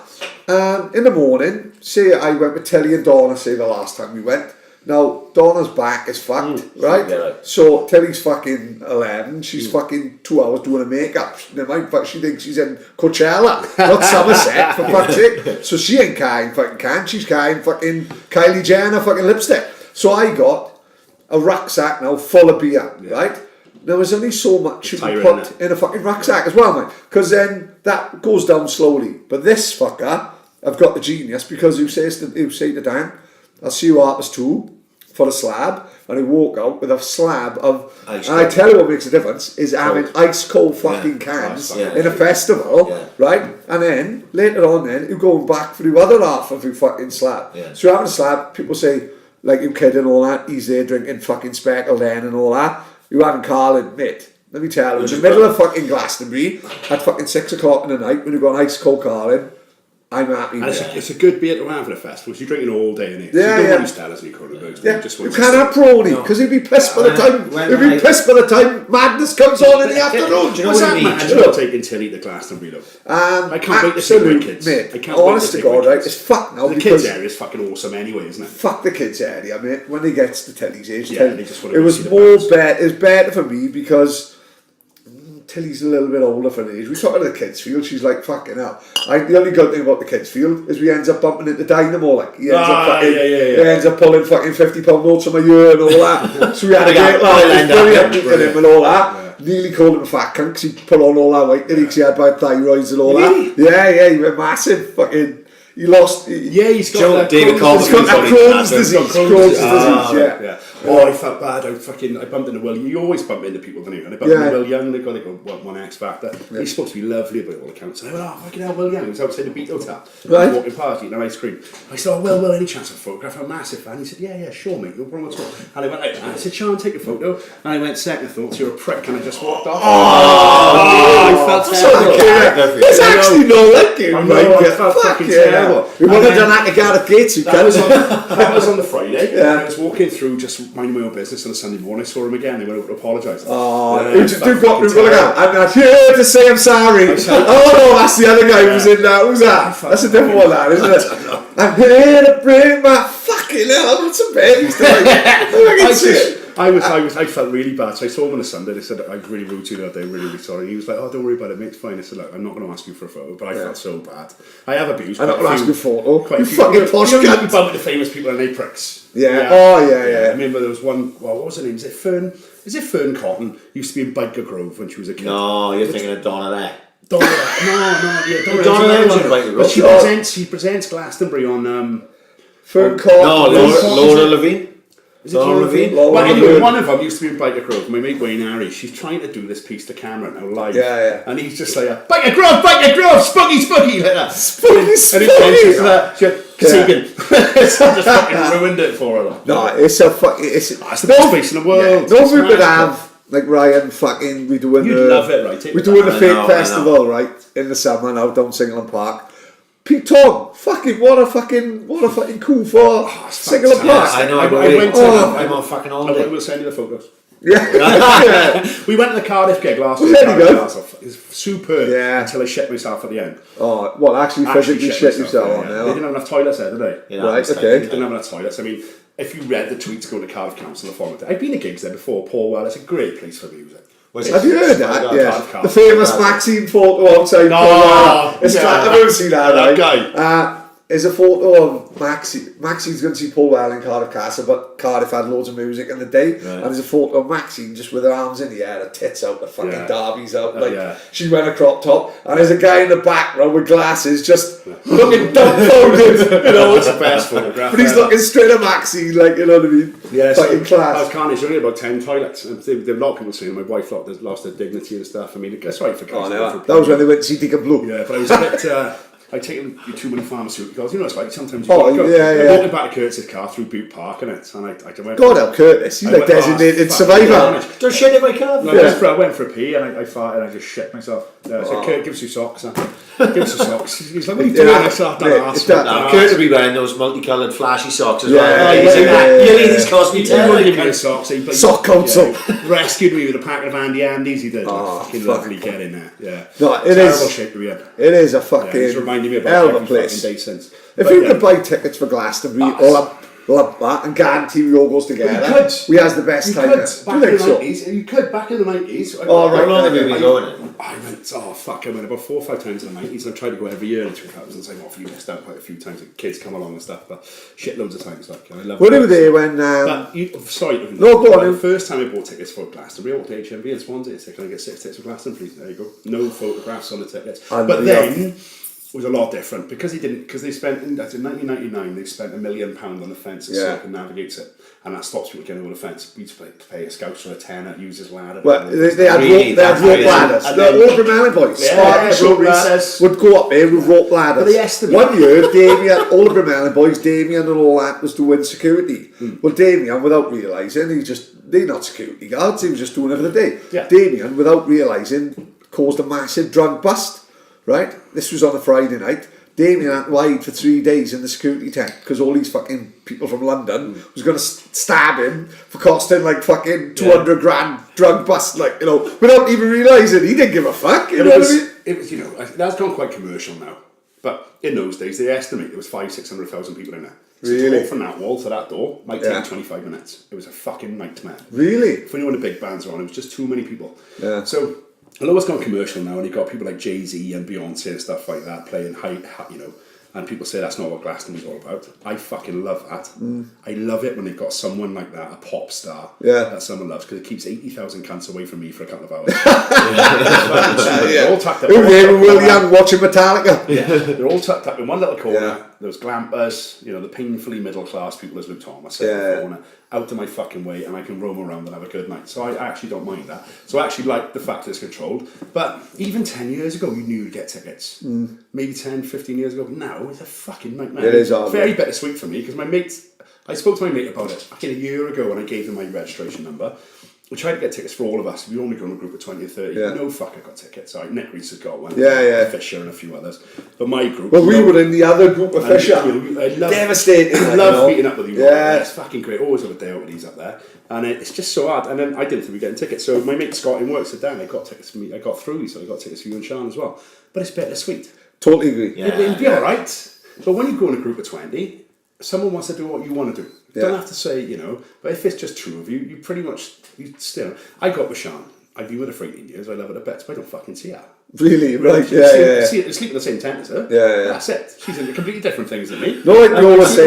In the morning, say I went with Telly and Donna, say the last time we went. Now, Donna's back is fucked, right? Yeah, right. So Telly's fucking 11, she's fucking 2 hours doing her makeup. Never mind, but she thinks she's in Coachella, not Somerset, for fuck's sake. So she ain't carrying fucking can, she's carrying fucking Kylie Jenner fucking lipstick. So I got a rucksack now full of beer, right? Now there's only so much you can Tiring, put innit? in a fucking rucksack as well, mate. Because then that goes down slowly. But this fucker, I've got the genius, because you say to Dan, "I'll see you at 2 for a slab," and I walk out with a slab of, Ice and I cold. tell you what makes a difference is having ice cold fucking cans Yeah. in a festival, Yeah. right? And then later on, then you're going back for the other half of your fucking slab. Yeah. So you're having a slab. People say, like, you kid and all that. He's there drinking fucking speckled hen and all that. You having Carling, mate. Let me tell you, in the middle of fucking Glastonbury at fucking 6 o'clock in the night when you've got an ice cold Carling, I'm happy. And Mate. it's a good beer to have at a festival. So you're drinking all day in it. Yeah, so you don't yeah. want these Stellas and your Kronenbergs. Yeah, just you want can't to have brony because he'd be pissed by the time. When He'd be I- pissed by the time madness comes on in the afternoon. Do you know What's what I that, mean? man? Imagine taking Tilly to Glastonbury though. I can't wait to see my absolute, kids. mate. I can't Honest wait to to take God, my right? kids. It's fucked now The because kids area is fucking awesome anyway, isn't it? fuck the kids area, mate. When he gets to Tilly's age, Yeah, Tilly- they just wanna it go was see the more bands. better. It's better for me because Tilly's a little bit older for the age. We talk to the kids' field. She's like fucking hell. The only good thing about the kids' field is we ends up bumping into Dynamo. Like he ends up fucking, he ends up pulling fucking £50 notes from a year and all that. So we had a great laugh. It was brilliant meeting him and all that. Nearly called him a fat cunt because he put on all that weight that he had by thyroids and all that. Yeah, he went massive. Fucking, he lost. Yeah, he's got Joe, that David Crohn's Cole- He's got that Crohn's disease. Crohn's disease. yeah. Yeah. Oh, I felt bad. I bumped into Will. You always bump into people, don't you? And I bumped into Will Young. They got like one X Factor. He's supposed to be lovely by all accounts. And I went, oh, fucking hell, Will Young. He was outside the Beat Hotel. Right. I was walking past, eating an ice cream. I said, oh, Will, any chance of a photograph? I'm a massive fan. He said, yeah, sure, mate. No problem at all. And I went like that. I said, Sean, take a photo. And I went, second thoughts, you're a prick. And I just walked off. I felt terrible. There's actually no like you. I know, I felt fucking terrible. We would have done that to Gareth Gates. That was on the Friday. And I was walking through, just minding my own business on a Sunday morning. I saw him again. They went over to apologise. I'm not here to say I'm sorry. Oh, that's the other guy who was in that. Who's that? That's a different one, that, isn't it? I'm here to bring my fucking hell. That's a baby. I felt really bad. So I saw him on a Sunday. They said, I was really rude to you that day, really, really sorry. He was like, oh, don't worry about it, mate, it's fine. I said, look, I'm not going to ask you for a photo, but I felt so bad. I have abused. I'm not going to ask you for a photo. Quite a few. Fucking posh cunt. You bump into famous people and they pricks. Yeah. Oh, yeah. I remember there was one, what was her name? Is it Fern Cotton? Used to be in Biker Grove when she was a kid. No, you're thinking of Donna there. Donna But she presents Glastonbury on Fern Cotton. No, Laura Levine. Is it Laura Levine? Well, anyway, one of them used to be in Biker Grove. My mate Wayne Harry, she's trying to do this piece to camera now live. Yeah. And he's just like, Biker Grove, spooky, like that. Spooky. Keegan. It's just fucking ruined it for her. No, it's a fucking... It's the best place in the world. No, we would have... Like Ryan fucking, we doing You'd love it, right? We're doing the fake festival, right, in the summer now down Singleton Park. Pete Tong, what a fucking cool for Singleton Park. I know. I'm on fucking holiday. I will send you the photos. Yeah. We went to the Cardiff gig last week. It was superb until I shit myself at the end. Oh, well, actually physically shit yourself on there. They didn't have enough toilets there, did they? Yeah, right, okay. They didn't have enough toilets. I mean, if you read the tweets going to Cardiff Council the following day, I've been to gigs there before. Paul Well, it's a great place for music. Have you heard that? Yeah. The Cardiff. famous Maxine photo outside. I've never seen that, right? That guy. There's a photo of Maxine's going to see Paul Well in Cardiff Castle, but Cardiff had loads of music in the day. Right. And there's a photo of Maxine just with her arms in the air, her tits out, the fucking derbies out. She went a crop top, and there's a guy in the background with glasses just looking dumbfounded. It's the best photograph. But he's looking straight at Maxine, like, you know what I mean? Yeah, fucking class. I was carnage, only about 10 toilets. And there were a lot of people saying my wife thought they'd lost their dignity and stuff. I mean, that's right for guys. That was when they went to see Deacon Blue. Yeah, but I was a bit... I'd taken too many pharmaceuticals. You know, it's like sometimes you I'm walking back to Curtis's car through Boot Park and I went... God help Curtis, he's like designated survivor. Don't shit in my car. I went for a pee and I farted and I just shit myself. So Kurt, give us your socks. Give us your socks. He's like, what are you doing? I said, Kurt will be wearing those multicoloured flashy socks as well. You need these cost me £10. Sock council. Rescued me with a packet of Andy Andes, he did. Fucking lovely, get in there. Yeah. No, it terrible is. shape to be in. It is a fucking me about hell of a place. If we could buy tickets for Glastonbury, all that, and guarantee we all goes together, we has the best time. You could back in the 90s. How long have you been going? I went about 4 or 5 times in the 90s, and I tried to go every year in the 2000s. I'm off, you missed out quite a few times. The kids come along and stuff, but shitloads of times. Like, I love. Were you there when? Go on. The first time I bought tickets for Glastonbury, I walked to HMV in Swansea. So can I get 6 tickets for Glastonbury? There you go. No photographs on the tickets. But then it was a lot different because they spent in 1999 they spent £1 million on the fence that circumnavigates it, and that stops people getting over the fence. We used to pay a scout for a tenner, use his ladder. Well, they had rope ladders. The Old Malmo boys, would go up there with rope ladders. But they estimate 1 year, Damien, all the Malmo boys, Damien and all that was doing security. Well, Damien, without realising, they're not security guards. He was just doing it for the day. Yeah. Damien, without realising, caused a massive drug bust. Right? This was on a Friday night. Damien had to hide for 3 days in the security tent because all these fucking people from London was going to stab him for costing like fucking 200 grand drug bust, like, without even realising he didn't give a fuck. You know what I mean? It was, that's gone quite commercial now. But in those days, they estimate there was 500,000-600,000 people in there. So to walk from that wall to that door might take 25 minutes. It was a fucking nightmare. Really? For when the big bands were on, it was just too many people. Yeah. So, although it's gone commercial now, and you've got people like Jay-Z and Beyonce and stuff like that playing high, and people say that's not what Glastonbury's all about. I fucking love that. I love it when they've got someone like that, a pop star, that someone loves, because it keeps 80,000 cunts away from me for a couple of hours. all tucked up. Who there with Will Young watching Metallica? Yeah, they're all tucked up in one little corner. Yeah. Those glampers, the painfully middle class people as Luke Thomas said before, out of my fucking way, and I can roam around and have a good night. So I actually don't mind that. So I actually like the fact that it's controlled. But even 10 years ago, you knew you'd get tickets. Maybe 10, 15 years ago. Now it's a fucking nightmare. It is hard. Very bittersweet for me because I spoke to my mate about it a year ago when I gave him my registration number. We tried to get tickets for all of us. We only go in a group of 20 or 30. Yeah. No fucker got tickets. All right, Nick Reese has got one. Yeah. Fisher and a few others. But my group... Well, we were in the other group of Fisher. I love, Devastating. I love meeting up with you. Yeah. It's fucking great. Always have a day out with these up there. And it's just so hard. And then I didn't think we'd get tickets. So my mate Scott in work said, Dan, I got tickets for me. I got through, so I got tickets for you and Sean as well. But it's bittersweet. Totally agree. Yeah. It'd be all right. But when you go in a group of 20, someone wants to do what you want to do. You don't have to say, but if it's just two of you, you pretty much, I got with Sean. I've been with her for 18 years. I love her to bits, but I don't fucking see her. Really? Right, Sleep in the same tent as her. Yeah. That's it. She's into completely different things than me. No, like we always say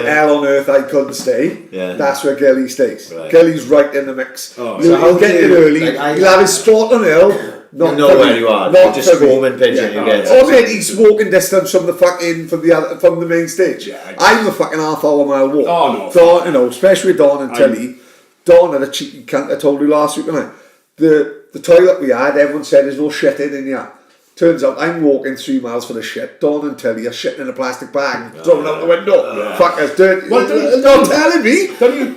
Yeah. hell on earth I couldn't stay. Yeah. That's where Gilly stays. Right. Gilly's right in the mix. Oh, He'll get it early. He'll have his spot on hill. You know where you are. Not Just for me. home and pigeon. You get Or mate, he's walking distance from the from the main stage. Yeah, I'm a fucking half-hour mile walk. Oh, no. Dawn, especially with Dawn and Tilly. Dawn had a cheeky cunt I told you last week, didn't I? The toilet we had, everyone said there's no shitting in here. Turns out I'm walking 3 miles for the shit. Dawn and Tilly are shitting in a plastic bag, thrown out the window. Fuckers, dirty. Well, not telling me.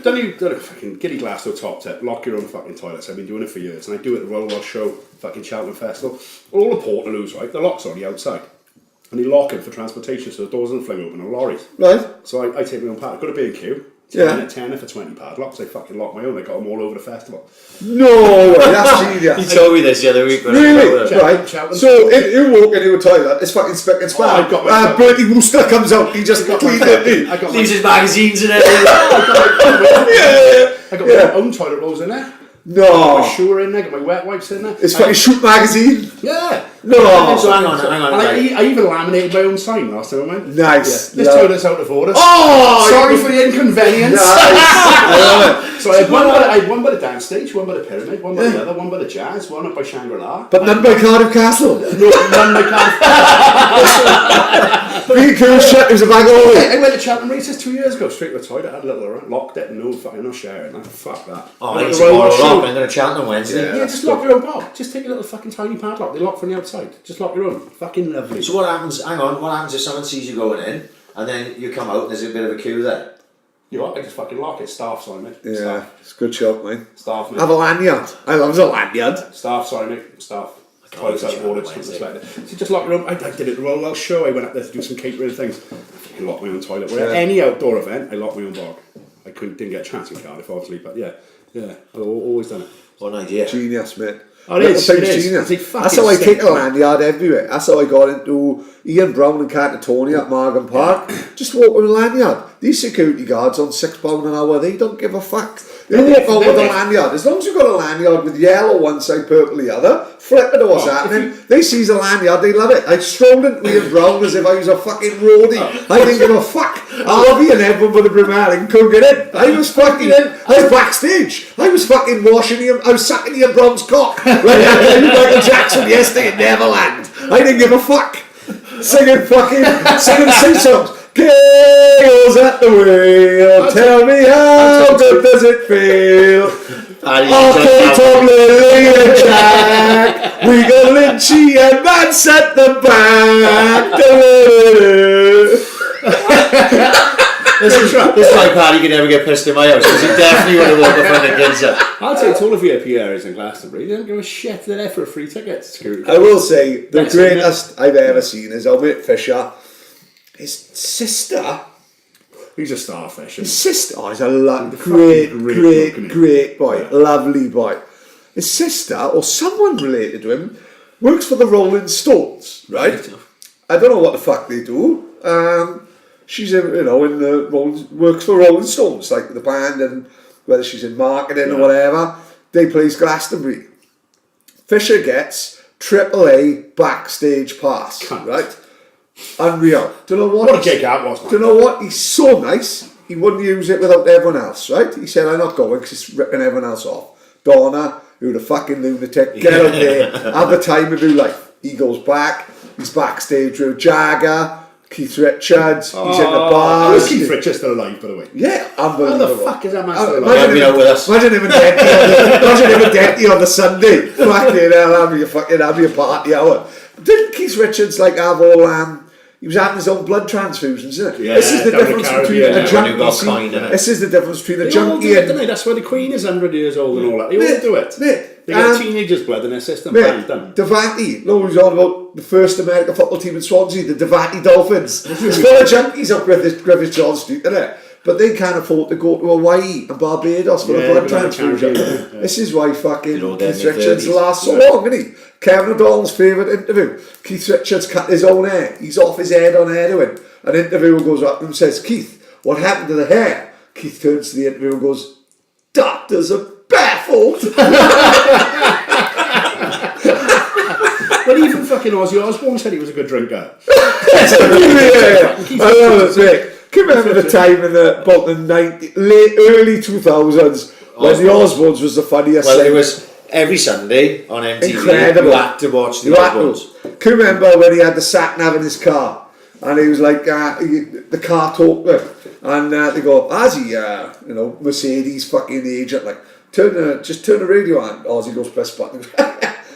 Don't you fucking Gilly Glasgow top tip, lock your own fucking toilets. I've been doing it for years, and I do it at the Royal Welsh Show, fucking Cheltenham Festival. All the Portaloos, right? The lock's on the outside. And they lock it for transportation so the doors don't fling open on lorries. Right. So I take my own part. I go to B&Q. 10 for 20 padlocks. I fucking lock my own. I got them all over the festival. No way, that's genius. You told me this the other week. Really? Right. So if you walk into a toilet, it's fucking spick and span. I got my Bertie Wooster comes out, he just cleaned it. Leaves his magazines and everything. I got my own toilet rolls in there. No. My shoe in there. Got my wet wipes in there. It's fucking Shoot magazine. Yeah. No. So hang on. And I even laminated my own sign last time I went. Nice. This toilet's out of order. Oh! Sorry for the inconvenience. Nice. I love it. So I had one by the dance stage, one by the pyramid, one by the other, one by the jazz, one up by Shangri-La. But none by Cardiff Castle. No, none by Being cool shit, there's a bag of oil. I went to Cheltenham races 2 years ago, straight to the toilet, had a little around, locked it, no fucking, no sharing that. Fuck that. Oh, I need to borrow a lock. I'm going to Cheltenham Wednesday. Yeah, just lock your own padlock. Just take a little fucking tiny padlock. They lock from the outside. Just lock your own. Fucking lovely. So what happens? Hang on. What happens if someone sees you going in and then you come out and there's a bit of a queue there? You know what? I just fucking lock it. Staff, sorry, mate. Yeah, Staff. it's a good shot, mate. Staff, mate. Have a lanyard. I love the lanyard. Staff, sorry, mate. Staff. Toilets Toilets out of order. So just lock your own. I did it at the Royal Welsh Show. I went up there to do some catering things. I fucking locked my own toilet. Any outdoor event, I locked my own bog. I didn't get a chance in Cardiff, obviously, but yeah, I've always done it. What an idea. Genius, mate. Oh, it is. Genius. That's how I take a lanyard everywhere. That's how I got into Ian Brown and Catatonia at Margam Park. Just walk with a lanyard. These security guards on £6 an hour, they don't give a fuck. They walk on with a lanyard. As long as you've got a lanyard with yellow one side, purple the other, flip it or what's happening. They seize a lanyard, they love it. I strolled into Ian Brown as if I was a fucking roadie. I didn't give a fuck. Harvey and everyone with the Brumalin couldn't get in. I was fucking in. I was backstage. I was fucking washing him. I was sucking Ian Brown's cock. Like Michael Jackson yesterday in Neverland. I didn't give a fuck. Singing sing songs. Chaos at the wheel. Tell me how good does it feel? Okay, Tom, Lily and Jack. We got Lynchy and Vance at the back. This is why Paddy could never get pissed in my house because he definitely would have walked in front of the kids. I'll take all the VIP areas in Glastonbury. They don't give a shit. They're there for a free ticket. Security. I will say the greatest I've ever seen is Albert Fisher. His sister. He's a starfish. His sister. Oh, he's a great boy. Yeah. Lovely boy. His sister, or someone related to him, works for the Rolling Stones, right? I don't know what the fuck they do. She's in the works for Rolling Stones, like the band, and whether she's in marketing or whatever. They plays Glastonbury. Fisher gets AAA backstage pass, right? Unreal. Do you know what? What a gig that was, man. Do you know what? He's so nice. He wouldn't use it without everyone else, right? He said, "I'm not going because it's ripping everyone else off." Donna, You're a fucking lunatic. Get up there. Have the time of your life. He goes back. He's backstage with Jagger, Keith Richards. He's in the bar. Is Keith Richards still alive, by the way? Yeah, How unbelievable. the fuck is that man still alive? Imagine him with us. Imagine him and Denty on the Sunday. Fucking hell, have your party hour. Didn't Keith Richards like have all he was having his own blood transfusions, isn't it? Yeah, this is the down the difference Caribbean, between yeah, a when junkie. you got kind, innit? This is the difference between a They all junkie do it, and don't they? That's why the Queen is 100 years old and all that. They all do it. Mate, They get teenagers' blood in their system. mate, Done. Devati, no, he's on about the first American football team in Swansea, the Devati Dolphins. It's full of junkies up Griffith John Street, isn't it? But they can't afford to go to Hawaii and Barbados for a blood transfusion. This is why fucking They're all dead Keith in their Richards 30s. lasts so long, isn't he? Kevin O'Donnell's favourite interview. Keith Richards cut his own hair. He's off his head on heroin. An interviewer goes up and says, Keith, what happened to the hair? Keith turns to the interviewer and goes, doctors are baffled. But even fucking Ozzy Osbourne said he was a good drinker. I love it, mate. Can you remember the time in about the early 2000s when the Osbournes was the funniest Well, thing? it was every Sunday on MTV. Incredible. You had to watch the You had to. Osbournes. Can you remember when he had the sat nav in his car and he was like, the car talked to him and they go, Ozzy, Mercedes fucking agent, like, just turn the radio on. Ozzy goes, press button.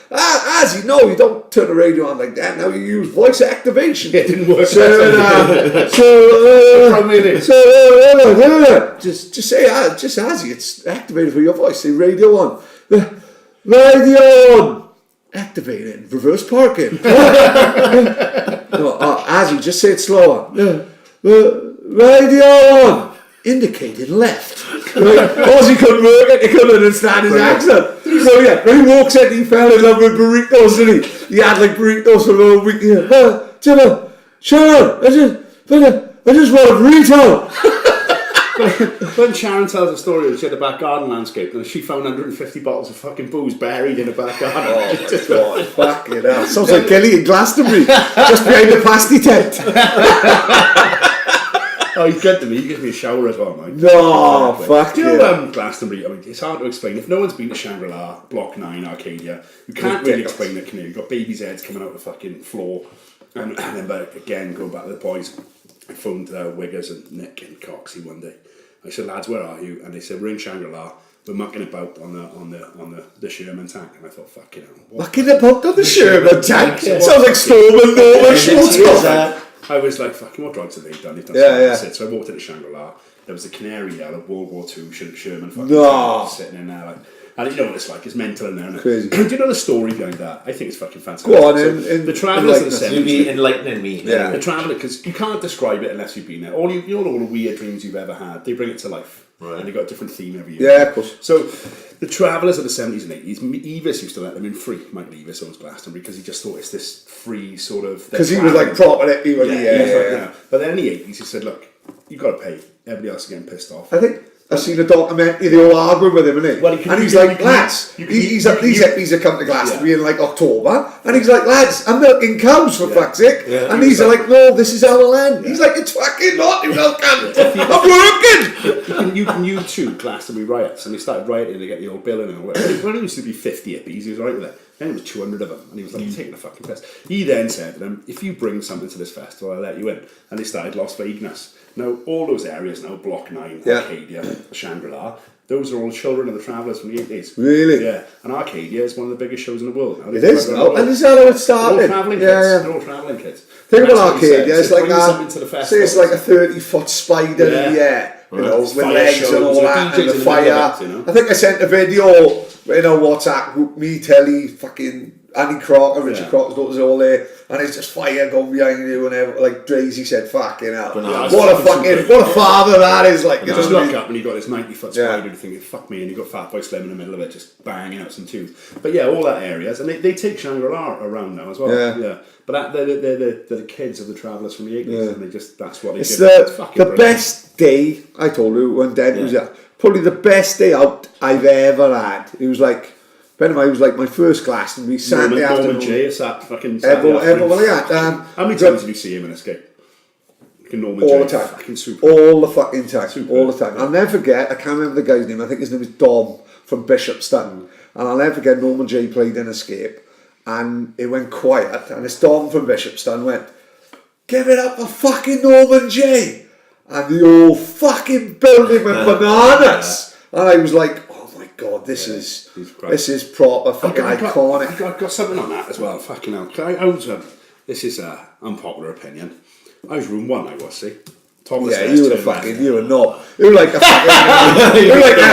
Ozzy, no, you don't turn the radio on like that. Now you use voice activation. It didn't work. Just say, just Ozzy, it's activated for your voice. Say radio on. Radio on. Activated. Reverse parking. No, Ozzy, just say it slower. Radio on. Indicated left. Ozzy couldn't work it, he couldn't understand his accent. So yeah, when he walks in, he fell in love with burritos, didn't he? He had like burritos for a week. Jimmy, Sharon, I just want a burrito. When Sharon tells a story that she had a back garden landscape and she found 150 bottles of fucking booze buried in a back garden. Oh, God, fucking hell. Sounds like Kelly in Glastonbury, just behind the pasty tent. Oh, he's good to me. He gives me a shower as well, mate. No, fuck Do you yeah. know Glastonbury? I mean, it's hard to explain. If no one's been to Shangri-La, Block 9, Arcadia, you can't really explain it, can you? You've got babies' heads coming out the fucking floor. And then, but again, going back to the boys, I phoned Wiggers and Nick and Coxie one day. I said, lads, where are you? And they said, we're in Shangri-La. We're mucking about on the Sherman tank. And I thought, fucking hell. Mucking about on the Sherman tank? Sounds like Storm and Norman. I was like, fucking, what drugs have they done? They've done Yeah, something. yeah. So I walked into Shangri-La. There was a canary yell of World War II Sherman fucking No. tank sitting in there. Like, and you know what it's like, it's mental in there. Isn't it? Crazy. Do you know the story behind that? I think it's fucking fantastic. Go on, So the Travellers of the You'd 70s. be enlightening me. Yeah. The Traveller, because you can't describe it unless you've been there. All the weird dreams you've ever had, they bring it to life. Right. And they've got a different theme every year. Yeah, of course. So, the Travellers of the 70s and 80s, Evis used to let them in free. Michael Evis owns Glastonbury because he just thought it's this free sort of... Because he was like proper, he was, yeah. But then in the 80s, he said, look, you've got to pay. Everybody else is getting pissed off. I think I've seen a documentary, they all arguing with him, isn't he? Well, And he's like, lads, he's a come to Glastonbury in like October, and he's like, lads, I'm milking cows for fuck's sake. Yeah. And these are like, no, this is our land. He's like, it's fucking not, you milk cunt. I'm working. You can YouTube Glastonbury riots, and they started rioting to get the old bill in and all that. When it used to be 50 hippies, he was right with it. Then it was 200 of them, and he was like, taking the fucking piss. He then said to them, if you bring something to this festival, I'll let you in. And they started Las Vegas. Now, all those areas now, Block 9, Yeah. Arcadia, Shangri-La, those are all children of the Travellers from the 80s. Really? Yeah. And Arcadia is one of the biggest shows in the world now. It is now, and is that how it They're all started? travelling Yeah, kids. yeah. They're all travelling kids. Think And about that's what he said. Arcadia, He it's said, like bring something to the say festival. it's like a 30-foot spider in the air, you know, with Fire legs shows and all with that, DJs and the in the fire. middle of it, you know. I think I sent a video, WhatsApp group, me, Telly, fucking Annie Crocker, Richard Crocker's daughters all there, and it's just fire going behind you, and like Drazy said, fucking hell. What a father that is, like, you Just know what I look mean? up and you've got this 90-foot Yeah. spider and you're thinking, fuck me, and you've got Fatboy Slim in the middle of it just banging out some tunes. But yeah, all that areas, and they take Shangri-La around now as well. Yeah. But they're the kids of the Travellers from the 80s, and they just, that's what they It's give them. It's fucking the brilliant. best day, I told you when Dad was there, probably the best day out I've ever had. It was like, it was like my first Glastonbury, Saturday Norman afternoon. J sat fucking Saturday afternoon. How many times did you see him in Escape? Norman all J, the time. fucking super. All the fucking time. Super. All the time. I'll never forget, I can't remember the guy's name, I think his name is Dom from Bishopston. And I'll never forget Norman J played in Escape, and it went quiet, and this Dom from Bishopstown went, "Give it up for fucking Norman J," and the whole fucking building went bananas, and I was like, "Oh my god, this is proper fucking iconic." I've got something on that as well. Fucking hell. I was this is an unpopular opinion. I was room 1. I was, see. Yeah, you were you were not. You were like a fucking. You were like an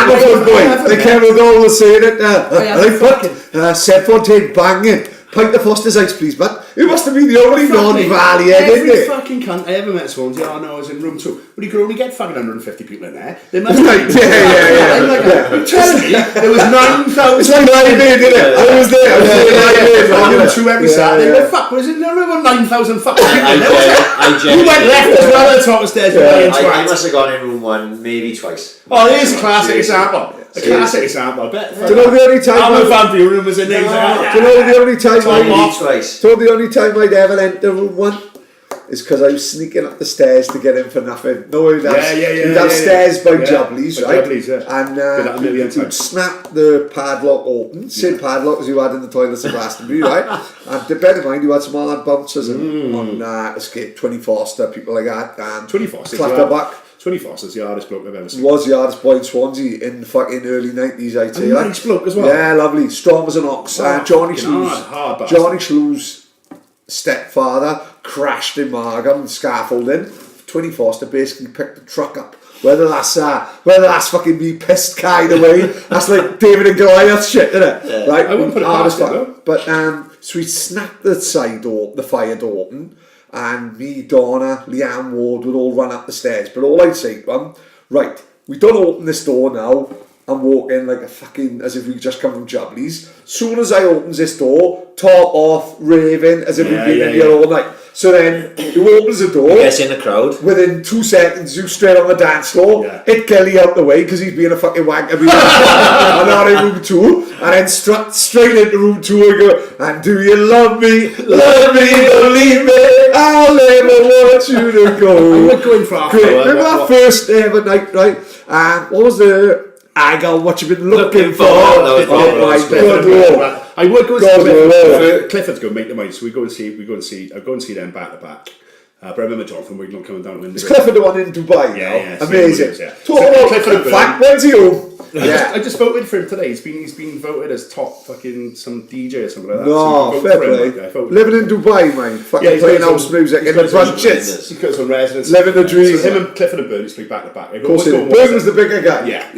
Amazon boy. They came with all the saying it. I said Fontaine banging. Pint the Foster's Ice, please, but it must have been the only non-valley egg, isn't it? Every fucking cunt I ever met at Swansea, I was in room 2. But you could only get fucking 150 people in there. They must yeah. You're telling me there was 9,000. It's like Live Aid, isn't it? I was there. Room 2 every Saturday. What the fuck was it? There were 9,000 fucking people in there. You went left as well at the top of the stairs. I must have gone in room 1 maybe twice. Oh, here's a classic example. A classic example. Do you know the only time Alan Van Buren was in there? Do you know the only time twice. So the only time I'd ever enter room 1 is because I was sneaking up the stairs to get in for nothing. No, we'd have stairs by Jubblies, right? And you'd snap the padlock open, same padlock as you had in the toilets of Glastonbury, right? And bear in mind, you had some hard bouncers on Escape, 20 Foster, people like that, and 20 Foster, Clatterback. 20 Foster's the hardest bloke I've ever seen. Was the hardest boy in Swansea in the fucking early 90s, I'd say. Nice bloke as well. Yeah, lovely. Strong as an ox. Johnny Schlu's stepfather crashed in Margam, scaffolding. 20 Foster basically picked the truck up. Whether that's fucking me pissed kind of way, that's like David and Goliath shit, isn't it? Yeah. Right? I wouldn't put it past it though. But so we snapped the side door, the fire door open, and me, Donna, Leanne Ward would all run up the stairs. But all I'd say to them, right, we don't open this door now and walk in like a fucking, as if we just come from Jubblies. Soon as I opens this door, top off, raving, as if we've been in here all night. So then, who opens the door? Gets in the crowd. Within 2 seconds, you straight on the dance floor, hit Kelly out the way because he's being a fucking wanker. And out in room 2, and then straight into room 2 and go, and do you love me, believe me, I'll never want you to go. I would go in for half an hour. Remember that first ever night, right? What was the... I got what you've been looking for. Oh my God! I would go and see Clifford's go make the mind. So I go and see them back to back. But I remember Jonathan Wignall coming down to Is Clifford the one in Dubai now? Amazing. Talk about Clifford. When's he home? I just voted for him today. He's been voted as top fucking some DJ or something like that. No, fair play. Living in Dubai, mate. Fucking playing house music in the bunches. He's got some residence. Living the dream. So him and Clifford and Bernie speak back to back. Of course, Bernie was the bigger guy. Yeah.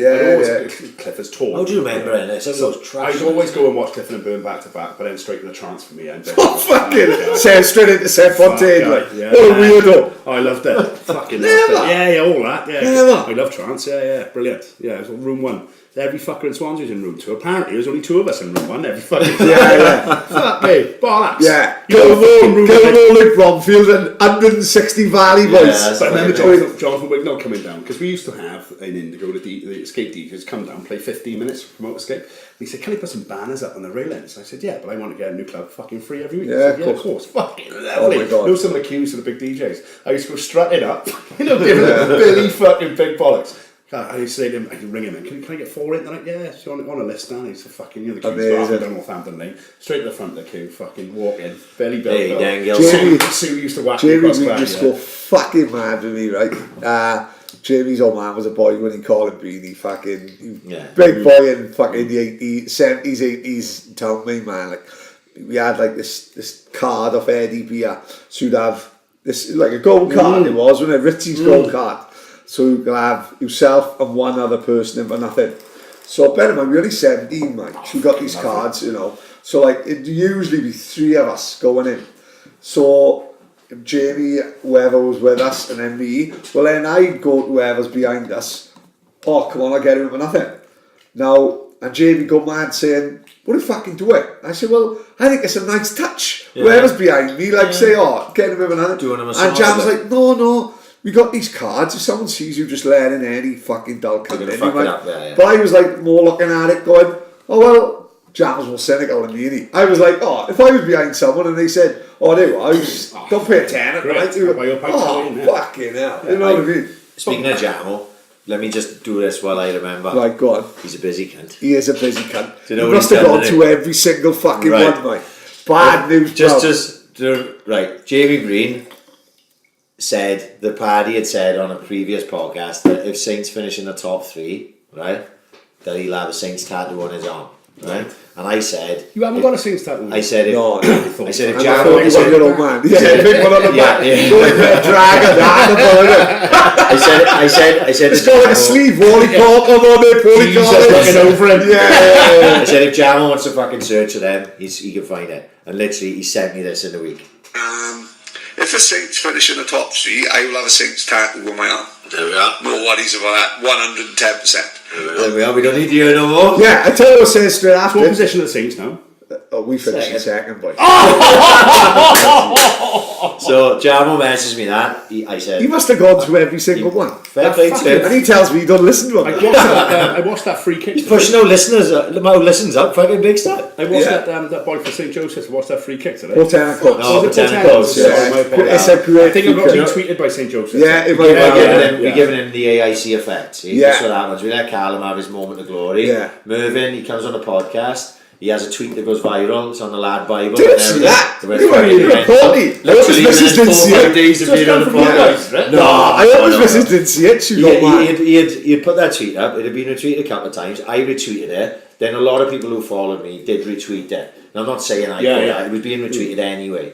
Clifford's tall. How do you remember it? I'd always go and watch Clifford and Byrne back to back, but then straight to the trance for me. Fucking straight into Seth Fontaine. What a weirdo. I loved it. Fucking loved it. Yeah, all that. Yeah, I love trance. Yeah, brilliant. Yeah, it was room 1. Every fucker in Swansea was in room 2. Apparently, there was only 2 of us in room 1. Every fucking fuck me, bollocks. Yeah, Gilmore, Luke Bromfield, and 160 Valley boys. But I remember Jonathan Wignall coming down because we used to have in Indigo the escape DJs come down, play 15 minutes to promote escape. And he said, "Can you put some banners up on the railings?" I said, "Yeah, but I want to get a new club fucking free every week." Yeah, of course. Fucking lovely. Oh know some of the cues of the big DJs. I used to go strutting up, giving Billy fucking big bollocks. I used to say to him, I can ring him in, can I get 4 in? They're like, yeah, so on a list now. He's a fucking, the queue's got Northampton Lane, straight to the front of the queue, fucking walk in, belly belt. Sue used to whack me across Jamie used to go fucking mad with me, right? Jamie's old man was a boy when he called him Beanie, big boy in fucking the 80s, 70s, 80s, town me, man. Like, we had like this card of Eddie beer, so you'd have this, like a gold card it was, wasn't it? Ritzy's gold card. So you can have yourself and one other person in for nothing. So bear in mind, we're only 17, mate. So we got these cards, So like it'd usually be 3 of us going in. So if Jamie, whoever was with us, and then me, well then I'd go to whoever's behind us. Oh, come on, I'll get him for nothing. Now, and Jamie go mad saying, what do you fucking do it? I said, well, I think it's a nice touch. Yeah. Whoever's behind me, say, oh, get him for nothing. And Jam's like, no. We got these cards. If someone sees you just letting any fucking dull cunt in, you might. But I was like more looking at it, going, "Oh well." Jam was more cynical than me. I was like, "Oh, if I was behind someone and they said, oh, there you are, don't pay a tenner, right?" Fucking hell. You know what I mean? Speaking of Jamo, let me just do this while I remember. Right, go on. He's a busy cunt. He is a busy cunt. Do you know He what must he's have done gone today? to every single fucking Right. one, mate. Bad news, Right, Jamie Green said, the party had said on a previous podcast that if Saints finish in the top 3, right, that he'll have a Saints tattoo on his arm, right? And I said... You haven't got a Saints tattoo? I said... No, I said if I Jam... thought you were your old man. Yeah, big one on the back. Yeah. Go in there, drag a down the I said... It's got like a sleeve, Wally Parker on there, Paulie Jesus looking over him. Yeah. I said if Jam wants to fucking search for them, he can find it. And literally, he sent me this in a week. If the Saints finish in the top 3, I will have a Saints tattoo on my arm. There we are. No worries about that. 110%. There we are. We don't need you no more. Yeah, I tell you what I said straight after. What position are the Saints now? Oh, we finished in second, boy. So Jamo messaged me that. I said... He must have gone to every single one. Fair play to him. And he tells me he don't listen to I him. watched that free kick. He's pushing our listeners, my listens up, fucking big start. I watched Yeah. that boy from St Joseph's. I watched that free kick today. Botanical. No, Was it Botanical, Botanical? yeah. Sorry, my apologies. It's a great I think I got feature. retweeted by St Joseph's. Yeah, it We're might giving, be. we're giving him the AIC effect. See? Yeah. That's what happens. We let Callum have his moment of glory. Yeah. Mervyn, he comes on the podcast. He has a tweet that goes viral. It's on the Lad Bible. Didn't see that. The You weren't even reporting. Literally, Mrs. within didn't see 4 or 5 it. days of being on the podcast. No, I always Mrs. didn't see it. She got mad. He had put that tweet up. It had been retweeted a couple of times. I retweeted it. Then a lot of people who followed me did retweet it. And I'm not saying I did that. It was being retweeted anyway.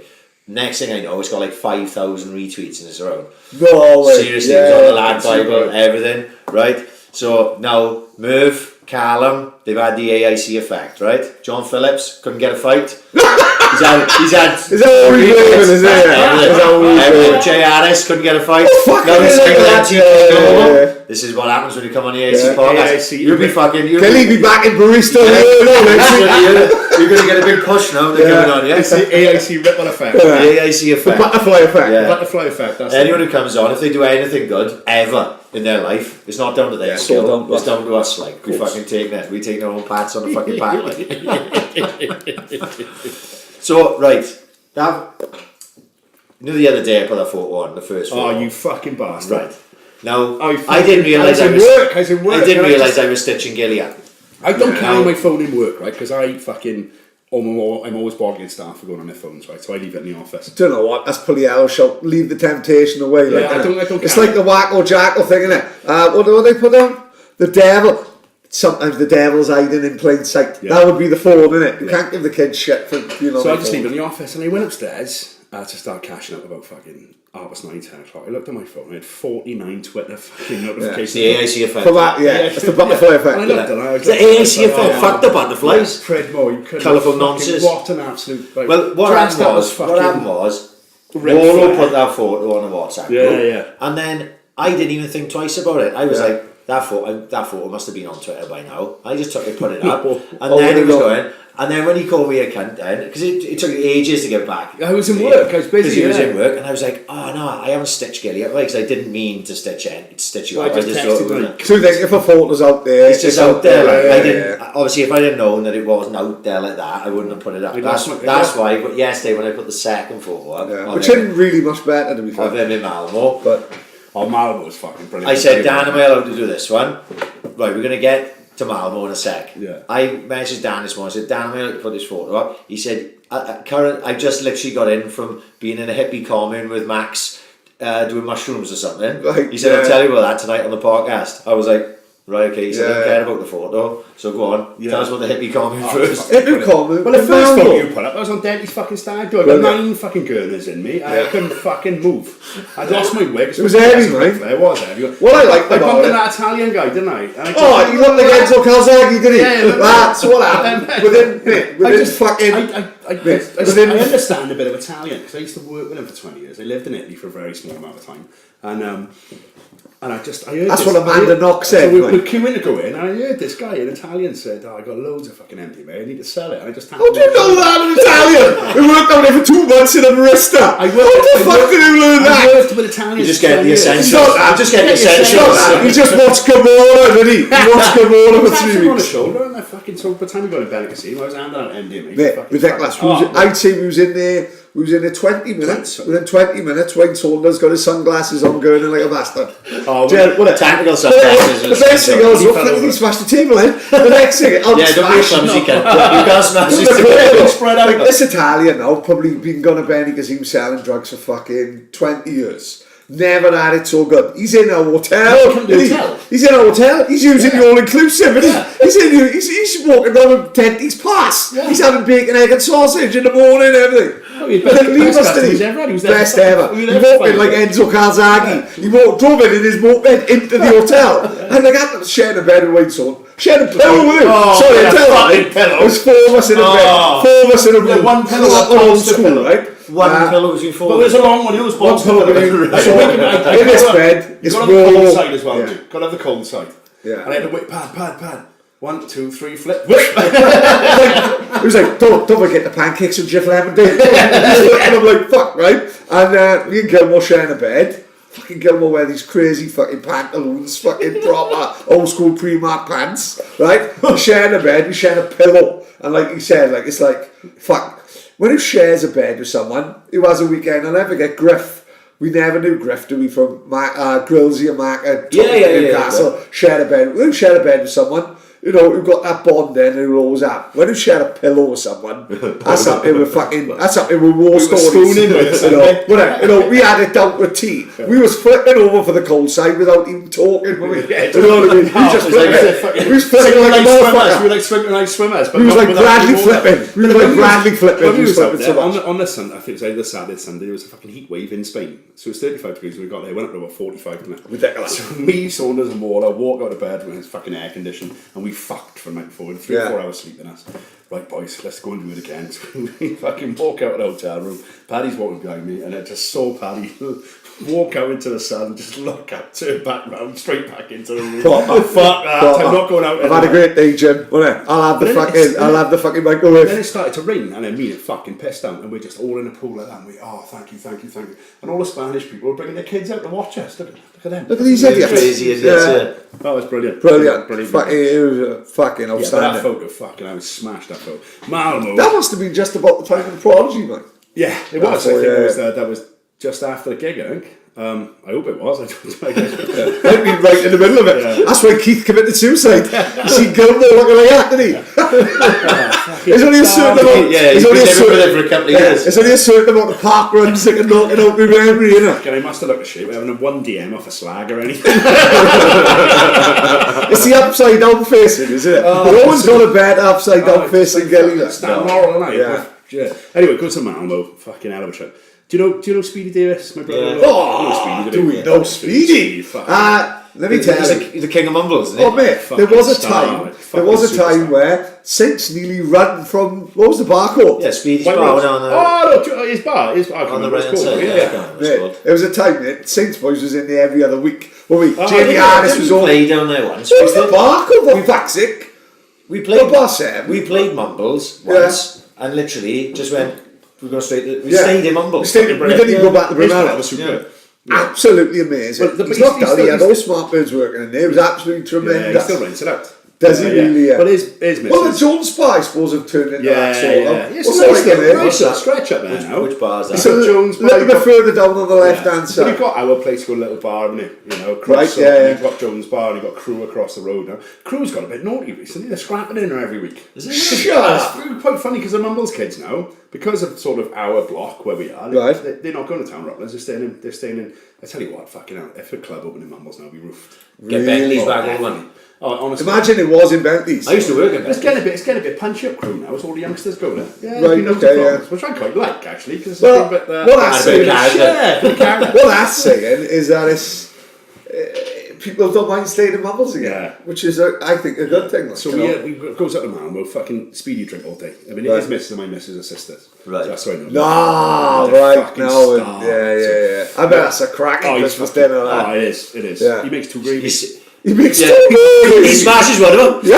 Next thing I know, it's got like 5,000 retweets in its own. No way. Seriously, it was on the Lad Bible, everything, right? So now, Merv, Callum, they've had the AIC effect, right? John Phillips couldn't get a fight. He's had. Is that what we're doing, is it? Is that what we're doing? Jay Harris couldn't get a fight. fucking Now he's hell, single yeah. empty Yeah. This is what happens when you come on the AIC Yeah. podcast. AIC. You'll be fucking. Kelly be back in barista. You're going to get a big push now. They're coming on, yeah? It's the AIC ripple effect. The AIC effect. Butterfly effect. Yeah. Butterfly effect. That's Anyone who comes on, if they do anything good ever in their life, it's not down to their it's all skill. down to It's us. down to us. Like we fucking take that. We take our own pats on the fucking back. Like. So right, that. You know the other day I put that photo on the first photo. Oh, you fucking bastard. Right. Now Oh, you I didn't realise I was. I was in work. I didn't and realise I was stitching Gilly up. I don't carry No. my phone in work, right? Because I fucking. I'm always boggling staff for going on their phones, right? So I leave it in the office. Don't know what, that's pretty hell shout. Leave the temptation away. Yeah, like, I don't it's care. like the wacko jackal thing, innit? What do they put on? The devil. Sometimes the devil's hiding in plain sight. Yeah. That would be the phone, innit? You can't give the kids shit for, you know. So I the just phone. leave it in the office, and I went upstairs to start cashing up about fucking 9:10 o'clock. I looked at my phone, I had 49 Twitter fucking It's notifications. the AIC effect. For that, yeah. It's the butterfly effect. And I looked and I was It's the like, AIC effect. Fuck the butterflies. Fred Moore, you couldn't. Colourful fucking- nonsense. What an absolute. Like, Well, what dressed happened up as was, fucking red Rollo flag. put that photo on the WhatsApp Yeah, group, yeah. and then I didn't even think twice about it. I was like, that photo must have been on Twitter by now. I just took it, put it up, and then it was going. And then when he called me a cunt, then because it took ages to get back. I was in work. I was busy. Because he was yeah. in work, and I was like, oh no, I haven't stitched Gilly up because I didn't mean to stitch you Well, up. I just thought it texted was like, So you think if a photo's out there, it's just out there. Like, I yeah, didn't. yeah. Obviously, if I didn't know that it wasn't out there like that, I wouldn't have put it up. It That's wasn't- why. But yesterday when I put the second photo up, Yeah. of Which him- isn't really much better, to be of fair. him in Malmo. But Oh, Malmo was fucking brilliant. I said, Dan, am I allowed to do this one? Right, we're going to get to Malmo in a sec. Yeah. I messaged Dan this morning. I said, Dan, am I allowed to put this photo up? He said, I just literally got in from being in a hippie commune with Max doing mushrooms or something. Right, He said, I'll yeah. tell you about that tonight on the podcast. I was like, right, okay. He said, I don't Yeah. care about the photo. So go on. Yeah. Tell us about the hippie commune first. it would call me. Well, the first photo you put up, I was on Denty's fucking stag do. I got 9 fucking gurners in me. I couldn't fucking move. I'd lost my wig. It was heavy, mate. It was heavy. What I liked I about bumped it. in that Italian guy, didn't I? And I Oh, you looked like Enzo Calzaghe, didn't he? Yeah, That's what happened. Within fucking. I understand a bit of Italian because I used to work with him for 20 years. I lived in Italy for a very small amount of time, and I heard That's this, what Amanda Knox said, So we like. were queuing to go in, and I heard this guy in Italian said, "Oh, I got loads of fucking empty, mate. I need to sell it." And I just How do you know that in Italian? We worked out there for 2 months in a barista. How the fuck did you learn I that? worked with Italian. You just get the essentials. Not that. You just get the It's not essentials. that. He just watched Gilmore, didn't he? He watched Gilmore for 3 on the weeks. shoulder, and I fucking so by the time we got in Belgium, I was handing out MDMA. Mate, ridiculous. I'd say we was in there We was in there 20 minutes. Within 20 minutes, Wayne Saunders got his sunglasses on, going in like a bastard. Oh, what a tactical sunglasses. The best thing was, he smashed the table in. The next thing, I'll yeah, don't be smash. clumsy, you can't smash this. Spread out. Like, this Italian now, probably been gone to Benny because he was selling drugs for fucking 20 years. Never had it so good. He's in a hotel. He's in a hotel. He's using the all-inclusive. He's walking down a tent. He's past. Yeah. He's having bacon, egg and sausage in the morning and everything. Best ever. He walked in like Enzo Calzaghe. He drove in his moped into the hotel. And like that, sharing a bed with Wayne Saunders. Shared a pillow with him. Sorry, pillow. It was 4 of us in a bed. 4 of us in a room. One pillow. Old school, right? One pillow was you four. But there's a long one. It was one pillow. In this bed, you've got to have the cold side as well. Yeah. Got to have the cold side. Yeah. And I had to wait. Pad. 1, 2, 3, flip. He was like, don't forget the pancakes and Jiff Lemon Day. And I'm like, fuck, right? And me and Gilmore sharing a bed. Fucking Gilmore wear these crazy fucking pantaloons, fucking proper old school pre-marked pants, right? We sharing a bed, we sharing a pillow. And like he said, like it's like, fuck. When he shares a bed with someone who has a weekend, I'll never get Griff. We never knew Griff, do we, from Grillsy and Mark at Newcastle. Shared a bed. When you share a bed with someone, you know, who got that bond then who always have. When you share a pillow with someone, that's something with war stories. You know, we had it down to a T. We was flipping over for the cold side without even talking. You know what I mean? We just flipping. We was flipping like a motherfucker. We were like synchronized swimmers. We was like Bradley flipping. We were like Bradley flipping. On this Sunday, I think it was either Saturday Sunday, there was a fucking heat wave in Spain. So it was 35 degrees when we got there. Went up to about 45 minutes. Ridiculous. So me, Saunders and Waller walk out of bed when it's fucking air conditioned, and we fucked for the night before. 3 or 4 hours sleeping us. Right, boys, let's go and do it again. So we fucking walk out of the hotel room. Paddy's walking behind me, and I just saw Paddy walk out into the sun, just look up, turn back round, straight back into the room. Fuck that! I'm not going out. I've had a great day, Jim. I'll have the fucking microwave. Then it started to rain, and then me and fucking pissed out, and we're just all in the pool like that. And we, thank you. And all the Spanish people were bringing their kids out to watch us. Look at them. Look at these idiots. Crazy idiots. Yeah. That was brilliant. Brilliant. It was fucking outstanding. Yeah, that photo, fucking, I was smashed that photo. Malmo. That must have been just about the time of the Prodigy, mate. Yeah, it was. I think that was just after the gig, I think. I hope it was. Might be right in the middle of it. Yeah. That's why Keith committed suicide. You see Gilmore looking like that, didn't he? There's only a certain amount. Yeah, he's been there for a couple of years. There's only a certain amount of park runs that can knock it out my memory, you know. I must have looked at shit. We haven't had one DM off a slag or anything. It's the upside down facing, isn't it? We've always got a bed upside down facing Gilly. Stan Laurel, isn't it? Yeah. Anyway, go to Malmo. Fucking hell of a trip. Do you know Speedy Davis, my brother? Yeah. Do we know Speedy? Let me tell you, he's the king of mumbles, isn't he? Oh mate, there was a time where Saints nearly ran from, what was the bar called? Yeah, Speedy's bar. His bar on the right hand side. There was a time that Saints boys was in there every other week. Jamie Harris was all. Played down there once. What was the bar called? We back sick. We played mumbles once, and literally just went. We go straight. We stayed in Mumbles. We didn't even go back to Brunel. That was super. Absolutely amazing. He's not dull. He had all smart birds working in there. It was absolutely tremendous. Yeah, he still rents it out. Does he really? But his missus. Well, the Jones Bar, I suppose, have turned into that sort of. It's a nice little stretch up there now. Which bar is that? So Jones Bar. A little bit further down on the left-hand side. But you've got our place called Little Bar, haven't you? You know, right, yeah. You've got Jones Bar and you've got Crew across the road now. Crew's got a bit naughty recently. They're scrapping in there every week. Is it? It's quite funny because the Mumbles kids now, because of sort of our block where we are, they're not going to Town Rocklands. They're staying in. I tell you what, fucking hell, if a club open in Mumbles now, we roofed. Get Bentley's back all money. Oh, honestly. Imagine it was in Bentley's. I used to work in Bentley's. It's getting a bit punchy up Crew now. It's all the youngsters go there. Yeah, right, okay, which I quite like actually because what that's saying is that it's people don't mind staying in Mumbles again, which is I think a good thing. So we goes up to Malmo, fucking Speedy drink all day. I mean, his missus and my missus are sisters. Right. So that's why I know. I bet that's a cracking Christmas dinner. Oh, it is. Yeah. He makes 2 gravies. He makes Yeah. two burgers. He smashes one of them.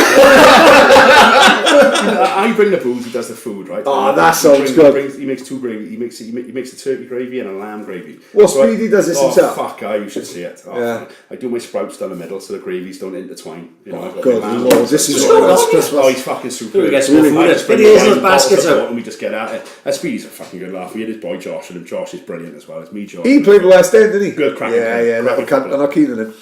I bring the booze, he does the food, right? Oh, And that sounds good. He makes two gravy. He makes the turkey gravy and a lamb gravy. Well, Speedy does this himself. Oh, fuck, you should see it. Oh, Yeah. I do my sprouts down the middle so the gravies don't intertwine. You know, I've got Good my lamb. Lord, this is So- that's Christmas. Oh, he's fucking super. We get some more food. I just bring It is wine in the baskets bottles of out. and we just get at it. Speedy's a fucking good laugh. We had his boy Josh, and Josh is brilliant as well. It's me, Josh. He played for West End, didn't he? Good crack. Yeah, little cunt. I'm not keen on him.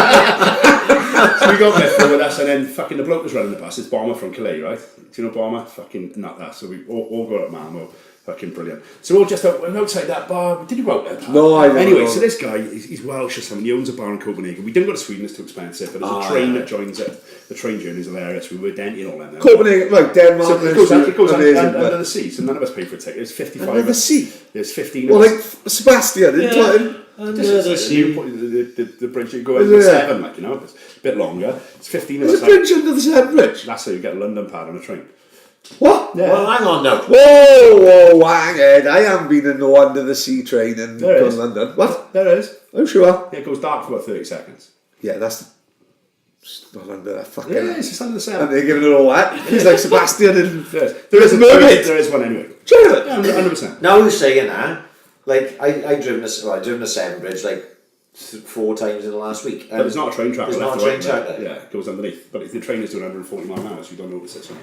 So we got Mifflin with us, and then fucking the bloke was running the bus. It's Bomber from Calais, right? Do you know Bomber? Fucking not that. So we all got at Malmo. Fucking brilliant. So we're all just we're outside that bar. Did you go out there? Pat? No, I didn't. Anyway, so this guy, he's Welsh or something. He owns a bar in Copenhagen. We didn't go to Sweden; it's too expensive. But there's a train that joins it. The train journey is hilarious. We were denting all them. Copenhagen, right, Denmark. So it goes amazing, under the sea. So none of us paid for a ticket. There's 55. Under the sea? There's 15. Well, of like us. Sebastian, Yeah. didn't Under the sea. The bridge you go into Yeah. 7, like, you know, it's a bit longer. It's 15 of There's us. a bridge under the Severn Bridge. That's how you get a London pad on a train. What? Yeah. Well, hang on now. Whoa, hang it. I haven't been in no under the sea train in There is. London. What? There it is. I'm sure. Yeah, it goes dark for about 30 seconds. Yeah, that's not under that fucking. Yeah, it's just under the And Severn. they're giving it all that. He's like Sebastian and. There is a mermaid. There is one anyway. China. Yeah, 100%. Now you're saying that, like I've driven the Severn Bridge like 4 times in the last week. But it's not a train track. There's left not a or train right, track there. Yeah, it goes underneath. But if the train is doing 140 mile an hour, so you don't notice it. So.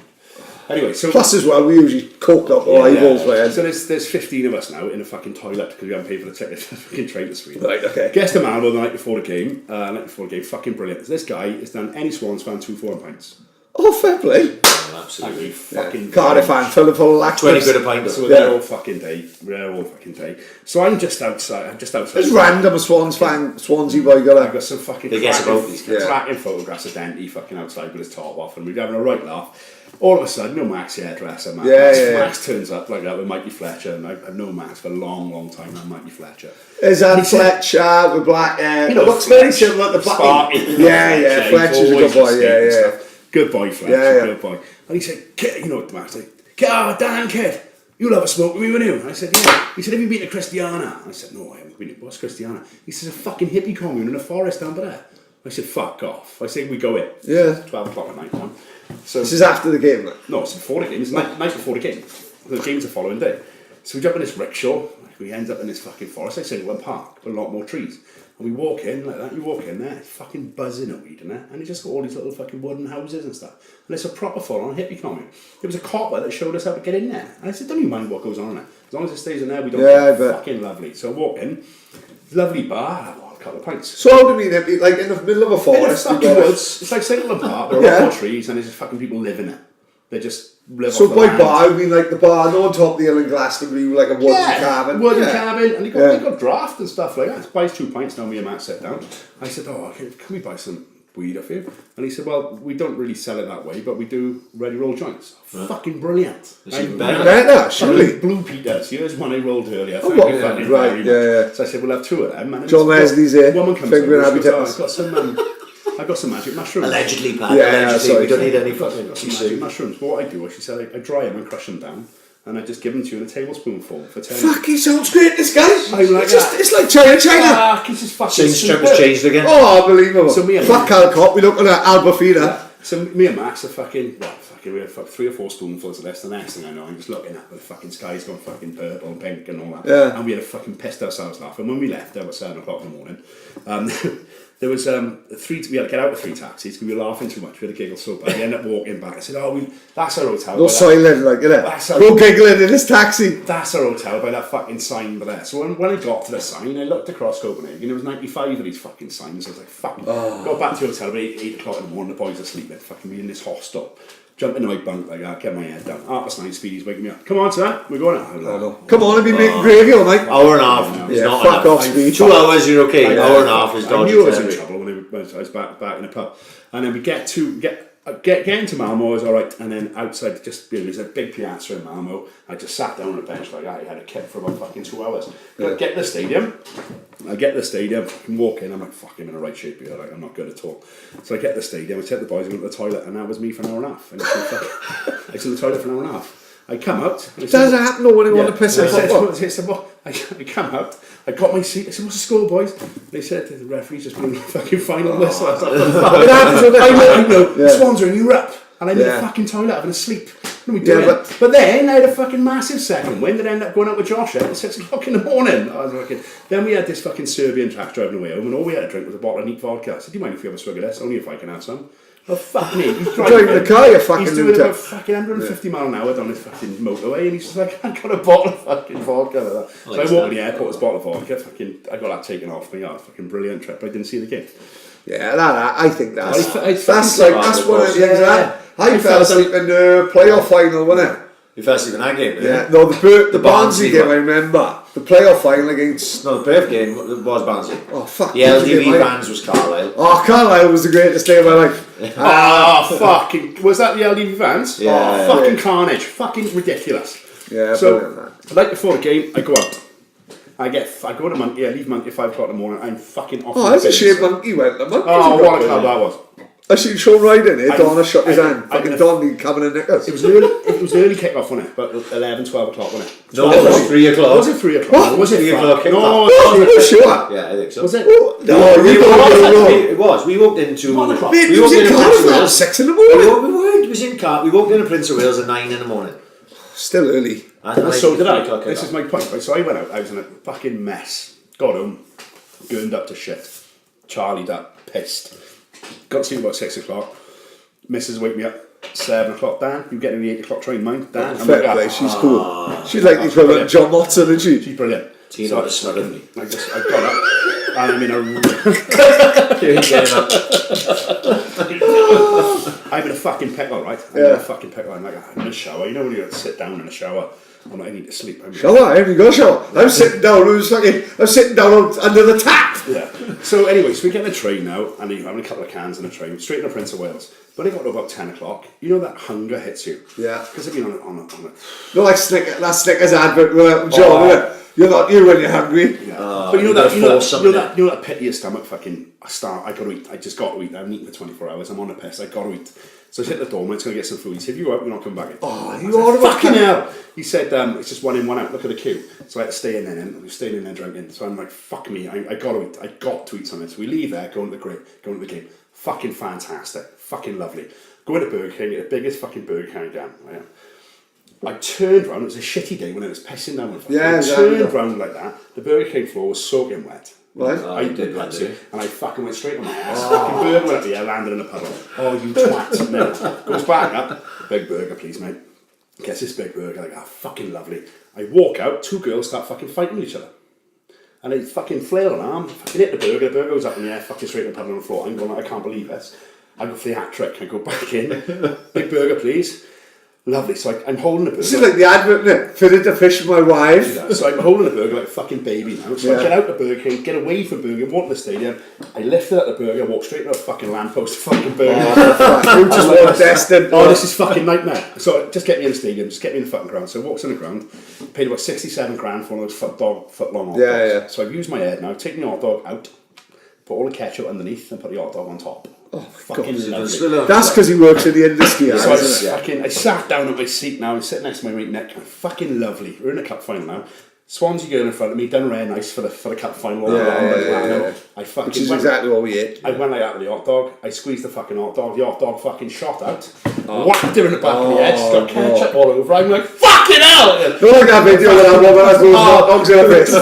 Anyway, so Plus, as well, we usually coke up our eyeballs, man. So there's 15 of us now in a fucking toilet because we haven't paid for the ticket to fucking train to Sweden. Right, okay. Gets to Malmo the night before the game. Fucking brilliant. This guy has done any Swans fan 2 4 pints. Oh, fair play. Absolutely. Fucking Cardiff fan, filled full of lax. 20 quid a pint. So they're all fucking day. We're all fucking day. So I'm just outside. It's random, a Swans fan, Swansea boy got I've a. got some fucking They guess about these cracking, kids. cracking photographs of Dante fucking outside with his top off, and we're having a right laugh. All of a sudden, no Max hairdresser, man. Max turns up like that with Mikey Fletcher, and I've known Max for a long, long time now, Mikey Fletcher. Is that Fletcher with black hair? You know, looks very similar to Black. Sparky. Yeah, Fletcher's a good boy, yeah. Good boy, Fletcher, Yeah. good boy. And he said, kid, you know what Max like, Dan, kid, you'll have a smoke with me, won't you? And I said, yeah. He said, have you been to Christiana? I said, no, I haven't been. What's Christiana? He says, a fucking hippie commune in a forest down there. I said, fuck off. I say, we go in. Yeah. 12 o'clock at night, man. So, This is after the game, like. no, it's before the game. It's night before the game. The game's the following day. So we jump in this rickshaw. We end up in this fucking forest. I say, one park, with a lot more trees. And we walk in like that. You walk in there, it's fucking buzzing of weed in there. And you just got all these little fucking wooden houses and stuff. And it's a proper full-on hippie commune. There was a copper that showed us how to get in there. And I said, don't you mind what goes on in there. As long as it stays in there, we don't Yeah, care. but- Fucking lovely. So I walk in. Lovely bar. A couple of pints. So how do you mean it? Like in the middle of a In the forest? you fucking got- woods. It's like St. Park. There are Yeah. more trees and there's just fucking people living it. They just live So off the by land. bar, I mean like the bar no on top of the hill in Glastonbury with like a wooden cabin. Wooden Yeah. cabin, and they Yeah. got draft and stuff like that. Buys 2 pints, now me and Matt sat down. I said, can we buy some weed off you? And he said, well, we don't really sell it that way, but we do ready roll joints. Fucking brilliant. It's even better. Better, surely. Blue Peters, here's one I rolled earlier. Oh, Thank what? you fucking Right, very yeah, much. So I said, we'll have 2 of them. And John then Leslie's here, Woman comes fingering in, she goes, habitats. I've got some magic mushrooms. Allegedly, Pat. Yeah, Allegedly. sorry. We don't need any I've got fucking some magic mushrooms. But what I do, she said, I dry them and crush them down, and I just give them to you in a tablespoonful for 10. Fuck, he sounds great, this guy. I'm like It's like China. Fuck, it's just fucking Since Trump has superb. changed again. Oh, unbelievable. So me and Fuck Calcott, we looking at Albufeira. So me and Max are fucking, we have 3 or 4 spoonfuls of this. The next thing I know, I'm just looking at the fucking sky's gone fucking purple and pink and all that. Yeah. And we had fucking pissed ourselves laughing. When we left, there was 7 o'clock in the morning. There was 3. We had to get out of 3 taxis because we were laughing too much. We had a giggle so bad. We ended up walking back. I said, that's our hotel. No silent, like, That's innit? how- Go giggling in his taxi. That's our hotel by that fucking sign by there. So when I got to the sign, I looked across Copenhagen. There was 95 of these fucking signs. I was like, fuck. Got back to the hotel about 8 o'clock in the morning. The boys are sleeping. Fucking me in this hostel. Jump into my bunk like that. Get my head down. 9:30, Speedy's waking me up. Come on, sir. We're going out. Come on, I've been making gravy all night. Hour and a half. It's Yeah, not fuck enough. off, Speed. 2 hours, you're okay. Hour and a half is I dodgy. knew I was in trouble when I was back in the pub. And then we get into Malmo, I was alright, and then outside, there's a big piazza in Malmo. I just sat down on a bench like that. I had a kip for about fucking 2 hours. I get to the stadium, fucking walk in, I'm like, fuck, I'm in the right shape here, like, I'm not good at all. So I get to the stadium, I take the boys, I went to the toilet, and that was me for an hour and a half. And I was in the toilet for an hour and a half. I come out. Does it happen though when you want to piss in I said, football? I said, I come out, I got my seat, I said, what's the score, boys? They said, the referee's just blew the fucking final whistle. I was like, It happens with it. I know, Yeah. Swans are in Europe. And I'm in Yeah. the fucking toilet having a sleep. What are we doing? Yeah, but then I had a fucking massive second wind and ended up going out with Josh at 6 o'clock in the morning. I was fucking... Then we had this fucking Serbian chap driving away home and all we had to drink was a bottle of neat vodka. I said, do you mind if you have a swig of this? Only if I can have some. Oh, fuck me. He's driving the car, you fucking He's doing lunatic. about fucking 150 mile an hour down this fucking motorway and he's just like, I got a bottle of fucking vodka. Like that. So I walked to the airport with a bottle of vodka. I got that taken off me. Oh, fucking brilliant trip. But I didn't see the game. Yeah, I think that's I that's fucking like that's saw one of the it, things that I fell asleep in the playoff final, wasn't it? You fell asleep in that game, didn't Yeah, you? no, the Barnsley Barnsley game one. I remember. The playoff final against No, the Perth game was Barnsley. oh fuck. The LDV fans was Carlisle. Oh, Carlisle was the greatest day of my life. Oh, fucking... Was that the LDV Vans? Yeah. Oh, fucking carnage. Fucking ridiculous. Yeah, So, brilliant, like before the game, I go out. I go to Monkey, I leave Monkey at 5 o'clock in the morning, I'm fucking off. Oh, my that's a bins. shame Monkey went. The Monkey's Oh, a good what a player. club that was. I seen Sean Ryder in here, Donna shook his hand. I- Fucking Don coming in nickers. It was early kick-off, wasn't it? About 11, 12 o'clock, wasn't it? No, it was 3 o'clock. Was it 3 o'clock? What? Was it 3 5? o'clock kick-off? No, Oh, it you wasn't. sure? Yeah, I think so. Was it? No, you It was. We walked into... 1 o'clock. Mate, We it was walked in into Prince of Cardiff at Wales. 6 in the We morning. weren't. It was in car. We walked into Prince of Wales at 9 in the morning. Still early. And So did 3 I. o'clock This kick-off. is my point. Right? So I went out, I was in a fucking mess. Got home, burned up to shit. Charlied up, pissed. Got to sleep about 6 o'clock. Mrs. wake me up 7 o'clock. Dan, you getting the 8 o'clock train, mine? Dan, I'm Fair like, play, "Ah." she's cool. She's like the equivalent of brilliant. John Watson, isn't she? She's brilliant. Tina So was smothering me. I got up and I'm in a I'm in a fucking pickle, right? I'm in a fucking pickle. I'm like, I'm in a shower. You know when you sit down in a shower? I'm like, I need to sleep. I'm Shower, I haven't got a shower. I'm sitting down, I'm sitting down under the tap. Yeah. So anyway, so we get in a train now, and I'm having a couple of cans in a train, straight into Prince of Wales. But I got to about 10 o'clock. You know that hunger hits you. Yeah. Because I've been on a No, like that Snickers advert with John, isn't it? You're not you when you're hungry. yeah. you But you know gotta force something that pit of your stomach. Fucking, I got to eat. I just got to eat. I haven't eaten for 24 hours. I'm on a piss. I got to eat. So I hit the door. I'm going to get some food. He said, "If you go out, you're not coming back in." Oh, I you said, are about fucking hell. He said, "It's just one in, one out. Look at the queue." So I had to stay in there. And I was staying in there drinking. So I'm like, "Fuck me. I got to eat. I got to eat something." So we leave there, go into the game. Fucking fantastic. Fucking lovely. Go into Burger King. Get the biggest fucking Burger King again. I turned round, it was a shitty day when it was pissing down. Yeah, I exactly. turned round like that, the Burger King floor was soaking wet. Right. Oh, I you did did that that, too. did you? And I fucking went straight on my ass. Fucking burger went up the air, landed in a puddle. Oh, you twat. No. Goes back up. Big burger, please, mate. Gets this big burger, like, fucking lovely. I walk out, 2 girls start fucking fighting with each other. And they fucking flail an arm, fucking hit the burger goes up in the air, fucking straight in the puddle on the floor. I'm going, like, I can't believe this. I go for the hat trick, I go back in. Big burger, please. Lovely. So I'm holding the burger. This is like the advert, isn't it? Fitted to fish my wife. Yeah, so I'm holding the burger like a fucking baby now. So I get out the Burger King, get away from Burger King, walk to the stadium. I lifted out the burger, walk straight into a fucking lamppost, fucking burger. You just want destined. Oh, this is fucking nightmare. So just get me in the stadium, just get me in the fucking ground. So I walks in the ground, paid about 67 grand for one of those foot long hot dogs. Yeah. So I've used my head now, taken the hot dog out, put all the ketchup underneath and put the hot dog on top. Oh, fucking lovely. That's because he works in the industry, So isn't it? I sat down at my seat now, I'm sitting next to my mate Nick, fucking lovely. We're in the cup final now. Swansea girl in front of me, done rare nice for the cup final. Yeah. I fucking Which is went, exactly what we ate. I went like that with the hot dog, I squeezed the fucking hot dog fucking shot out, whacked her in the back of the head, she's got ketchup all over, I'm like, fucking hell! Don't like that video with that woman has those hot dogs in her face.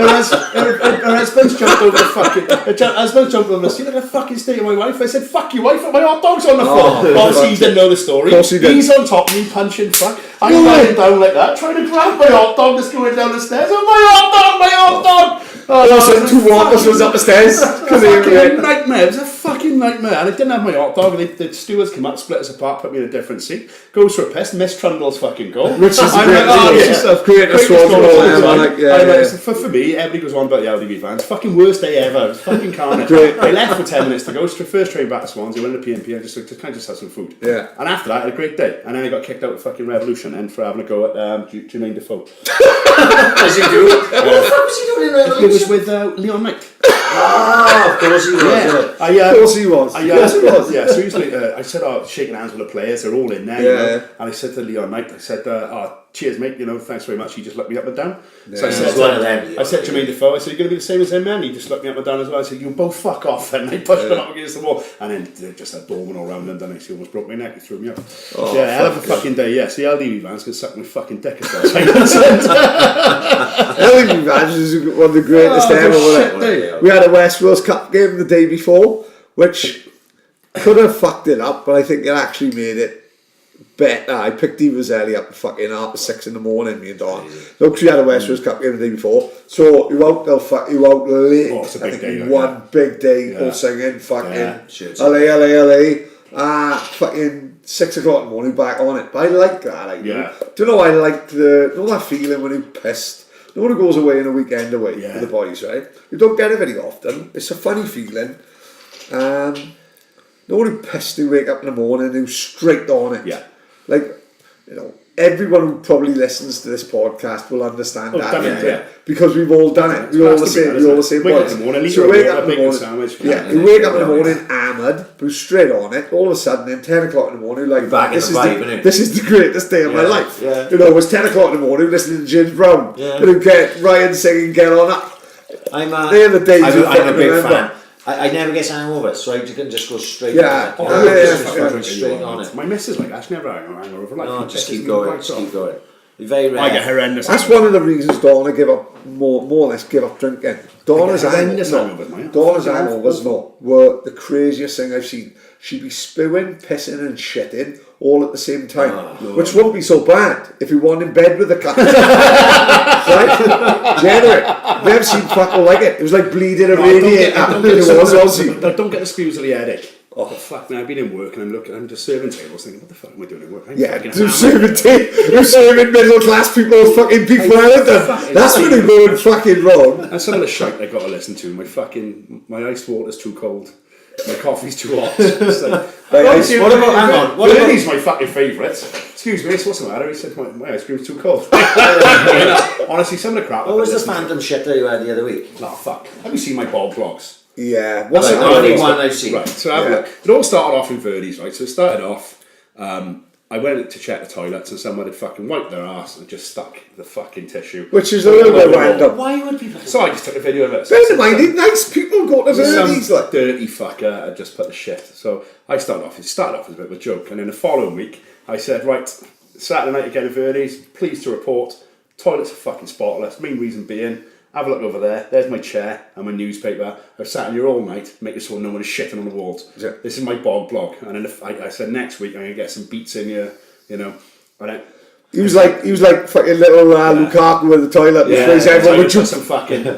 Her husband's jumped over the fucking. Her husband's jumped over the seat. Look at the fucking state of my wife. I said, "Fuck your wife!" And my hot dog's on the floor. Obviously, he didn't know the story. Of course he didn't. He's on top of me, punching fuck. I'm lying down like that, trying to grab my hot dog that's going down the stairs. Oh, my hot dog! Also, 2 walkers was up the stairs. Because Fucking nightmare. It was a fucking nightmare. And I didn't have my hot dog. The stewards came up, split us apart, put me in a different seat. Goes for a piss. Miss Trundle's fucking goal. Which is the I'm greatest like, goal. this is Greatest goal goal of all ever, time. like, yeah, I'm like, yeah. For me, everybody goes on about the LDV fans. Fucking worst day ever. It was fucking carnage. Great. I left for 10 minutes to go. First train back to Swansea. Went to P&P. I just kind of just had some food. Yeah. And after that, I had a great day. And then I got kicked out of fucking Revolution and for having a go at Jermaine Defoe. As you do. What the fuck was he doing in It was Revolution? with Leon Knight. Ah, of course he was. Yeah. Of course he was. Yes, he was. Yeah, so usually I said, shaking hands with the players, they're all in there. You know? Yeah. And I said to Leon Knight, I said, cheers mate, you know, thanks very much. He just looked me up and down. So I It's said, one of them. I said to Jermaine Defoe, I said, you're going to be the same as him, man? He just looked me up and down as well. I said, you both fuck off. And I pushed him up against the wall. And then just a doorman all round London. He almost broke my neck. He threw me up. Hell of a fucking day. Yes, the LDV van's going to suck my fucking dick as well. LDV vans is one of the greatest ever. Wasn't it? We had a West Wales Cup game the day before, which could have fucked it up, but I think it actually made it better. I picked Evaselli up at fucking 6:30 in the morning, me and Don. Look, we had a West Wales Cup game the day before, so you out late. Oh, it's a big day. One big day, all singing, fucking LA. LA. Fucking 6 o'clock in the morning, back on it. But I like that. Yeah. Do you know, I like that feeling when you're pissed. No one who goes away on a weekend away with the boys, right? You don't get it very often. It's a funny feeling. No one who pissed who wake up in the morning who's straight on it. Yeah. Like, you know, everyone who probably listens to this podcast will understand that. Because we've all done it. We're all the same. We're all the same. Wake up in the morning, so wake up in the morning. Sandwich. Yeah, you wake up in the morning, hammered, who's straight on it. All of a sudden, then 10 o'clock in the morning, like, this is the greatest day of my life. Yeah. You know, it was 10 o'clock in the morning, listening to James Brown. Yeah. And you get Ryan singing "Get On Up." I'm a days I'm you a fucking big remember. fan. I never get hangover, so I can just go straight Yeah. on Oh, it. yeah. Straight on it. My missus like that. She never hangover. Like, No, just keep going. Just keep going. Very rare. I get horrendous. That's one of the reasons Donna give up more or less give up drinking. Donna's horrendous hangovers, hangovers, Donna's hangovers were the craziest thing I've seen. She'd be spewing, pissing and shitting all at the same time, which wouldn't be so bad if you weren't in bed with the cat. Right? Genuine. Never seen fucking like it. It was like bleeding a radiator. I don't get the spews of the headache. Oh fuck! Now I've been in work and I'm just serving tables, thinking, what the fuck am I doing in work? You're serving middle class people fucking beef Wellington. That's when you're going fucking wrong. And some of the shite I got to listen to. My iced water's too cold. My coffee's too hot. What about, hang on, what about... Bernie's my fucking favourite. Excuse me, what's the matter? He said, my ice cream's too cold. Honestly, some of the crap... What was the phantom shit that you had the other week? Oh, fuck. Have you seen my bog vlogs? Yeah. What's the only one I've seen? Right, so have a look. It all started off in Verdi's, right? So it started off... I went to check the toilets and someone had fucking wiped their arse and just stuck the fucking tissue. Which is a little bit random. Why would people... So I just took a video of it. Bear in mind, nice people go to Verdi's. Some dirty fucker had just put the shit. So it started off as a bit of a joke. And then the following week, I said, right, Saturday night again at Verdi's, pleased to report, toilets are fucking spotless. Main reason being, have a look over there. There's my chair and my newspaper. I've sat in here all night, making sure no one is shitting on the walls. Yeah. This is my bog blog. And then I said next week I'm gonna get some beats in here, you know. And he was like fucking little Lukaku with the toilet. yeah, I'm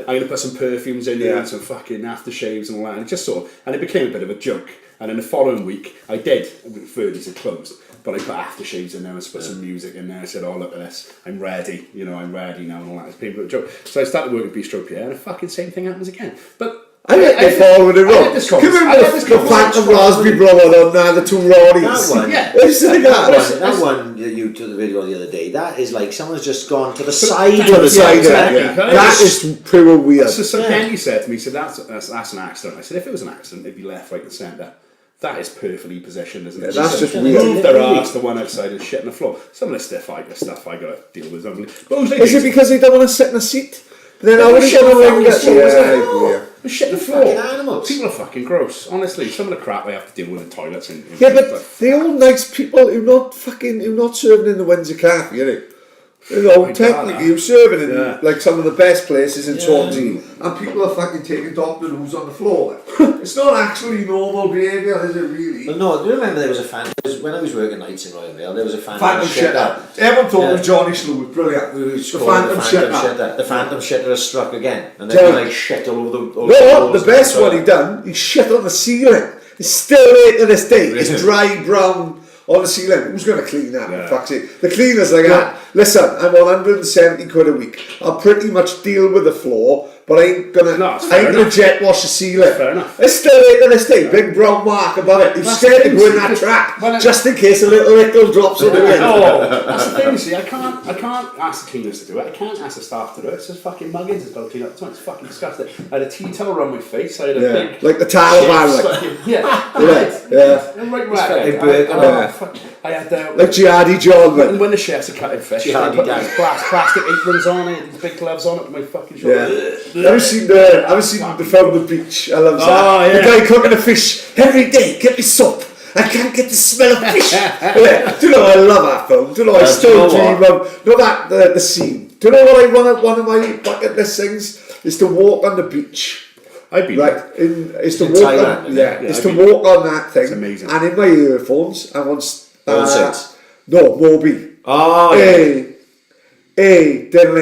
gonna put some perfumes in here and some fucking aftershaves and all that. And it just and it became a bit of a joke. And then the following week, I did. Verdi's had closed, but I put aftershaves in there and put some music in there. I said, "Oh, look at this! I'm ready. You know, I'm ready now." And all that. It's been a bit of a joke. So I started working at Bistrot Pierre, and the fucking same thing happens again. But I let they fall with it wrong. Give him the phantom raspberry blonde on there, the two Roddies. That one, yeah. that one you took the video the other day, that is like someone's just gone to the side of the side. That is pure weird. So some Kenny said to me, he said, that's an accident. I said, if it was an accident, it'd be left, right and centre. That is perfectly positioned, isn't it? That's just weird. Move their arse to one outside and shit on the floor. Some of the stuff I got to deal with. Is it because they don't want to sit in a seat? Then I would have got a ring. The shit on the floor. Animals. People are fucking gross. Honestly, some of the crap I have to deal with in toilets. Yeah, but they're all nice people who not serving in the Windsor Cafe, you know. You know, technically you're serving in like some of the best places in Swansea, and people are fucking taking Dr. Who's on the floor. It's not actually normal behaviour, is it really? Well, no, do you remember there was a fan, when I was working nights in Royal Vale, there was a Phantom shitter. Everyone thought of Johnny Slew was brilliant. The Phantom shitter. The Phantom shitter has struck again, and then like shit all over the best one he done, he shit on the ceiling. It's still there to this day. It's dry brown on the ceiling. Who's going to clean that? For fuck's sake. The cleaners like that. Listen, I'm on 170 quid a week. I'll pretty much deal with the floor, but I ain't gonna jet wash the ceiling. Fair enough. It's still there to this day. Big brown mark above it. You're scared to go in that trap just in case a little drops on the way. That's the thing, you see. I can't ask the cleaners to do it. I can't ask the staff to do it. It's just fucking muggins has got to clean up. It's fucking disgusting. I had a tea towel around my face. I had a big... Like the Taliban. Right. I had Like Jihadi John, when, man. when the chefs are cutting fish, they Jihadi put Dan. these plastic aprons on it, these big gloves on it with my fucking Yeah. shoulder. Have you seen the film The Beach? I love that. Oh, yeah. The guy cooking the fish every day. Get me soap. I can't get the smell of fish. Yeah. Do you know I love that film? Do you know I still do you know dream of? You know that the scene. Do you know what I want? One of my bucket list things is to walk on the beach. I'd be Right, it's to In walk Thailand, on, isn't yeah, it? it's Yeah, to walk on that thing. It's amazing. And in my earphones, I want All Saints. no, Moby. Oh, yeah. Hey, but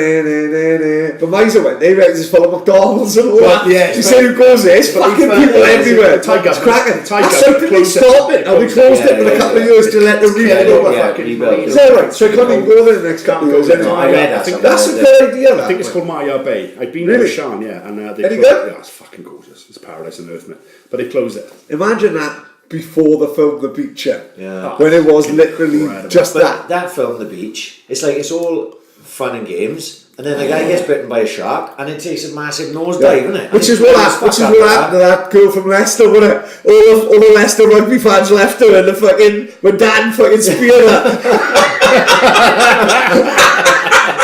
Miser went, they reckon it's full of McDonald's and all that. Yeah, You say who goes there, it's but fucking we've, people yeah, everywhere. it's Thai It's cracking. Thai That's government like, did they closed it. stop it? And we closed it in a couple of years to let the reef Yeah, go. yeah, fucking rebuild. Is that right? So I can't even go there the next couple of years Can't go anyway. there. I read that think somewhere. That's a good idea, that. I think it's man. called Maya Bay. I've been Really? there, Sean, yeah, and they Any closed good? it. Yeah, it's fucking gorgeous. It's paradise on earth, mate. But they closed it. Imagine that before the film The Beach, Yeah. when it was literally Incredible. just But that. that film, The Beach, it's like it's all fun and games, and then the guy gets bitten by a shark, and it takes a massive nosedive, isn't it? Which And is he what blows happened. fuck Which is up what happened to that girl from Leicester, wasn't it? All the Leicester rugby fans left her, and the fucking when Dan fucking speared her.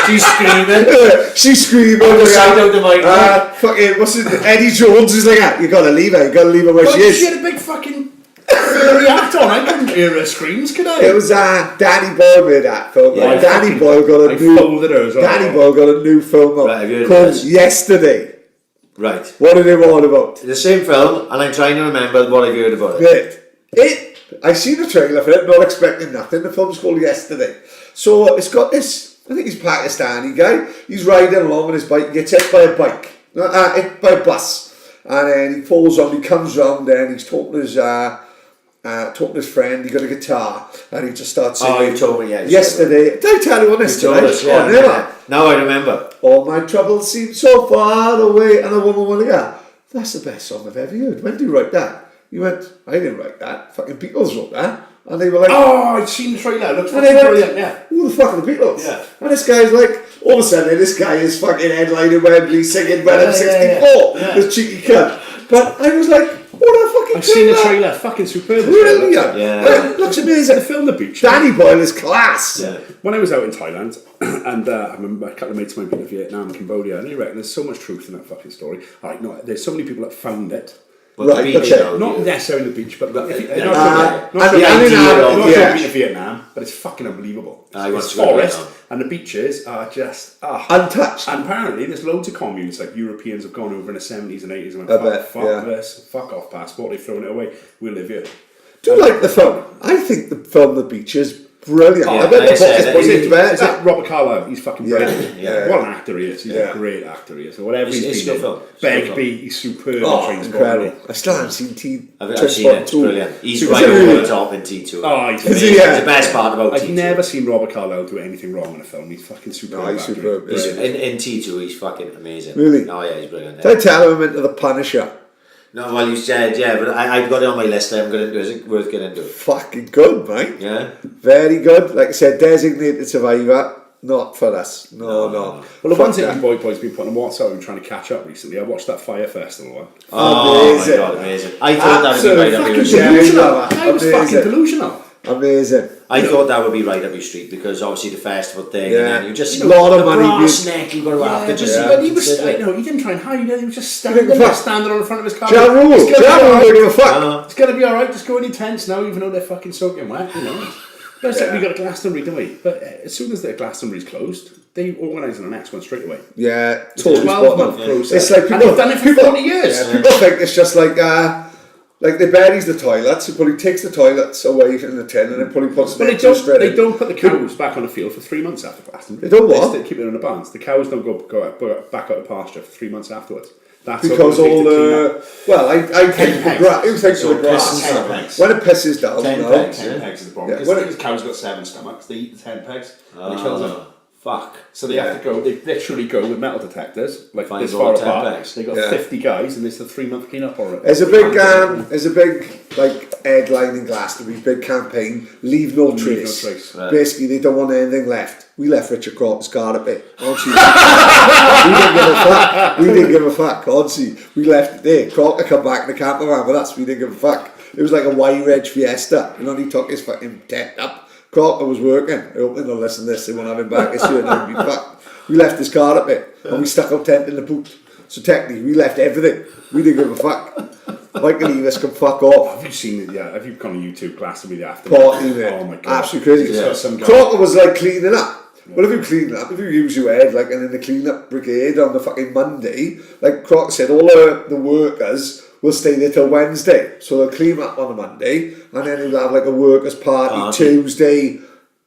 She's screaming. She's screaming. On the like, side of the mic. fucking what's it? Eddie Jones is like, you gotta leave her. You gotta leave her where But she she is. had a big fucking furry hat on. I couldn't hear her screams, could I? It was Danny Boyle made that film. Yeah, right? Danny Boyle got a I new. folded her as well. Danny Boyle got a new film Right, have you heard of called this? Yesterday. Right. What are they all about? The same film, and I'm trying to remember what I've heard about it. I seen the trailer for it, not expecting nothing. The film's called Yesterday. So it's got this, I think he's a Pakistani guy. He's riding along on his bike, gets hit by a bike, hit by a bus. And then he falls on, he comes round there and he's talking to his friend, he got a guitar, and he just starts singing. Oh, you told me, yeah. Yesterday. Did I tell you on this You told tonight? us, yeah. Oh, never. Yeah. Now I remember. All my troubles seem so far away. And the woman went, yeah, that's the best song I've ever heard. When did you write that? You went, I didn't write that. Fucking Beatles wrote that. And they were like, Oh, I'd seen the trailer. It looks and fucking they went, brilliant, yeah. who the fuck are the Beatles? Yeah. And this guy's like, all of a sudden, this guy is fucking headlining Wembley singing When I'm 64. yeah. This cheeky cunt. But I was like, what a fucking I've seen the trailer. Fucking superb. Brilliant. Yeah. Looks The amazing. film The Beach. Danny Boyle is class. Yeah. When I was out in Thailand, and I remember a couple of mates of mine been to Vietnam and Cambodia, and they reckon there's so much truth in that fucking story. Like, no, there's so many people that found it. But Right, the beach, okay. though, Not yeah. necessarily the beach, but not and- not the not idea of- not yeah. been to Vietnam, but it's fucking unbelievable. I want It's to go to forest, Vietnam. and the beaches are just Untouched. And apparently, there's loads of communes like Europeans have gone over in the 70s and 80s and I went, bet, fuck yeah. this, fuck off passport, they've thrown it away. We'll live here. Do you like the film? I think the film The Beach is brilliant. Yeah, I bet I the book said is it. probably Is it better. Robert Carlyle? He's fucking Yeah, brilliant. yeah. What an actor he is. He's Yeah. a great actor he is. So whatever It's- he's it's been good film. in. It's good Begbie, he's superb. Oh, Trainspotting. incredible. I still haven't seen I've seen it. It's brilliant. He's Super right over Really? the top in T2. Oh, he's Is amazing. he? Yeah. It's the best part about I've T2. never seen Robert Carlyle do anything wrong in a film. He's fucking superb. No, he's actor. superb, He's- yeah. in T2, he's fucking amazing. Really? Oh, yeah, he's brilliant. Did I tell him into The Punisher? No, well, you said, yeah, but I've got it on my list. I haven't got into it. Is it worth getting into it? Fucking good, mate. Yeah? Very good. Like I said, designated survivor. Not for us. No. Well, the Fuck one thing that. you boys been putting on WhatsApp and trying to catch up recently, I watched that Fire Festival one. Oh, Amazing. my God, amazing. I thought that would be right up your Fucking street. Yeah, delusional. yeah, I was amazing. fucking delusional. Amazing. I thought that would be right up your street because obviously the festival thing, Yeah. and then you just A lot of the money brass being- neck you got to after just Yeah. But he was, consider it. no, he didn't try and hide. He was just He didn't standing there, fuck. standing on the front of his car. Ja Rule. It's gonna be Ja Rule alright. don't give a fuck. It's gonna be alright. Just go in your tents now, even though they're fucking soaking wet. You know. But it's like we got a Glastonbury, don't we? But as soon as the Glastonbury's closed, they organise the next one straight away. Yeah, It's a totally spot 12-month on. process. It's like And people they've done it for 40 years. Yeah, people think it's just like they buries the toilets. He probably takes the toilets away from the tin and then probably puts But them they don't. straight They in. don't put the cows back on the field for 3 months after Glastonbury. They don't what? They keep it in the barns. The cows don't go back out of pasture for 3 months afterwards. That's Because what it all takes to clean up. the well, I think the pegs. grass. Who thinks So of the grass? piss and stuff. When it pisses down, 10 no. pegs. 10 pegs is the problem. Yeah. Because When the it- thing is, cows got 7 stomachs. They eat the 10 pegs and it kills them. Fuck. So they have to go. They literally go with metal detectors, like Find this all far 10 apart. pegs. They got Yeah. 50 guys, and it's a 3-month clean-up already. There's a big like headline in Glastonbury, big campaign. Leave no Leave no trace. trace. Right. Basically, they don't want anything left. We left Richard Crompton's car a bit. Honestly, we didn't give a fuck. Honestly, we left it there. Crompton come back in the camper van with us. We didn't give a fuck. It was like a Y-Reg Fiesta. You know, he took his fucking tent up. Crocker was working. I hope they don't listen to this. They won't have him back this year. And be back. We left his car up there and we stuck our tent in the boot. So technically, we left everything. We didn't give a fuck. Michael Eavis can fuck off. Have you seen it? Yeah, have you gone on YouTube Glastonbury the aftermath? Party, mate. Oh my god, absolutely crazy. Just got some guy- Crocker was like cleaning up. Well, if you clean up, if you use your head, like, and in the clean up brigade on the fucking Monday, like Crocker said, all the workers will stay there till Wednesday. So they'll clean up on a Monday, and then he'll have like a workers' party Tuesday,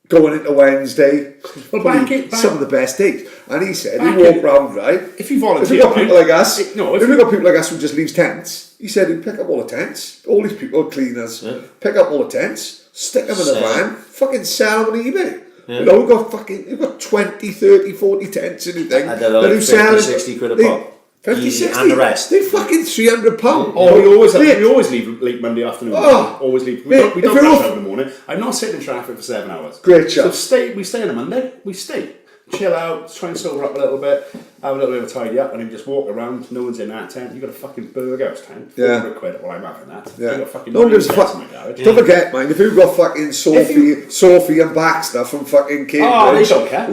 going into Wednesday. Well, Probably back- some of the best days. And he said, back he walked in- round, right? If you If volunteer, we got people like us, if if we got people like us who just leaves tents, he said he'd pick up all the tents. All these people, cleaners, pick up all the tents, stick them in a van, fucking sell them on eBay. You know, we've got 20, 30, 40 tents and everything. And they're like 50, 60 quid a pop. 50, Easy, 60. and the rest. They fucking £300. Oh, we always Mate, leave late Monday afternoon. Oh, always leave. We mate, don't if rush you're out off- in the morning. I'm not sitting in traffic for 7 hours. Great So shot. we stay on a Monday. We stay, chill out, try and sober up a little bit, have a little bit of a tidy up, and then just walk around. No one's in that tent. You got a fucking Burghouse tent. Yeah. £400. Well, I'm having that. Yeah. You got fucking No one gives a 90 fuck. tents in my garage. Don't forget, man, if you've got fucking Sophie and Baxter from fucking Cambridge, Oh, they don't care.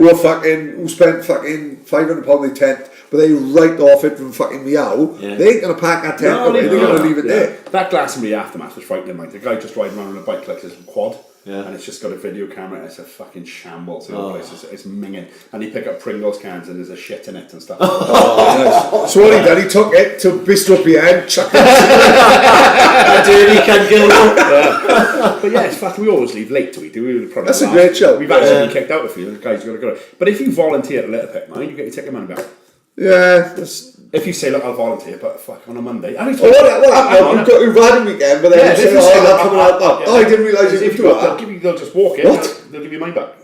who spent fucking £500 on their tent, but they write off it from fucking Meow, they ain't gonna pack that tent away, they're gonna leave it there. That Glastonbury aftermath was frightening. Like the guy just riding around on a bike like this quad, Yeah. and it's just got a video camera. And it's a fucking shambles. The whole Oh. place it's minging. And he pick up Pringles cans and there's a shit in it and stuff. Nice. So what he done, he took it to Bistrot Pierre and chucked it. A dirty cunt Gilmore. But yeah, it's fucking. We always leave late to eat. We would probably That's a laugh. great show. We've actually been kicked out a few. The guys got to go. But if you volunteer at Little Pit, man, you get your ticket money back. Yeah, that's... If you say, look, I'll volunteer, but fuck on a Monday. I mean, Oh, what happened? We've had a weekend, but then Yeah, you if say, you say, I'll look, come out. Oh, I didn't realise you if could do they'll that. give you, they'll just walk in. What? They'll give you mine back.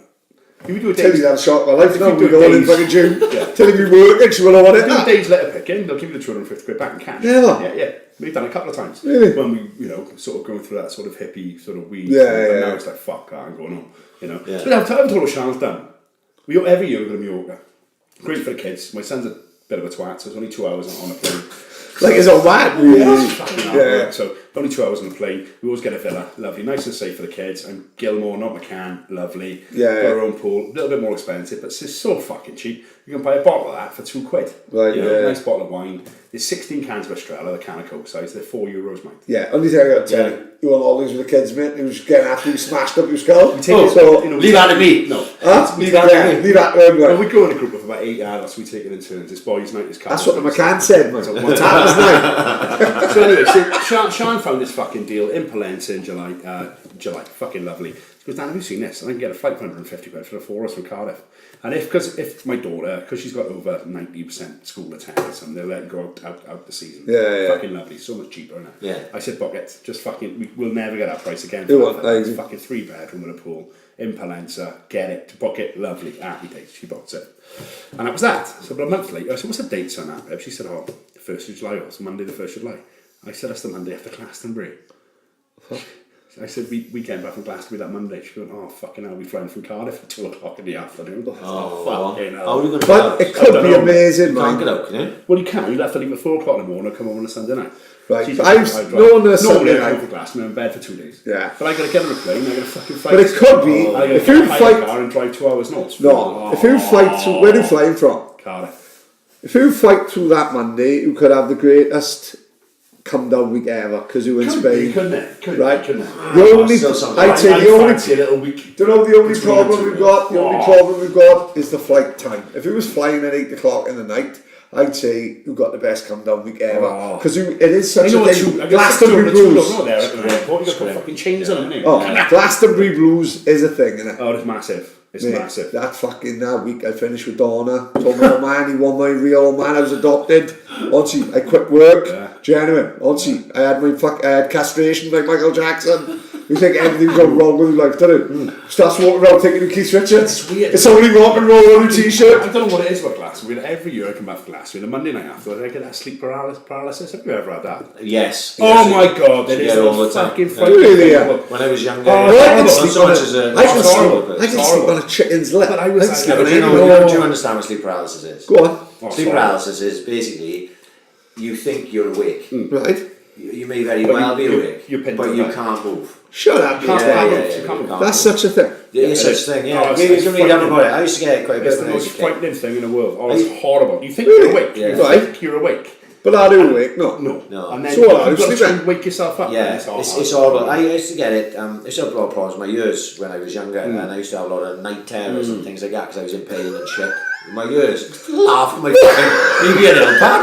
If we do a Tell you day's, that shot of my life. If No, you we do go in days- fucking June. Yeah. Telling me working, she will want if it. we do a day's letter picking, they'll give you the 250 quid back in cash. Never. Yeah. We've done it a couple of times. Really? When we, sort of going through that sort of hippie sort of weed. Yeah, and yeah. now it's like, fuck that, I'm going on. Yeah. But I've told what Sean's done. Every year we go to Mallorca. Great for the kids. My son's a bit of a twat, so it's only 2 hours on a plane. Like, it's a whack, really. Fucking hard Yeah. work. So only 2 hours on the plane. We always get a villa, lovely, nice and safe for the kids. And Gilmore, not McCann, lovely. Yeah, Got yeah. our own pool, a little bit more expensive, but it's so fucking cheap. You can buy a bottle of that for £2. Right, yeah. Nice bottle of wine. There's 16 cans of Estrella, the can of Coke size. They're €4, mate. Yeah, only thing I got to tell you, you were always with the kids, mate, who was getting after you, smashed up your skull. Take it, So, Leave that to me. No. huh? Leave that to me. Leave that to him, Well, right. we go in a group of about 8 adults, we take it in turns. It's boys' night, it's That's what the McCann said, mate. What's happened now? So anyway, Sean found this fucking deal in Palencia in July, fucking lovely. He goes, Dan, have you seen this? And I can get a flight for £150 for the 4 of us from Cardiff. And if my daughter, because she's got over 90% school attendance, and they'll let you go out the season. Yeah. Fucking lovely, so much cheaper, isn't it? Yeah. I said, book it, just fucking, we'll never get that price again. Do what, It's like- fucking 3-bedroom with a pool in Palencia, get it, book it, lovely, happy days, she booked it. And that was that. So about a month later, I said, what's the dates on that, babe? She said, 1st of July, it was Monday the 1st of July. I said, that's the Monday after Glastonbury. I said, we came back from Glastonbury that Monday. She went, oh, fucking hell, we flying from Cardiff at 2 o'clock in the afternoon. Fucking hell. How are you going to But it could be amazing, You can't get man. out, can you? Well, you can. You'd have to leave at 4 o'clock in the morning and come home on a Sunday night. Right, She's but like, I've drive. known a Sunday Normally I night. go for Glastonbury, I'm in bed for 2 days. Yeah. But I got to get on a plane, I got to fucking fly. But it could be, I if got you to hire fight- a car and drive 2 hours north. No, if you fight through, where are you flying from? Cardiff. If you fight through that Monday, you could have the greatest come down week ever, because you in Spain. Couldn't it? Right. Couldn't it? The only, still something. I'd say the only, fancy a little week. do you know the only Between problem the two. we've got? The only Oh. problem we've got is the flight time. If it was flying at 8 o'clock in the night, I'd say you've got the best come down week ever. Oh. Because it is such I know a what thing. I got Glastonbury Blues. No, there at the airport. You got to put fucking chains on them, innit? Oh, Glastonbury Blues is a thing, isn't it? Oh, it's massive. It's Mate, massive. that fucking that week I finished with Donna. Told my old man he won my real old man. I was adopted. Honestly, I quit work. Yeah. Genuine. Honestly, I had castration like Michael Jackson. You think everything's gone wrong with your life, don't it? Starts walking around thinking of Keith Richards. It's weird. It's only rock and roll on a t-shirt. I don't know what it is about Glastonbury. Every year I come back from Glastonbury, the Monday night after, I get that sleep paralysis. Have you ever had that? Yes. Oh Yes. my god, that is Yeah, all the time. fucking Yeah. frightening. Really, yeah. When I was younger, Oh, Well, I can horrible. sleep not so on much a- as a... I can it's sleep. horrible. I can It's sleep horrible. on a chicken's lip. But I I was can like- sleep Yeah, on but you anything. know, do you understand what sleep paralysis is? Go on. Oh, Sleep sorry. paralysis is basically, you think you're awake. Right. You may very But well be you- awake, you're pinned but to you the can't move. Shut up. You can't Yeah. move. yeah, You can't move. That's such a thing. There is such thing, yeah. Oh, We can read up about it. I used to get it quite a bit It's the when I was most a kid. frightening thing in the world. Oh, it's horrible. You think you're awake. Yeah. You think you're awake. But I do awake, no. No. And then So what, you've got to sleeping? try and wake yourself up. Yeah, and it's horrible. I used to get it. I used to have a lot of problems with my ears when I was younger, and I used to have a lot of night terrors and things like that because I was in pain and shit. My ears, laugh at my fucking maybe an ill pad.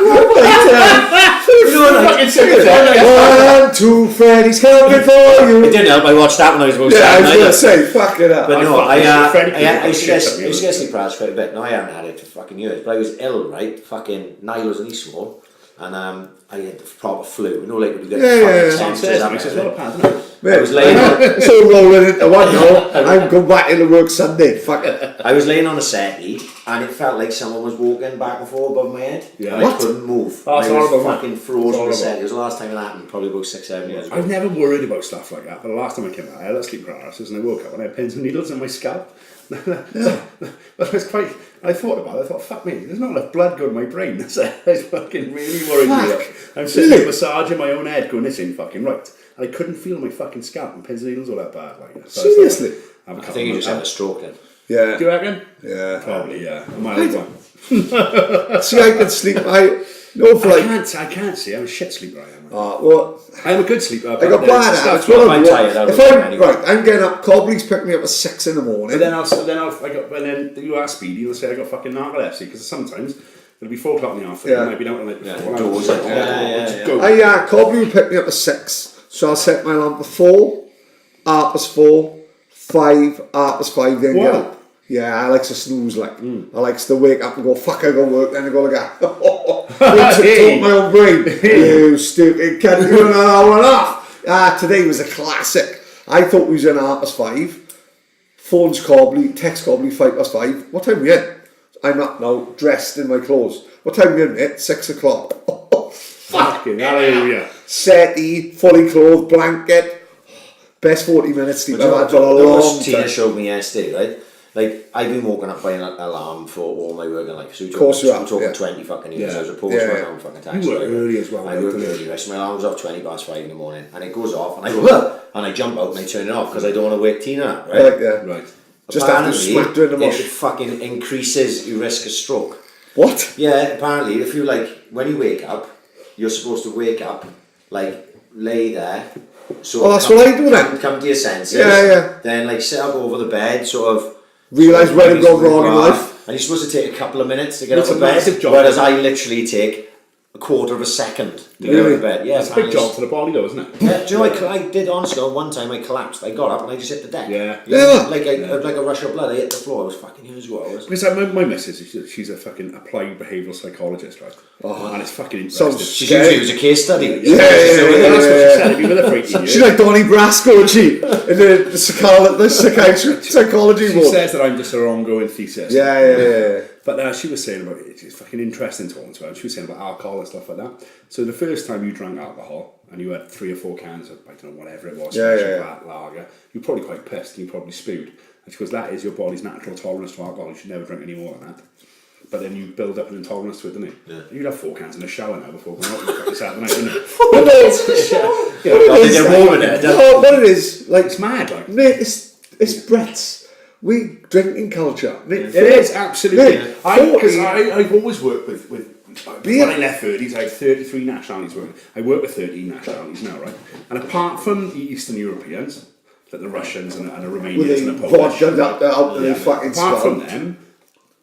Fucking sympathetic. 1, 2, Freddy's coming for you. It didn't help. I watched that when I was about Yeah, I 7. was going to say, fuck it up. But no, Freddie I used to Mercury get sleep paralysis quite a bit. No, I haven't had it for fucking years, but I was ill, right? Fucking Niall was in his small, and I had the proper flu. You know, like when you get fucking senses up. I was laying on, So rolling into one now. I'm going back into work Sunday. Fuck it. I was laying on a settee, and it felt like someone was walking back and forth above my head. Yeah. And I couldn't move. Oh, it's I was horrible, man. fucking frozen on the It's settee. It was the last time it happened, probably about 6-7 years ago. I've never worried about stuff like that, but the last time I came out, I had sleep paralysis and I woke up and I had pins and needles in my scalp. But it's quite. I thought about it. I thought, fuck me, there's not enough blood going to my brain. It's fucking really worried me. I'm sitting there massaging my own head, going, this ain't fucking right. And I couldn't feel my fucking scalp and pins and needles all that bad. Like, so Seriously? I think you just had a stroke then. Yeah. Do you reckon? Yeah. Probably, yeah. A mild one. See, I can sleep. I can't see. I'm a shit sleeper. I am. Well, I'm a good sleeper. I got bad habits. I'm tired, I If don't I'm know anyway. right, I'm getting up. Cobley's pick me up at 6 in the morning. But then you ask Speedy, he'll say I got fucking narcolepsy because sometimes it'll be 4 o'clock in the afternoon. Yeah. I've been out on like doors, Cobley will pick me up at 6, so I'll set my alarm for 4, 4, 5, 5, then get up. Yeah, I like to snooze like. I like to wake up and go, fuck, I go work, then I go like, talk my own brain. You stupid cunt, you an hour and a half. Today was a classic. I thought we was in 5. Phone's Cobley, text Cobley 5:05. What time are we in? I'm up now, dressed in my clothes. What time are we in, mate? 6 o'clock. Fucking hallelujah. Settee, fully clothed, blanket. Best 40 minutes sleep I've had for a long Tina time. showed me yesterday, right? Like, I've been woken up by an alarm for all my work in life. So Of course you I'm have, talking yeah. 20 fucking years. Yeah. I was a postman Yeah, yeah. on fucking taxi. You work driver. early as well, I don't work you? early, right? So my alarm goes off 5:20 in the morning, and it goes off, and I go, "Whoa," and I jump out and I turn it off because I don't want to wake Tina up, right? Like, yeah. Right. Just after Apparently, smatter in the it mush. fucking increases your risk of stroke. What? Yeah, apparently, if you when you wake up, you're supposed to wake up, lay there. So Oh, that's what I do then. Come to your senses. Yeah. Then sit up over the bed, sort of. Realise when I've gone wrong in life. And you're supposed to take a couple of minutes to get It's up a the bed. massive job. Whereas I literally take a quarter of a second to get out Really? of bed. Yeah, It's a big job for the body though, isn't it? Yeah, do you know, I did honestly, one time I collapsed. I got up and I just hit the deck. Yeah. Yeah. Like a rush of blood, I hit the floor. I was fucking huge what I was. Because my missus, she's a fucking applied behavioural psychologist, right? And it's fucking interesting. Sounds She scary. usually was a case study. That's what she said. If you were there for 18 years. She's like Donnie Brasco, isn't she? In the psychology She world. says that I'm just her ongoing thesis. Yeah. But she was saying about it, it's fucking interesting talking to her. She was saying about alcohol and stuff like that. So the first time you drank alcohol and you had 3 or 4 cans of, I don't know, whatever it was, flat lager, you're probably quite pissed and you probably spewed. And she goes, that is your body's natural tolerance to alcohol. You should never drink any more than that. But then you build up an intolerance to it, don't you? Yeah. You'd have 4 cans in the shower now before going out on Saturday night, wouldn't you? What it is, like, It's mad, like. mate, it's Brett's. We drinking culture. Mate, It is, absolutely. Mate, Because I've always worked with Beer. when I left 30s, I had 33 nationalities working. I work with 13 nationalities now, right? And apart from the Eastern Europeans, like the Russians and the Romanians with and the the Polish, vodka out in the fucking apart skull. from them,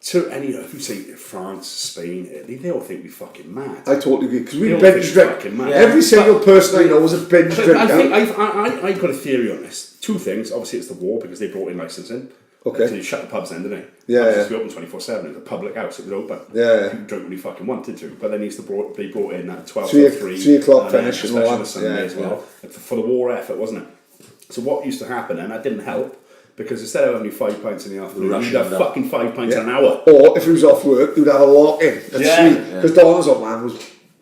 to any, if you say France, Spain, Italy, they all think we're fucking mad. I totally agree, because we They all binge think drink. fucking mad. Every single person I know is a binge But drinker. I think I've got a theory on this. 2 things. Obviously, it's the war because they brought in licensing. Okay. So you shut the pubs then, didn't they? Yeah, Pubs yeah. used to be open 24/7. It was a public house. It was open. Yeah. People drank when you fucking wanted to. But then they brought in that 12 3 till 3. 3 o'clock and then finish and all especially that. on Sunday as well. For the war effort, wasn't it? So what used to happen, and that didn't help, because instead of having 5 pints in the afternoon, you'd have fucking 5 pints in an hour. Or if he was off work, you'd have a lock in. Because Don's old man was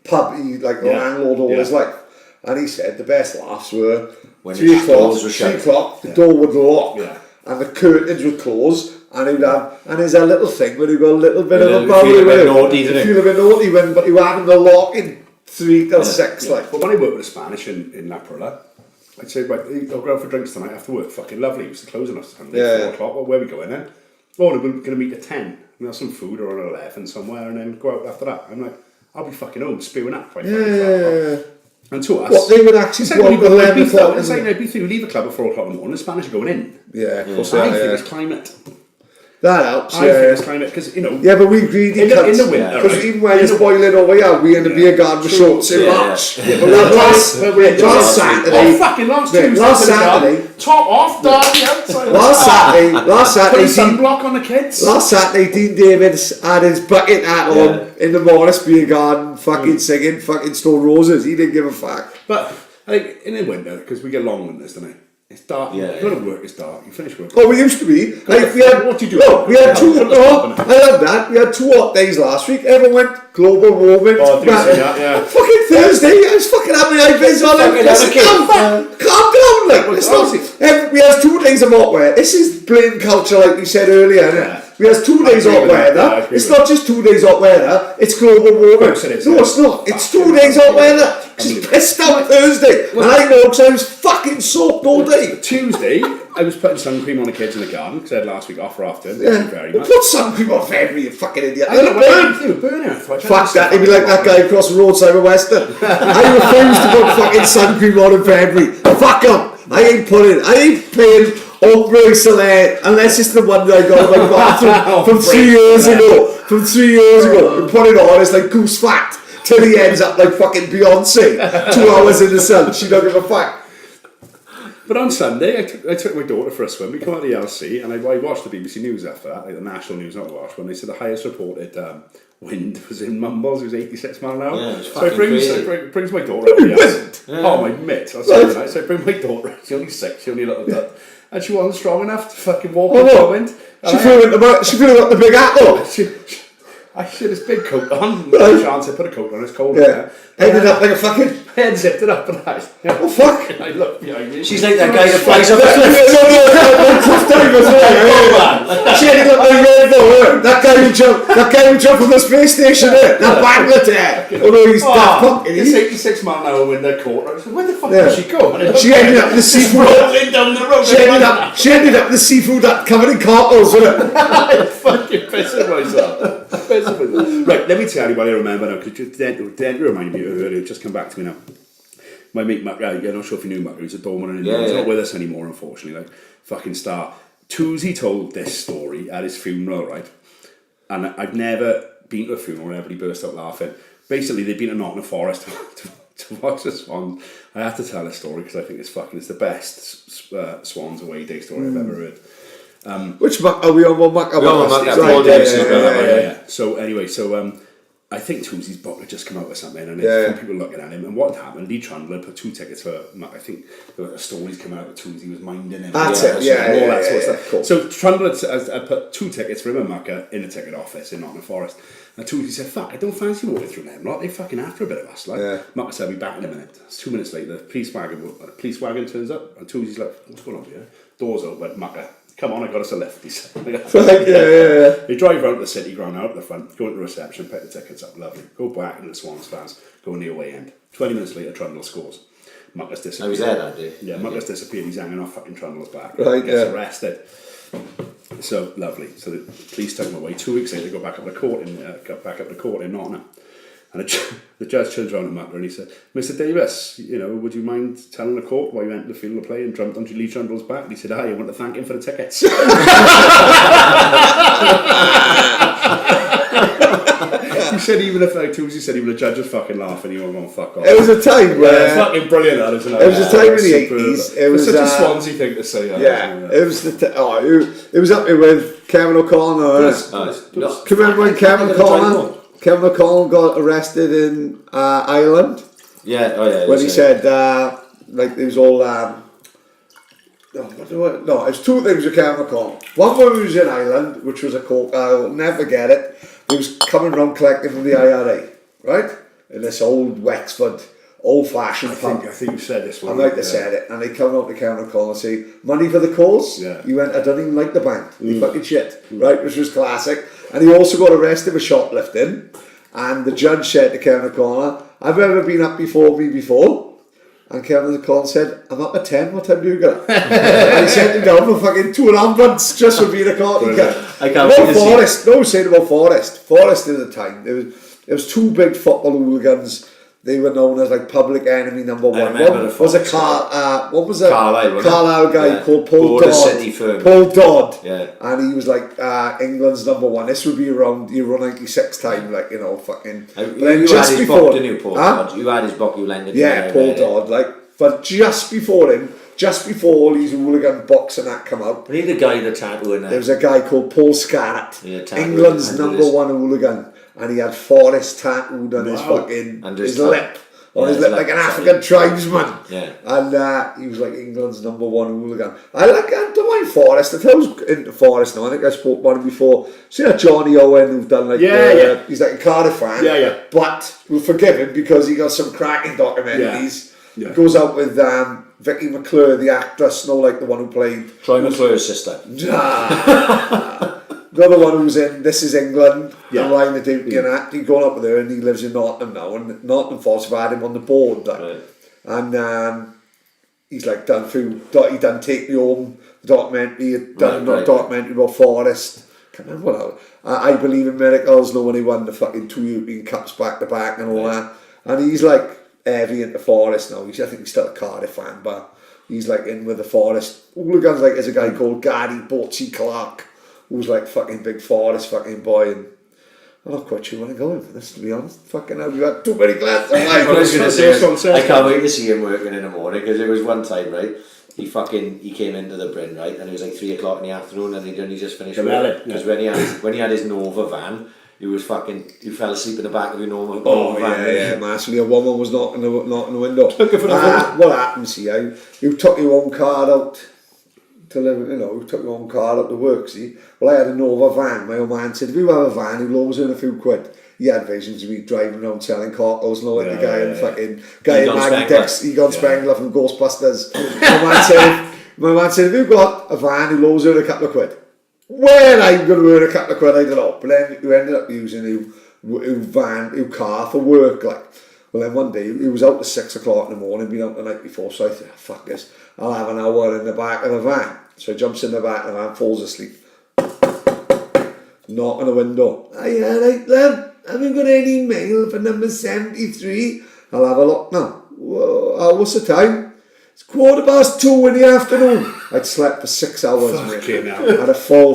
pubby, like the landlord all his life. And he said the best laughs were When 3 the o'clock, doors were 3 shut. o'clock, the door would lock. Yeah. And the curtains would close, and he'd have, and there's a little thing where you got a little bit of a You bubble. feel a bit with it. naughty, You didn't feel a bit naughty but you were having the lock in 3 till 6, like. But when I worked with the Spanish in La Perla, I'd say, right, I'll go out for drinks tonight after work. Fucking lovely. It was the closing us time. Yeah. 4 o'clock. Well, where are we going then? Oh, we're going to meet at 10. We'll have some food or an 11 somewhere and then go out after that. I'm like, I'll be fucking home, spewing up. Yeah. And to us, What, they would actually it's go like out when at you go 11 to o'clock? It's like Ibiza, you leave a club at 4 o'clock in the morning, the Spanish are going in. Yeah, of course. I think it's climate. That helps, I think it's climate, because, you know... Yeah, but we greedy in the cunts. winter, Because right? even when it's boiling over here, we in the beer garden with shorts in March. Yeah, But last Saturday... Oh, fucking last Mate, Tuesday. last Saturday... Top off, down the outside. Last Saturday... Put a sunblock on the kids. Last Saturday, Dean Davis had his bucket hat on in the Morris Beer Garden, fucking singing fucking Stone Roses. He didn't give a fuck. But, like, in the winter, because we get long winters, don't we? It's dark. Yeah. You go to work, it's dark. You finish work. Oh, we used to be. Like, we had, What do you do? No, we had two. What No, does I love that. We had 2 hot days last week. Everyone went global warming. Oh, I do see that, yeah. Fucking Thursday, I was fucking having my eyes on it. Calm down, like. It's not. We had 2 days of hot weather. This is blatant culture, like we said earlier. Yeah. We had 2 days agree hot with that. Yeah, I weather. agree It's with not just 2 days hot weather. It's global warming. course it is, No, yeah. it's not. It's 2 days hot weather. Just pissed out Thursday, and I know because I was fucking soaked all day. Tuesday, I was putting sun cream on the kids in the garden, because I had last week off for after. Thank you very Well, much. put some people on February, you fucking idiot. I don't know, they were burning it. Fuck that, he'd be like that guy across the road, Simon Weston. I refuse to put fucking sun cream on in February. Fuck him. I ain't paying Ombre Soleil unless it's the one that I got in my bathroom from 3 years ago. From 3 years ago. And put it on, it's like goose fat. Till he ends up like fucking Beyonce. 2 hours in the sun, she don't give a fuck. But on Sunday, I took my daughter for a swim. We come out of the LC, and I watched the BBC News after that, like the national news, not watched, when they said the highest reported wind was in Mumbles. It was 86 mile an hour. Yeah, it was so fucking crazy. brings my daughter out of the LC. Oh, my mitt. I said that. So I bring my daughter. She's only 6. She's only a little bit. And she wasn't strong enough to fucking walk in the wind. She flew up the Big Apple. I had this big coat on. No chance I put a coat on. It's cold. Yeah. Ended up like a fucking... Head zipped it up and Oh fuck. I looked behind me. She's like that guy that flies up the cliff. She ended up like Red Bull. That guy who jumped from the space station there. That Bangladesh. Although he's Daft Punk. It's 86 mile an hour wind at quarter. I said, where the fuck Yeah. did she go? She ended up in the seafood. Rolling down the road. She ended up in the seafood that covered in cartels, wasn't it? I'm fucking pissing myself. Right, let me tell you what I remember now, because Dan reminded me of it earlier. Just come back to me now. My mate Mac, I'm not sure if you knew Mac, he's a doorman and he's not with us anymore, unfortunately. Like, fucking star. Tuesday told this story at his funeral, right? And I've never been to a funeral where everybody burst out laughing. Basically, they'd been to Nottingham Forest to watch the Swans. I have to tell this story because I think it's the best Swans away day story I've ever heard. Which Mac are we on? One Mac? Yeah. So anyway, I think Tuesday's book had just come out or something, and there's a few people looking at him. And what happened? Lee Trundle put 2 tickets for. I think there were stories coming out that Tuesday was minding him. That's it. All that sort of stuff. Cool. So Trundle had put 2 tickets for him and Mucker in the ticket office in Nottingham Forest. And Tuesday said, "Fuck, I don't fancy walking through them lot. They fucking after a bit of us." Like Mucker said, "I'll be back in a minute." It's 2 minutes later. The police wagon turns up, and Tuesday's like, "What's going on here?" Doors open. Mucker, "Come on, I got us a lift." He said. They drive around the city ground out the front, go into the reception, pick the tickets up, lovely. Go back into the Swans fans, go in the away end. 20 minutes later, Trundle scores. Mucker's disappeared. I was there that day. Yeah, Mucker's disappeared. He's hanging off fucking Trundle's back. Gets arrested. So lovely. So the police took him away. 2 weeks later, they got back up to court in Nottingham. And the judge turns around to Mucker and he said, "Mr. Davis, would you mind telling the court why you went to the field of play and jumped onto Lee Trundle's back?" And he said, "I want to thank him for the tickets." He said even if Tuesday said even the judge was fucking laughing, he went going fuck off. It was a time where it's fucking brilliant, that isn't it? It was a time in the 80s. It was such a Swansea thing to say. It was it was up there with Kevin O'Connor. Can you remember when Kevin O'Connor got arrested in Ireland? When he said it was all it was 2 things with Kevin O'Connor. One when he was in Ireland, which was a coke, I'll never forget it. He was coming around collecting from the IRA, right? In this old Wexford, old-fashioned pub. I think you said this one. I might have said it. And they come out to Kevin O'Connor and say, "Money for the cause?" Yeah. He went, "I don't even like the band. You fucking shit." Right? Which was classic. And he also got arrested for shoplifting. And the judge said to Kevin O'Connor, "Have you ever been up before me before?" And came on the call and said, I'm up at 10, what time do you get up? And he sent him down for fucking 2.5 months just for being a cocky cat. I can't No, wait to see- Forest, no saying about Forest. Forest at the time, there was two big football hooligans. They were known as like public enemy number one. remember the One was a Forest what was a Carlisle, wasn't it? Carlisle guy Yeah. called Paul Border Dodd. City firm. Paul Dodd. Yeah. And he was like England's number one. This would be around Euro 96 time, like, you know, fucking. But then You just had his before, book, didn't you, Paul? Huh? You had his book, you landed. Yeah, Paul Dodd, like, but just before him, just before all these hooligan books and that come out, I think the guy with the tattoo in there there. was a guy called Paul Scatt, Yeah, tattooed England's under number his- one hooligan, and he had Forest tattooed on his Wow. fucking Under his his tongue. lip, on Yeah, his his lip lip, like an sorry. African tribesman. Yeah. And he was like England's number one hooligan. I don't mind Forest. I was into Forest now. I think I spoke about him before. See that Johnny Owen who've done like Yeah. he's like a Cardiff fan. Yeah. But we'll forgive him because he got some cracking documentaries. Yeah. He goes out with Vicky McClure, the actress, like the one who played Troy McClure's sister. the other one who's in This Is England, Yeah. and Line of Duty and that. He's gone up with her and he lives in Nottingham now, and Nottingham Forest have had him on the board. Like. Right. And he's like done through, he done Take Me Home, the documentary, he'd done Right. a documentary about Forest. Can't remember what else. I Believe in Miracles, when he won the fucking 2 European Cups back to back and all that. And he's like heavy into Forest now. I think he's still a Cardiff fan, but he's like in with the Forest hooligans. Like there's a guy called Gary Boatsy Clark, who's like fucking big Forest fucking boy, and I'm not quite sure where I'm going for this, to be honest. Fucking hell, we've had too many glasses of wine. What I was going to say That's what I'm is, saying. I can't wait to see him working in the morning, because there was one time, right, he came into the Bryn, right, and it was like 3 o'clock in the afternoon, and he'd only just finished The work. Melon, Because yeah. when he had his Nova van, he fell asleep in the back of your Nova Oh van. yeah, massively. A woman was knocking the window. Looking for the What happens here? You took your own card out to live. You know, you took your own card out to work. See, well, I had a Nova van. My old man said, "If you have a van, you'll always earn a few quid." He had visions of me driving around selling cockles and all like the guy and fucking guy in Egon Maggie Spengler. Dix, Egon Spengler from Ghostbusters. my man said, "If you've got a van, you'll always earn a couple of quid." Well, I'm going to earn a couple of quid, I don't know. But then we ended up using your car for work, like. Well, then one day he was out at 6 o'clock in the morning, been out the night before, so I thought, fuck this, I'll have an hour in the back of the van. So he jumps in the back of the van, falls asleep. Knock on the window. Yeah, right, love, have you got any mail for number 73? I'll have a look now. What's the time? It's 2:15 in the afternoon. I'd slept for 6 hours, Fucking mate. hell. Had a full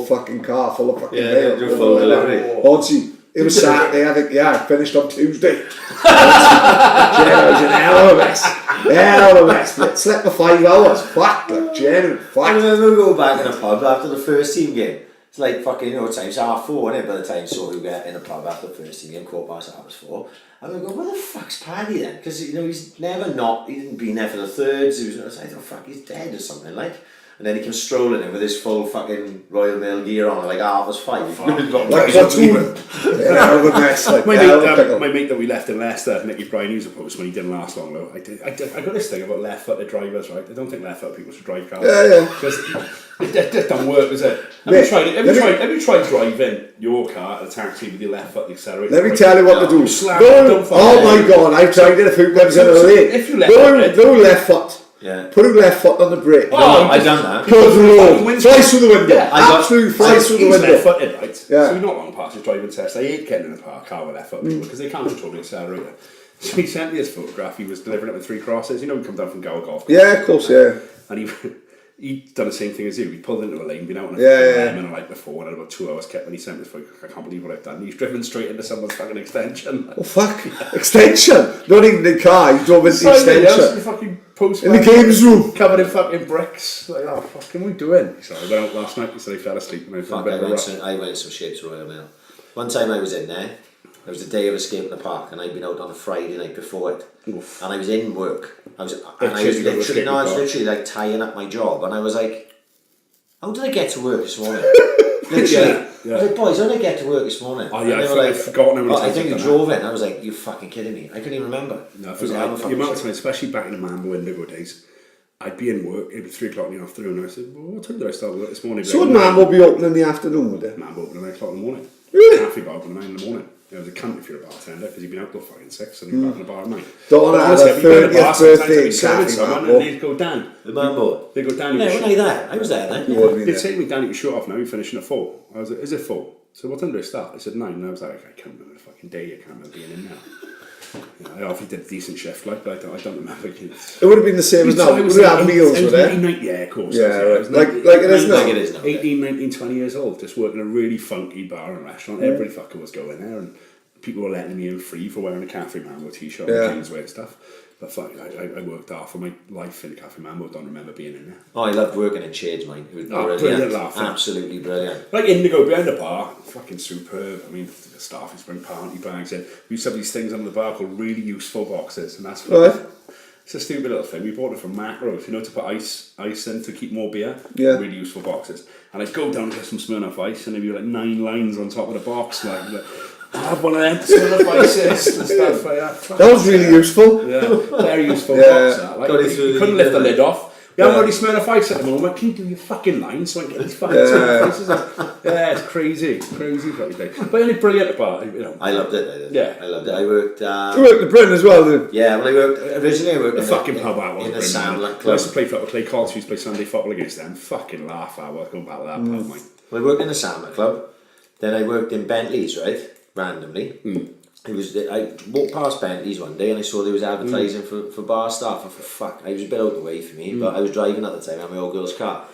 fucking car full of fucking Yeah, mail. you're full delivery. Honestly, it was Saturday, I think, I finished on Tuesday. I was in hell of a mess. Hell of a mess. Slept for 5 hours. Fuck, like, genuine, I fuck. remember we go back in a pub after the first team game. It's like fucking, it's 4:30, isn't it, by the time so we get in a pub after the first team game, 4:15. And we go, where the fuck's Paddy then? Because, he's never he didn't been there for the thirds. He was, I thought, fuck, he's dead or something, like. And then he comes strolling in with his full fucking Royal Mail gear on, like 5:30. Like a cartoon. Hell of a mess. Like, My hell of a pickle. mate that we left in Leicester, Nicky Bryan, he was a post when he didn't last long though. I got this thing about left-footed drivers, right? I don't think left-footed people should drive cars. Yeah. Because it just don't work, does it? Have Mate, you tried driving your car at a taxi with your left foot accelerator? Let me tell you what to do. Slap No, it, don't fuck oh it. my god, I've tried it a few times in a lane. If you left-footed- No left foot. Yeah. Put your left foot on the brake. Oh, I've done that. Put the road. Flies through the window. Yeah, Absolutely flies through the He's window. left-footed, right? Yeah. So he's not long past his driving test. I hate getting in a car with left-footed people because they can't control the accelerator. So he sent me his photograph. He was delivering it with 3 crosses. You know, he come down from Gower Golf. Yeah, of course, yeah. And he'd done the same thing as you. He pulled into a lane, been out on a lemon the night before, and had about 2 hours kept when he sent this photo. I can't believe what I've done. He's driven straight into someone's fucking extension. Oh fuck. Extension. Not even the car, he drove into the The extension. fucking post In the games room. covered in fucking bricks. Like, oh, fuck, what are we doing? So I went out last night. He said he fell asleep. And I Fuck, felt a bit of a rush. I went some shit to Royal Mail. One time I was in there, it was the day of Escape in the Park, and I'd been out on a Friday night before it. Oof. And I was in work. I was you got to literally, escape no, I was the park. literally like tying up my job, and I was like, how did I get to work this morning? Literally. Yeah. I was like, boys, how did I get to work this morning? Oh, yeah, And they I've were like, forgotten how many I times think I've you done drove in. I was like, you fucking kidding me. I couldn't even remember. No, I for was like, the I'm a fucking amount of shit. time, especially back in the Malmo Indigo days, I'd be in work, it'd be 3 o'clock in the afternoon, and I said, well, what time did I start work this morning? So would Mambo be open in the afternoon, would it? Mambo open at 9 o'clock in the morning. Really? Half about open at 9 in the morning. It was a cunt if you're a bartender because you've been out till fucking 6 and you're back in the bar at night. Don't want to have a 30th birthday cafe, someone man. and they'd go down. The Malmo. They go down. Yeah, wasn't I there? I was there then. You would have been They'd there. say to me, Danny, you shut off now, you're finishing at 4. I was like, is it 4? So what time do I start? I said 9. And I was like, I can't remember the fucking day, I can't remember being in there. I obviously did a decent shift, like, but I don't remember. It would have been the same as now. We would have meals with it. Yeah, of course. Yeah, I was right. Like it is now. Like it is now. 18, 19, 20 years old, just working a really funky bar and restaurant. Every fucker was going there, and people were letting me in free for wearing a Cafe Mambo t-shirt and jeans wear stuff. But fuck, I worked half of my life in Cafe Mambo. Don't remember being in there. Oh, I loved working in Shades, mate. It was Brilliant laughing. Absolutely brilliant. Like Indigo behind the bar, fucking superb. I mean, the staff used to bring party bags in. We used to have these things under the bar called really useful boxes, and that's what it's a stupid little thing. We bought it from Macros, you know, to put ice in to keep more beer. Yeah. Really useful boxes. And I'd go down and get some Smirnoff Ice, and there'd be like 9 lines on top of the box, like I have one of them Smirnoff Ices and stuff like that. That was really useful. Yeah, very useful Yeah. box. That. Like, Got it through you the- couldn't lift the lid off. We haven't got any Smirnoff Ice at the moment. Can you do your fucking lines so I can get these fucking Smirnoff Ices out? Yeah, it's crazy fucking thing. But only brilliant about it, you know. I loved it. I did. Yeah. I loved it. I worked. You worked in Britain as well, didn't you? Yeah, well, originally I worked The in fucking pub out in the was Sandland brilliant. I Club. used to play football, Clay Colts, used to play Sunday football against them. Fucking laugh I was going back to that pub, mate. Well, I worked in the Sandland Club. Then I worked in Bentley's, right? Randomly. It was. I walked past Bentley's one day and I saw there was advertising for bar staff. I thought, fuck, I was a bit out the way for me, but I was driving at the time. I had my old girl's car.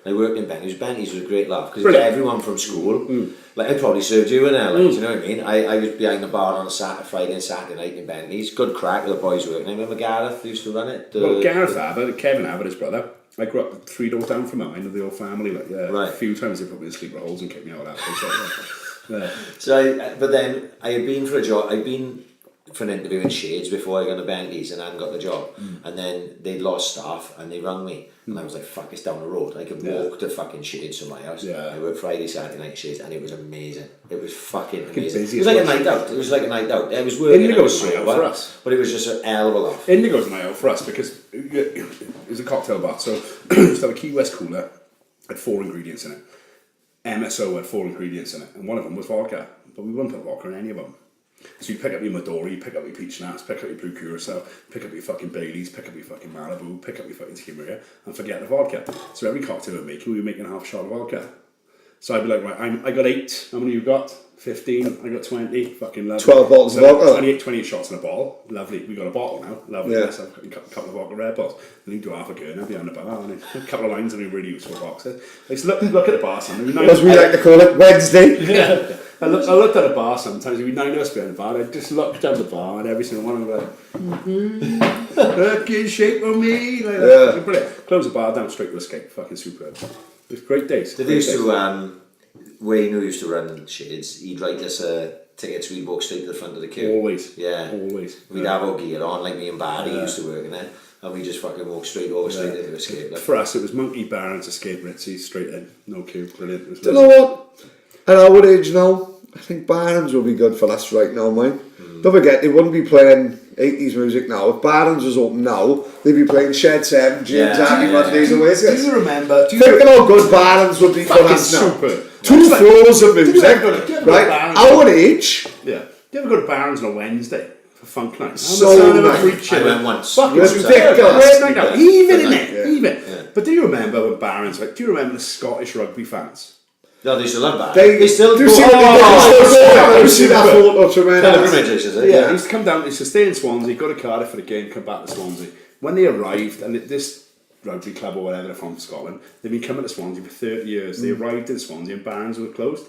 I worked in Bentley's. Bentley's was a great laugh because everyone from school. Like I probably served you in there, like, do you know what I mean? I was behind the bar on a Friday and Saturday night in Bentley's. Good crack with the boys working. I remember Gareth used to run it. Well, Gareth Abbott, Kevin Abbott, his brother. I grew up 3 doors down from him. I know the old family. Like, yeah, Right. A few times they put me in sleeper holes and kicked me out of that place. Yeah. So, but then I had been for a job. I'd been for an interview in Shades before I got to Bentley's and I hadn't got the job. And then they'd lost staff and they rang me. And I was like, fuck, it's down the road. I could walk to fucking Shades from my house. Yeah. I worked Friday, Saturday night Shades and it was amazing. It was fucking amazing. busy It was as like a well. night out. It was like a night out. I was working. Indigo I was was a night out sober, for us. but it was just a hell of a laugh. Indigo's a night out for us because it was a cocktail bar. So we used to have a Key West cooler, had 4 ingredients in it. MSO had 4 ingredients in it, and one of them was vodka. But we wouldn't put vodka in any of them. So you pick up your Midori, you pick up your peach nuts, pick up your blue curacao, pick up your fucking Baileys, pick up your fucking Malibu, pick up your fucking Skimmer, and forget the vodka. So every cocktail we were making, we were making half a shot of vodka. So I'd be like, right, I got 8. How many you got? 15. I got 20. Fucking lovely. 12 bottles of vodka. 28 shots in a bottle. Lovely. We got a bottle now. Lovely. Yeah. Let's have a couple of vodka Red Bulls. And you do half a gurner behind the bar. And a couple of lines of really useful boxes. I used to look at the bar sometimes. As we like to call it, Wednesday. Yeah. I looked at the bar sometimes. We'd 9 of us behind the bar. I just looked at the bar and every single one of them like, fucking shape on me. Like that. Yeah. Brilliant. Close the bar down, straight to escape. Fucking superb. It was great days. They used to, Wayne, who used to run Shades, he'd write us tickets, we'd walk straight to the front of the queue. Always. Yeah. Always. We'd have our gear on, like me and Barry used to work in there, and we just fucking walk straight into Escape. Like. For us, it was Monkey, Barons, Escape, Ritzy, straight in. No queue. Brilliant. It was Do you know what? At our age now, I think Barons will be good for us right now, mate. Don't forget, they wouldn't be playing 80s music now. If Barons was open now, they'd be playing Shed 7, James Happy Mondays and Oasis. Do you remember? Think of how good Barons would be for us now. Super. 2 floors of music, right? Barons? Our age, Yeah. Do you ever go to Barons on a Wednesday for funk night? So nice. I went once. Fucking It's superb. ridiculous. Great night out. Yeah. Even in Yeah. it. Even. But do you remember when Barons, like, do you remember the Scottish rugby fans? No, they still love that. they still do go. see you see that photo, tremendous. Pilgrimages, is it? Yeah, they used to come down, they used to stay in Swansea, go to Cardiff for the game, come back to Swansea. When they arrived, and this rugby club or whatever, they're from Scotland, they've been coming to Swansea for 30 years. They arrived in Swansea and Barons were closed.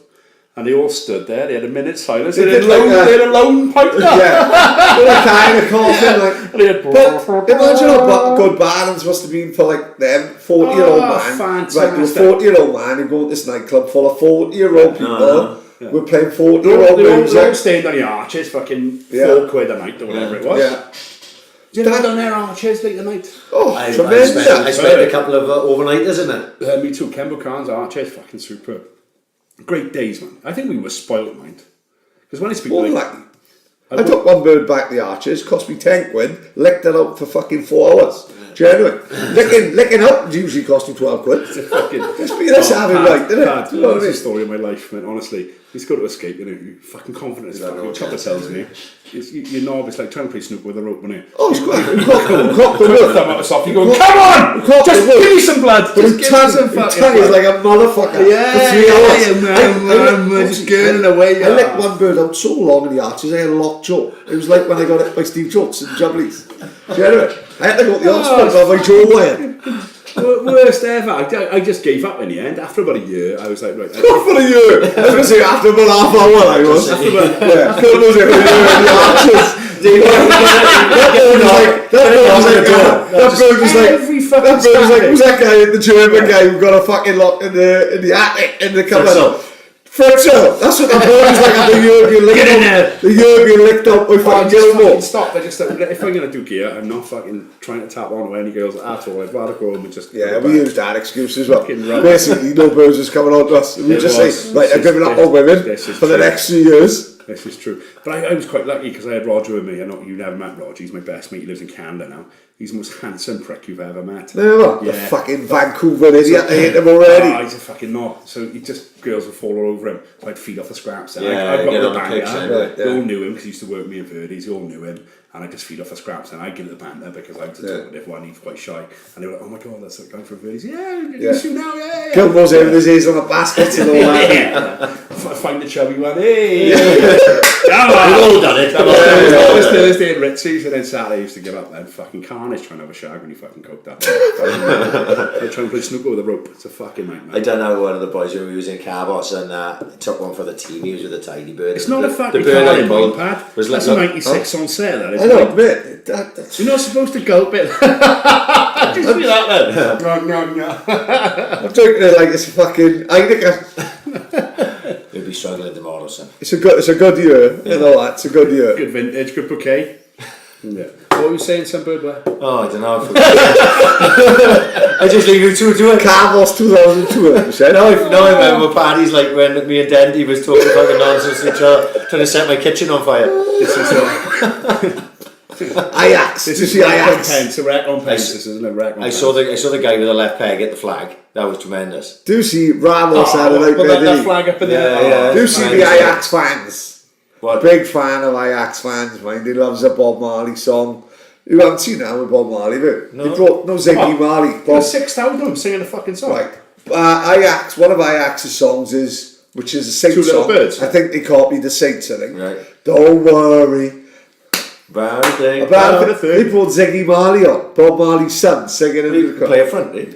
And they all stood there, they had a minute's silence, They they had did like they had a lone pipe down. Yeah, with a kind of coughing, like. And they had But imagine how good Barons must have been for like them 40-year-old man. fantastic. Like the 40-year-old man who go to this nightclub full of 40-year-old people. Yeah. We're playing They all 40-year-old music. stayed on the arches, fucking Yeah. £4 a night or whatever it was. Yeah. Did you ever go down there arches late at night? Oh, I tremendous. spent a couple of overnighters in it. Me too, Kemble Carnes, arches, fucking superb. Great days, man. I think we were spoilt, mind. Because when I speak Well, like, like, I took one bird back the arches, cost me 10 quid, licked it out for fucking 4 hours. Genuine. Licking up usually cost me 12 quid. fucking, Let's be let's have it right, didn't it? Dad, You know what I that's mean? the story of my life, man, honestly. He's got to escape, you fucking confident as fuck. Chopper tells me, you're novice, like trying to play snooker with a rope, isn't it? Oh, he's got Thumb out of soft, you go, come on! Just give me some blood! Just give me some fucking blood! He's like a motherfucker. Just getting away. I let one bird out so long in the arches, I had a locked jaw. It was like when I got it by Steve Jobs in Jubblies. Do you know it? I had to go to the hospital to have my jaw wired. Worst ever. I just gave up in the end. After about a year, I was like, right. After a year. I was going to say after about half hour I was. After about, yeah. Phil was in the arches. That bird was like, who's that guy in the German guy who got a fucking lock in the attic in the cupboard? Fritzo, that's what the bird was like at the European licked up. The European licked up with fucking Gilmore. Stop, I just if I'm going to do gear, I'm not fucking trying to tap on any girls at all. I'd rather go home and just... Yeah, we used that excuse as well. Basically, no birds was coming on to us. We just say, right, I'm giving up on women for the next 2 years. This is true. But I was quite lucky because I had Roger with me. I know you never met Roger. He's my best mate. He lives in Canada now. He's the most handsome prick you've ever met. Never. Yeah. The fucking Vancouver idiot. I hate him already. Oh, he's a fucking knot. So he just, girls would fall all over him. So I'd feed off the scraps. And Yeah, I've got get the on the banter. kicks anyway. They all knew him because he used to work with me in Verdi's. They all knew him. And I just feed off the scraps and I give it the banter because I was a talkative one. He's quite shy. And they were like, oh my god, that's that guy from Verdi's. Yeah, you see now, yeah. Gilmore's over his ears on the baskets and all that. Find the chubby one. Hey! Come on! We've all done it. It was Thursday in Ritzy's and then Saturday I used to get up then. Fucking carnage trying to have a shag when you fucking coked up. They're trying to play snooker with a rope. It's a fucking nightmare. I don't know one of the boys who was in Carbos and took one for the team. He was with a tiny bird. It's not a fucking bird car I in pulled pad. was That's like, a 96 on sale. That is. I know, admit. That's... You're not supposed to gulp it. Just be that then. I'm drinking it like it's fucking... I think You'll be struggling tomorrow, son. it's a good year. You know that. It's a good year. Good vintage, good bouquet. Yeah. What were you saying, Sunbird? Where? Oh, I don't know. I just leave you two to it. Carlos 2002. You said? No, I remember parties like when me and Dendy was talking fucking nonsense to each other, trying to set my kitchen on fire. This is Ajax. This This is is rack on Ajax. pens. A rack on pens. This isn't a rack on I pens. saw the guy with the left peg at the flag. That was tremendous. Do you see Ramos had it out Put there, that did flag up in Yeah, there. yeah. Do you see the Ajax fans? What? Big fan of Ajax fans, mind. He loves a Bob Marley song. You haven't seen that with Bob Marley, but No. He brought Ziggy Marley. There Bob, were 6,000 of them singing the fucking song. right. Ajax, one of Ajax's songs is, which is a Saint Two Little song. Birds. I think they copied the Saints, I think. Right. Don't worry. Brown thing. About for the third. they brought Ziggy Marley on, Bob Marley's son, singing in You the can play a front, eh?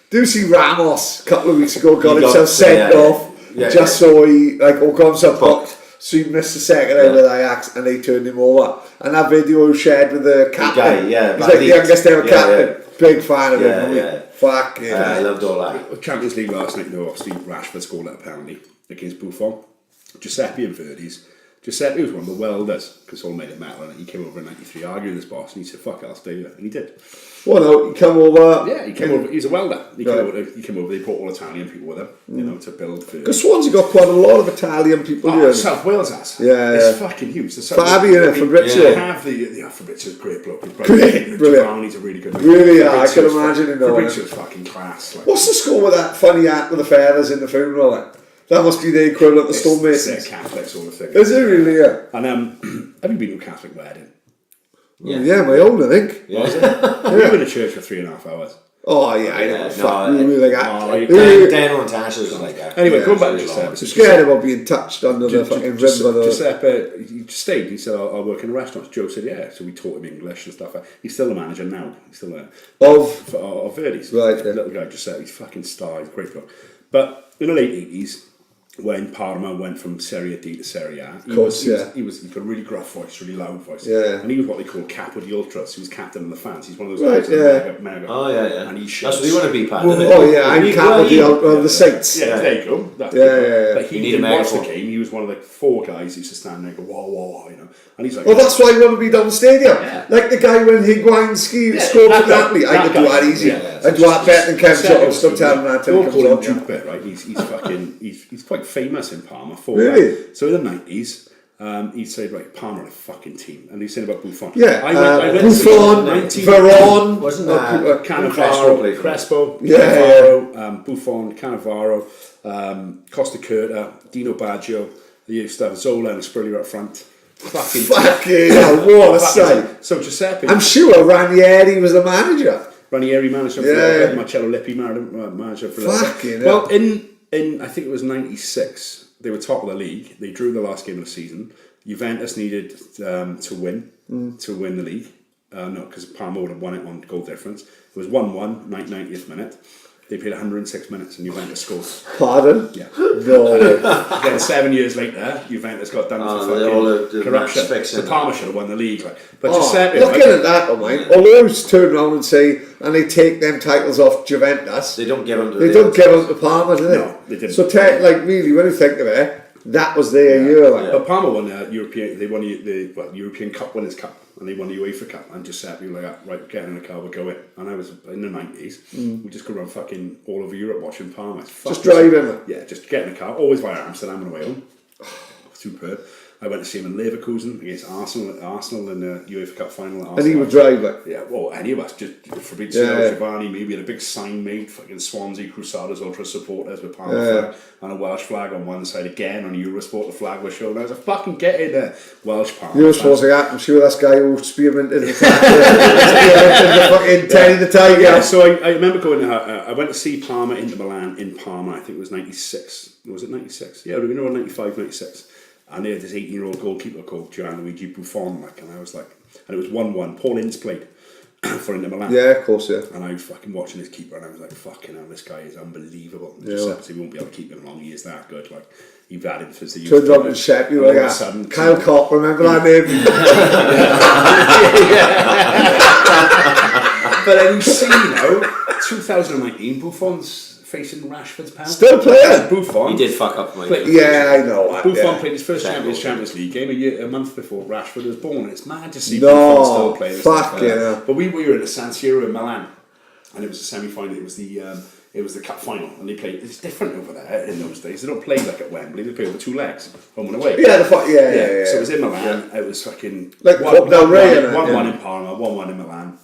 Do you see Ramos a couple of weeks ago got He got- himself sent yeah, off yeah, just yeah. so he got himself Booked. booked. So he missed the second out with Ajax and they turned him over. And that video he shared with the captain. guy, yeah, he's like the youngest ever yeah, captain. Big fan of Yeah, him. yeah. Fuck yeah. I loved all that. Champions League last night, though, Steve Rashford scored that penalty against Buffon. Giuseppe and Verdi's. Giuseppe was one of the welders, because all made it metal, and he came over in '93 arguing with his boss, and he said, fuck it, I'll stay here. And he did. Well, no, he come over. Yeah, he came over, he's a welder. He Right. came over, they brought all Italian people with him, you know, to build food. Because Swansea got quite a lot of Italian people here. South Wales has. Yeah, It's yeah. fucking huge. Fabian and Fabrizio. They have Fabrizio's a great bloke. His brother, Great, brilliant. Brownie's a really good Really, yeah, I can Fabrizio's imagine him knowing Fabrizio's fucking class. Like, What's the score with that funny act with the feathers in the funeral? Then? That must be the equivalent of they're stonemasons. Catholic sort of thing. Is it really? Yeah. And have you been to a Catholic wedding? Yeah, my own, I think. Yeah. We were in a church for 3.5 hours. Oh yeah, I know. Yeah, Fuck, no, we were like Dan and Tasha was like that. Anyway, Yeah, going back to so Giuseppe. I'm scared about being touched under the fucking rim. Giuseppe, he just stayed. He said, I'll work in a restaurant. Joe said, yeah. So we taught him English and stuff. He's still the manager now. He's still there. Of Verdi's. Right, yeah. Little guy, Giuseppe. He's fucking star. He's a great bloke. But in the late 80s, when Parma went from Serie D to Serie A, he got a really gruff voice, really loud voice. Yeah. And he was what they call Capo di Ultras. He was captain of the fans. He's one of those Right, guys yeah. that mega. Oh, yeah. And he That's what you want to be, Pat. isn't it? Oh yeah, I'm captain of the Saints. Yeah, there you go. That's Yeah, good. yeah, yeah. But he You need a didn't watch the megaphone. game. He was one of the 4 guys who used to stand there and go, whoa, whoa, whoa, you know. And he's like, Well, that's why I want to be down the stadium. Yeah. Like the guy when Higuain scored that for guy. Napoli. I That could do guy. that easy. Yeah. I'd do that better than Kev Seven, Jones. Stop telling that till They'll he call him comes on. Jupiter, right? He's fucking he's quite famous in Parma for Really? that. So in the 90s, He'd say, right, Parma are a fucking team. And he's saying about Buffon. Yeah, I went Buffon, Veron, Wasn't that Cannavaro, Crespo, Yeah, Cannavaro, Buffon, Cannavaro, Costa Curta, Dino Baggio. They used to have Zola and Spurrier up front. Fucking hell, what a sight. So Giuseppe. I'm sure Ranieri was the manager. Ranieri manager for Marcello Lippi manager for Fucking well, in I think it was 96, they were top of the league. They drew the last game of the season. Juventus needed to win the league. No, because Parma would have won it on goal difference. It was 1-1, 90th minute. They played 106 minutes and Juventus scored. Pardon? Yeah. No. Then 7 years later, Juventus got done for fucking corruption. So Parma should have won the league. But Giuseppe, looking at that, mate. Although it's turn around and say, and they take them titles off Juventus, They don't give them to they don't give them to Parma, do they? No, they didn't. So, really, when you think of it, that was their year. Like. But Parma won the European Cup Winners' Cup, and they won the UEFA Cup. And Giuseppe was like, right, get in the car, we're going. And I was in the 90s. We just could run fucking all over Europe watching Parma. Just driving. Yeah, just get in the car, always via Amsterdam on the way home. Superb. I went to see him in Leverkusen against Arsenal in the UEFA Cup final. And he would drive it. Yeah, well, any of us, just Fabrizio, Giovanni, maybe had a big sign made, fucking Swansea Crusaders Ultra supporters with Parma flag and a Welsh flag on one side again on Eurosport. The flag was shown. I was like, fucking get in there, Welsh Parma. Eurosport's like, I'm sure this guy who spearminted the fucking Teddy the Tiger. Yeah, so I remember going. I went to see Parma into Milan in Parma. I think it was 96. Was it 96? Yeah, it would have been around 95, 96. And they had this 18-year-old goalkeeper called Gianluigi Buffon, and I was like, and it was 1-1. Paul Ince played for Inter Milan. Yeah, of course, yeah. And I was fucking watching his keeper, and I was like, fucking hell, this guy is unbelievable. Giuseppe won't be able to keep him long. He is that good. Like, you've had him since the youth. Turned up in Shep, you were like, sudden, Kyle Kopp, remember that name? But then you see, 2019, Buffon's facing Rashford's pound. Still playing. Buffon. He did fuck up, mate. Yeah, I know. Buffon played his first Champions League game a month before Rashford was born. It's mad to see Buffon still play. Fuck yeah. But we were in the San Siro in Milan, and it was a semi-final. It was the cup final, and they played. It's different over there in those days. They don't play like at Wembley. They play over 2 legs, home and away. Yeah, So it was in Milan. It was fucking like 1-1 in Parma, 1-1 in Milan.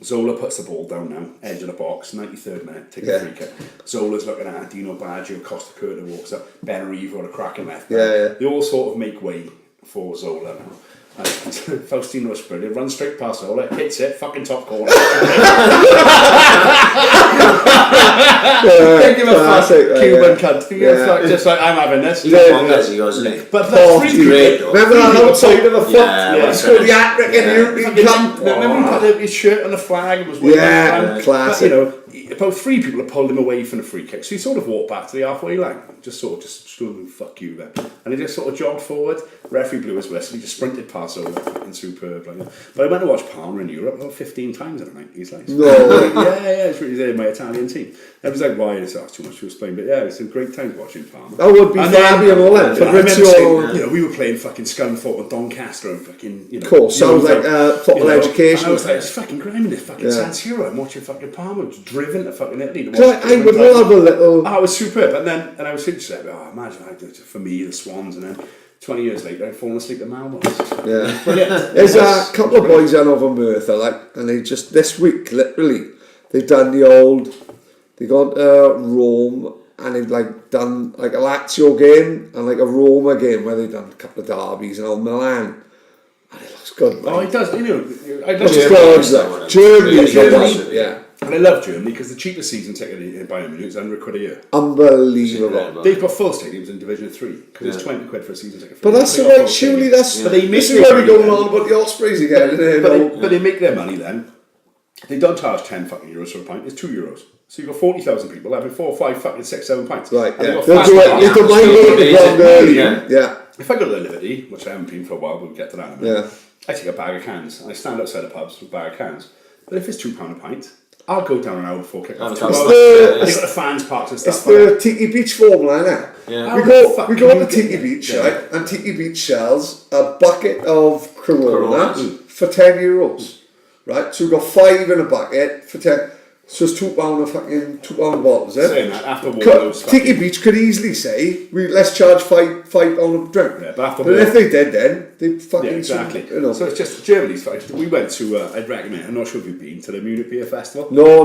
Zola puts the ball down now, edge of the box, 93rd minute, take a free kick. Zola's looking at Dino Baggio, Costa Curta walks up, Benarivo on a cracking left. They all sort of make way for Zola now. And Faustino Spurrier runs straight past Zola, hits it, fucking top corner. Don't give a fuck, Cuban cunt. Give a fuck, just like, I'm having this. He goes, but that's great. Remember that outside of the foot? Yeah, He scored the hat-trick in the cup. Remember he put his shirt on the flag and was waving around? Classic. But, about 3 people had pulled him away from the free kick, so he sort of walked back to the halfway line, just screaming, fuck you then. And he just sort of jogged forward, referee blew his whistle, he just sprinted past over, fucking superb. Like, but I went to watch Parma in Europe about 15 times in the 90s. Like, it's really my Italian team. I was like, why? It's too much to explain, but yeah, it was some great times watching Parma. That would be Fabio all that. Fabrizio, we were playing fucking Scunthorpe and Doncaster and fucking, Of course, sounds like football education. And I was like, it's fucking grinding this fucking San Siro. I'm watching fucking Parma, driven to fucking Italy. I would love a little. Oh, it was superb. And I was interested. Imagine for me, the Swans, and then 20 years later, I'd fallen asleep at Malmo. Yeah, brilliant. There's a couple of boys down over Merthyr, and they just this week, literally, they've done the old. They gone to Rome, and they've done like a Lazio game and like a Roma game where they've done a couple of derbies and all Milan. And it looks good. Oh, it does. I love Germany. Yeah. And I love Germany because the cheapest season ticket in Bayern Munich is £100 a year. Unbelievable. They've got full stadiums in Division 3 because it's £20 for a season ticket. But that's the right. Surely that's. But they this is where we're going on about the Ospreys again. But they make their money then. They don't charge €10 for a pint. It's €2. So you've got 40,000 people having 4, 5, fucking 6, 7 pints. Right. And Yeah. They'll do it. They don't mind going to the ground early. Yeah. If I go to the Liberty, which I haven't been for a while, we'll get to that in a minute. I take a bag of cans and I stand outside the pubs with a bag of cans. But if it's £2 a pint, I'll go down an hour before kick-off. You've got the fans parked and stuff. It's the Tiki Beach formula, isn't it? Yeah. We go up to Tiki Beach, right? And Tiki Beach sells a bucket of Corona for €10, right? So we've got 5 in a bucket for 10. It's just £2 a fucking £2 bottles, eh? Saying that, after Warlow's Tiki Beach could easily say, let's charge £5 a drink. Yeah, but after but if they did then, they'd fucking... Yeah, exactly. You know. So it's just Germany's fight. We went to, I'd recommend, I'm not sure if you've been to the Munich Beer Festival. No.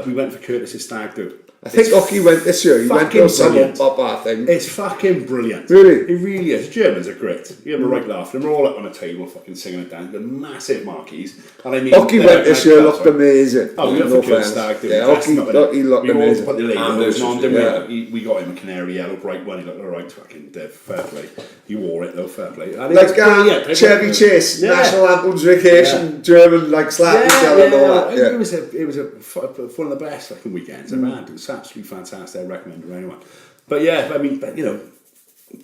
We went for Curtis's Stag Do. I think Oki went this year. He went to some up thing. It's fucking brilliant. Really? It really is. Germans are great. You have a right laugh. And we're all up on a table fucking singing it down. The massive marquees. And I mean, Oki went this year, looked amazing. Oh, we went for Curtis Stag Do. Yeah, Oki looked amazing. We all put the labels on, didn't we? We got him a canary yellow bright one. He looked alright, fucking dead. Fair play. He wore it though, fair play. And like Chevy Chase, National Anthems Vacation, German, like slap each other and all that. It was one of the best fucking weekends I've had. It was absolutely fantastic. I recommend it to anyone. But yeah, I mean, you know,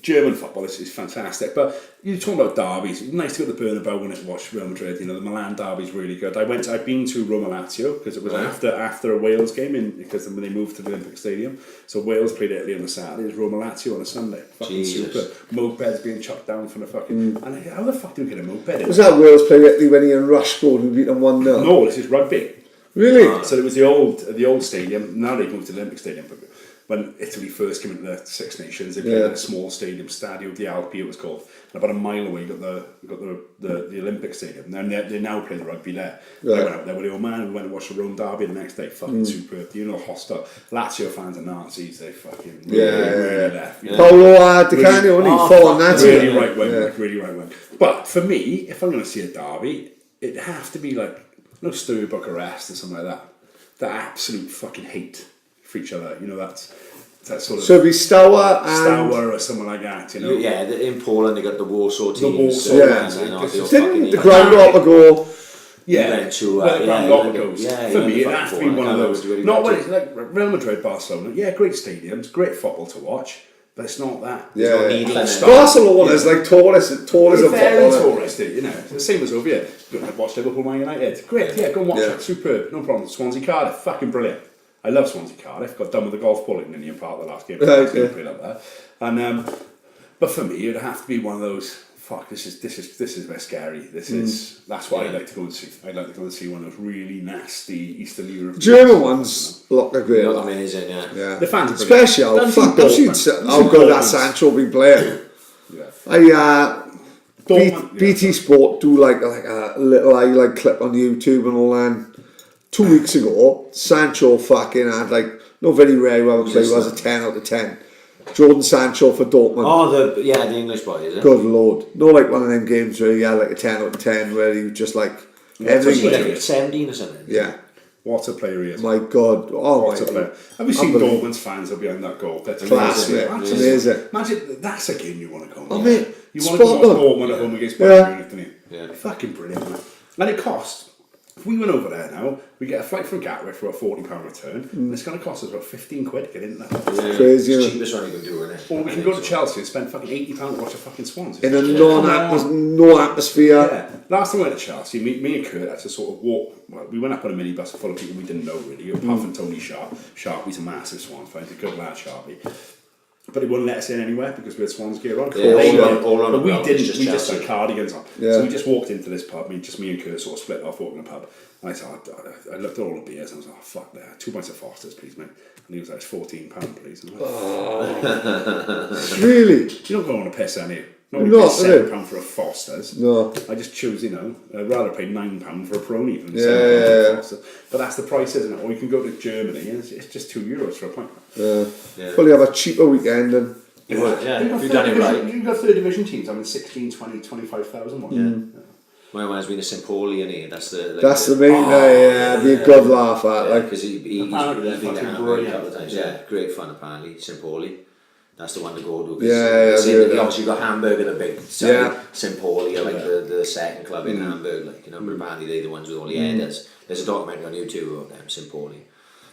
German football is fantastic. But you're talking about derbies. It's nice to go to the Bernabeu when it watched Real Madrid. You know, the Milan derby's really good. I've been to Roma Lazio because it was after a Wales game because when they moved to the Olympic Stadium. So Wales played Italy on the Saturday. It was Roma Lazio on a Sunday. Fucking super. Mopeds being chucked down from the fucking. And how the fuck do we get a moped? Was that Wales played Italy when Ian Rush scored and beat them 1-0? No, this is rugby. Really? So it was the old stadium. Now they've moved to the Olympic Stadium. But when Italy first came into the Six Nations, they played in a small stadium, Stadio di Alpi it was called. And about a mile away, you got the Olympic Stadium. And they now play the rugby there. I went out there with the old man. We went and watched the Rome derby the next day. Fucking superb. You know, hostile. Lazio fans are Nazis. They fucking really left. You know? Paolo Di Canio, fallen Nazi. Really right wing, really right wing. But for me, if I'm going to see a derby, it'd have to be like Stir Bucharest or something like that. That absolute fucking hate for each other. You know, that's sort of. So it'd be Stour or someone like that. You know. Yeah, in Poland they got the Warsaw teams. The Warsaw, didn't the ground hopper go? Yeah, for me, it has to be one of those. Not when it's like Real Madrid, Barcelona. Yeah, great stadiums, great football to watch. But it's not that. Barcelona is like tourism football. Very touristy, you know. It's the same as over here. Go and watch Liverpool Man United. Great, go and watch it. Superb, no problem. Swansea Cardiff, fucking brilliant. I love Swansea Cardiff. Got done with the golf ball in Indian Park the last game. Played up there. And but for me, it'd have to be one of those. Fuck, this is very scary. That's what I'd like to go and see. I'd like to go and see one of those really nasty Eastern European. German ones look like great. Amazing, yeah. The fans, especially how good that Sancho been playing. BT Sport do like a little highlight clip on YouTube and all that. 2 weeks ago, Sancho fucking had not very rare well play was a 10 out of 10. Jordan Sancho for Dortmund. Oh, the English boy, is it? Good lord. No, like one of them games where he had like a 10 out of 10 where he was just like everything. Like 17 or something. Yeah. What a player he is. My God. Oh, what a player. Have you seen Dortmund's fans behind that goal? That's class, amazing. Imagine that's a game you want to go on. I mean, you want to go on Dortmund at home against Bayern Munich, don't you? Yeah. Fucking brilliant, man. And it costs. If we went over there now, we get a flight from Gatwick for a £40 return, and it's going to cost us about £15 to get in there. Yeah. Crazy, it's the cheapest one you can do, isn't it? Or we can go to Chelsea and spend fucking £80 to watch a fucking Swans. In a no atmosphere. Yeah. Last time we went to Chelsea, me and Kurt had to sort of walk. Well, we went up on a minibus full of people we didn't know really. Apart from Tony Sharp. Sharpie's a massive Swans fan. He's a good lad, Sharpie. But they wouldn't let us in anyway because we had Swans gear on. But we didn't. We just had cardigans on. Yeah. So we just walked into this pub. Me and Kurt sort of split off walking the pub. And I said, I looked at all the beers and I was like, oh, fuck that. 2 pints of Foster's, please, mate. And he was like, it's £14, please. And I'm like, really? You don't go on a piss, are you? Not £7 for a Foster's. No. I just choose, I'd rather pay £9 for a Peroni than £7 for a Foster's. But that's the price, isn't it? Or you can go to Germany and it's just €2 for a pint. Yeah. Probably have a cheaper weekend than. You would, yeah. You've done it right. You've got third division teams having 16, 20, 25,000. Yeah. My man's been a St. Pauli, and he that's the main it'd be a good laugh at because he's been to Hamburg a couple of times. Yeah, great fun apparently. St. Pauli, that's the one to go to. You obviously got Hamburg and the big St. Pauli are like the second club in Hamburg, but apparently they're the ones with all the headers. There's a documentary on YouTube about them, St. Pauli,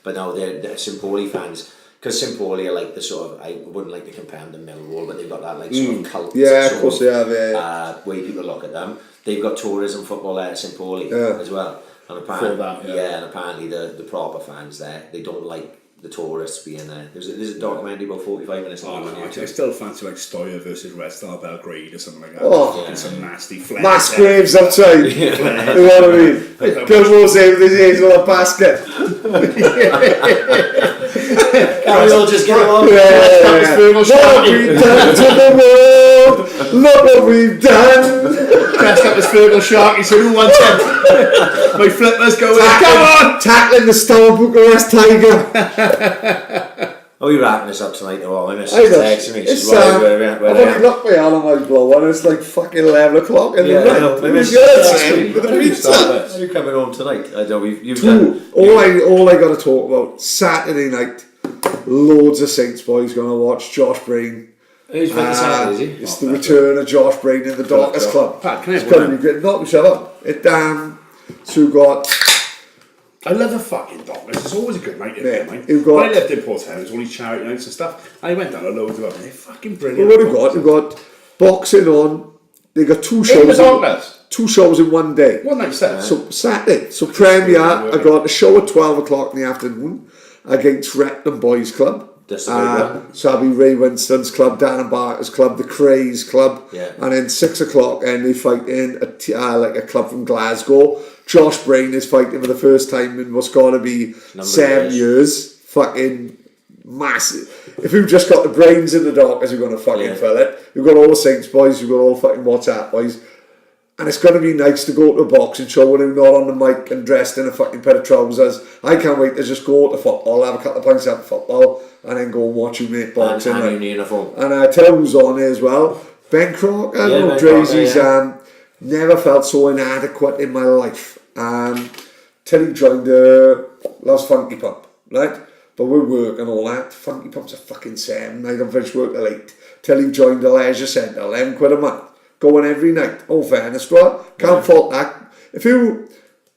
but now they're St. Pauli fans. Because St. Pauli are like the sort of, I wouldn't like to compare them to Millwall, but they've got that like sort of cult of course they have, way people look at them. They've got tourism football at St. Pauli as well. And apparently, and apparently the proper fans there, they don't like the tourists being there. There's a documentary about 45 minutes Oh, long. no, on I YouTube. still fancy like Stoya versus Red Star Belgrade or something like that. Oh. Fucking some nasty flares. Mass graves outside. You know what I mean? Gilmore's there with his hands on a basket. Can we all just get along? Fergal Sharkey. What have we done to the world? Look what we've done. Dressed up as Fergal Sharkey, so who wants it? My flippers going, come on! Tackling the Star Bucharest Tiger. Are we wrapping this up tonight? Oh, I missed I know. texting me. It's, She's where I've only looked my alarm out blow and it's like fucking 11 o'clock in the night. I know. I missed With the pizza. Are you coming home tonight? I know you've done. Ooh, all I got to talk about Saturday night. Loads of Saints boys going to watch Josh Breen. Who's with the Saturday, is he? It's the return of Josh Breen in the Dockers Club. Pat, can I It's have going to one? be great. Not shut up. So we've got. I love the fucking Dockers. It's always a good night in Yeah, there, mate. you've got- When I lived in Port Town, there's all these charity nights and stuff. I went down to loads of them. They're fucking brilliant. What we've got boxing on. They got two In the shows. Dockers? 2 shows in one day. What night's that? So Saturday. So premiere. I got a show at 12 o'clock in the afternoon against Retton Boys Club. That's the big one. So that'll be Ray Winston's club, Dan Barker's club, the Craze club, Yeah. and then 6 o'clock, and they fight in like a club from Glasgow. Josh Breen is fighting for the first time in what's going to be 7 years. Fucking massive. If we've just got the brains in the Dockers, we're going to fucking fill it. We've got all the Saints boys, we've got all fucking WhatsApp boys. And it's going to be nice to go to a boxing show when I'm not on the mic and dressed in a fucking pair of trousers. I can't wait to just go to football, have a couple of pints of football, and then go and watch you mate boxing. And Like. in uniform. And I tell you who's on here as well. Ben Crocker, Yeah, Ben Drazy's Crocker, never felt so inadequate in my life. Till he joined Loves Funky Pump, right? But we're work and all that. Funky Pump's a fucking 7. I don't finish work till 8. Till he joined the leisure centre, 11 quid a month. Going every night. Oh, fairness, what? Can't fault that. If you're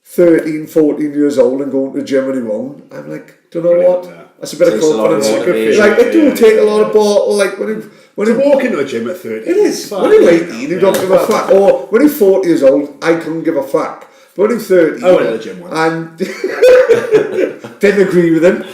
13, 14 years old and going to the gym and you won't, I'm like, do you know what? Yeah. That's a bit Takes of a lot of confidence. motivation. Like, it do take a lot of bottle. Like, when To walk into a gym at 30. it is. When you're 18, you don't give a fuck. Or when you're 40 years old, I couldn't give a fuck. But when you're 30, I went to the gym once. and didn't agree with him.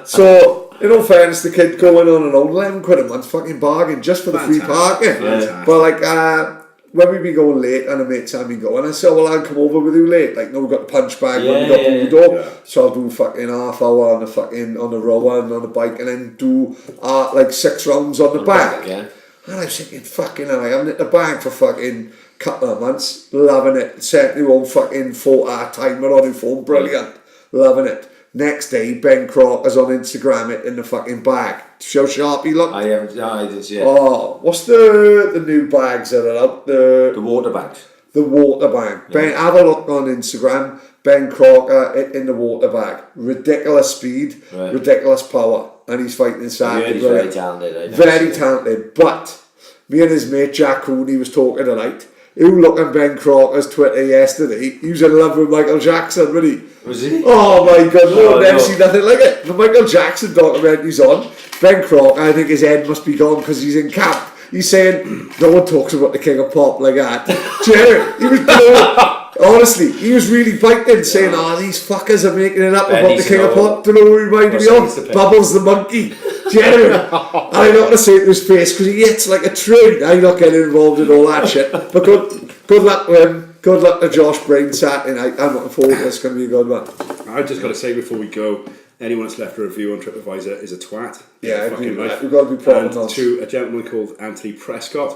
So, in all fairness, the kid going on an old 11 quid a month fucking bargain just for the free parking. Fantastic. But like, when we be going late and a mate's had me going, I said, well, I'll come over with you late. Like, no, we've got the punch bag when we got the door. Yeah. So I'll do fucking half hour on the rower and on the bike, and then do like 6 rounds on the back. Yeah. And I was thinking, fucking hell, I haven't hit the bag for fucking couple of months. Loving it. Set my own fucking 4-hour timer on your phone. Brilliant. Loving it. Next day, Ben Crocker's on Instagram it in the fucking bag. See how sharp he looked? I did, yeah. Oh, what's the new bags that are out? The water bags. The water bag. Ben, have a look on Instagram. Ben Crocker in the water bag. Ridiculous speed, ridiculous power. And he's fighting Saturday. He's very talented. Very talented. But me and his mate Jack Cooney was talking tonight. He was looking at Ben Crocker's Twitter yesterday. He was in love with Michael Jackson, wasn't he? Was he? Oh my god, Oh, never no. seen nothing like it. The Michael Jackson documentary's on. Ben Crocker, I think his head must be gone because he's in camp. He's saying, no one talks about the King of Pop like that. Do you hear it? He was honestly, he was really biting, saying, these fuckers are making it up Ben about the needs King to of know. Pop. Do you know who he reminded me What's the of? Bubbles the monkey. Do you hear it? And I'm not going to say it to his face because he hits like a tree. I'm not getting involved in all that shit. But good luck to him. Good luck to Josh Breen Saturday night. I'm looking forward to this. It's going to be a good one. I've just got to say before we go, anyone that's left a review on TripAdvisor is a twat. Yeah, I Fucking agree with life. that. We've got to be proud of And us. to a gentleman called Anthony Prescott,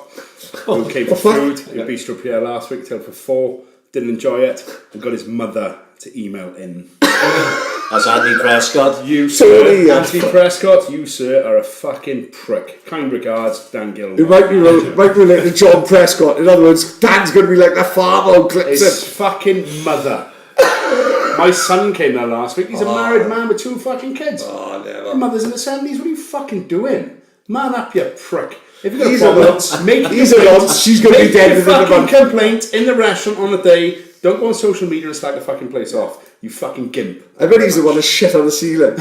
who came for fuck? food in Bistrot Pierre last week, till for 4, didn't enjoy it, and got his mother to email in. That's Andy Prescott. You, Tony, sir, Anthony Prescott, you, sir, are a fucking prick. Kind regards, Dan Gilmore. It might be related to John Prescott. In other words, Dan's going to be like that farmer who clips His it. fucking mother. My son came there last week. He's a married man with 2 fucking kids. Oh, never. Your mother's in the 70s. What are you fucking doing? Man up, you prick. If you've got He's a a problem, nonce. make He's a complaint. nonce. She's going to be Make dead your within a fucking month. complaint in the restaurant on the day. Don't go on social media and start the fucking place off. You fucking gimp. I bet he's the one that shit on the ceiling.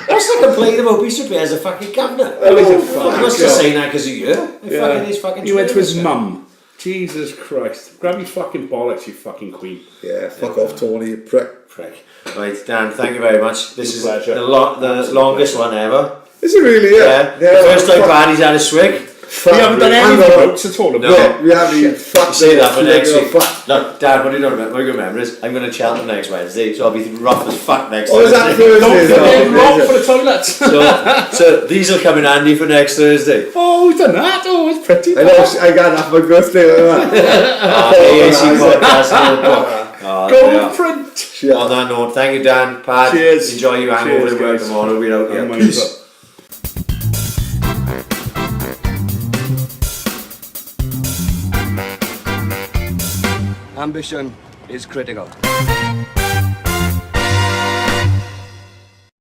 What's the complaint about Bistrot Pierre as a fucking governor? Oh, he's a He fucking must just saying that because of you. Yeah. He's fucking He went to his tremendous, mum. Jesus Christ. Grab your fucking bollocks, you fucking queen. Yeah, fuck off, Tony, you prick. Prick. Right, Dan, thank you very much. This is pleasure. the longest one ever. Is it really? Yeah. The first time Paddy's had a swig. We haven't done any of the votes at all. No. No. We haven't even fucked Say that for next week. Fuck. Look, Dad, what do you know about? What do you remember is I'm going to Cheltenham next Wednesday, so I'll be rough as fuck next Oh, is that Thursday. Thursday? Don't wrong for the toilet. So these will come in handy for next Thursday. Oh, we've done that. Oh, it's pretty. I know, I got that for my birthday like that. AAC podcast in the book. Go print. On that note, thank you, Dan. Pad, Cheers. enjoy your hangover Cheers, at work guys. tomorrow. We're out here. Oh, Peace. Ambition is critical.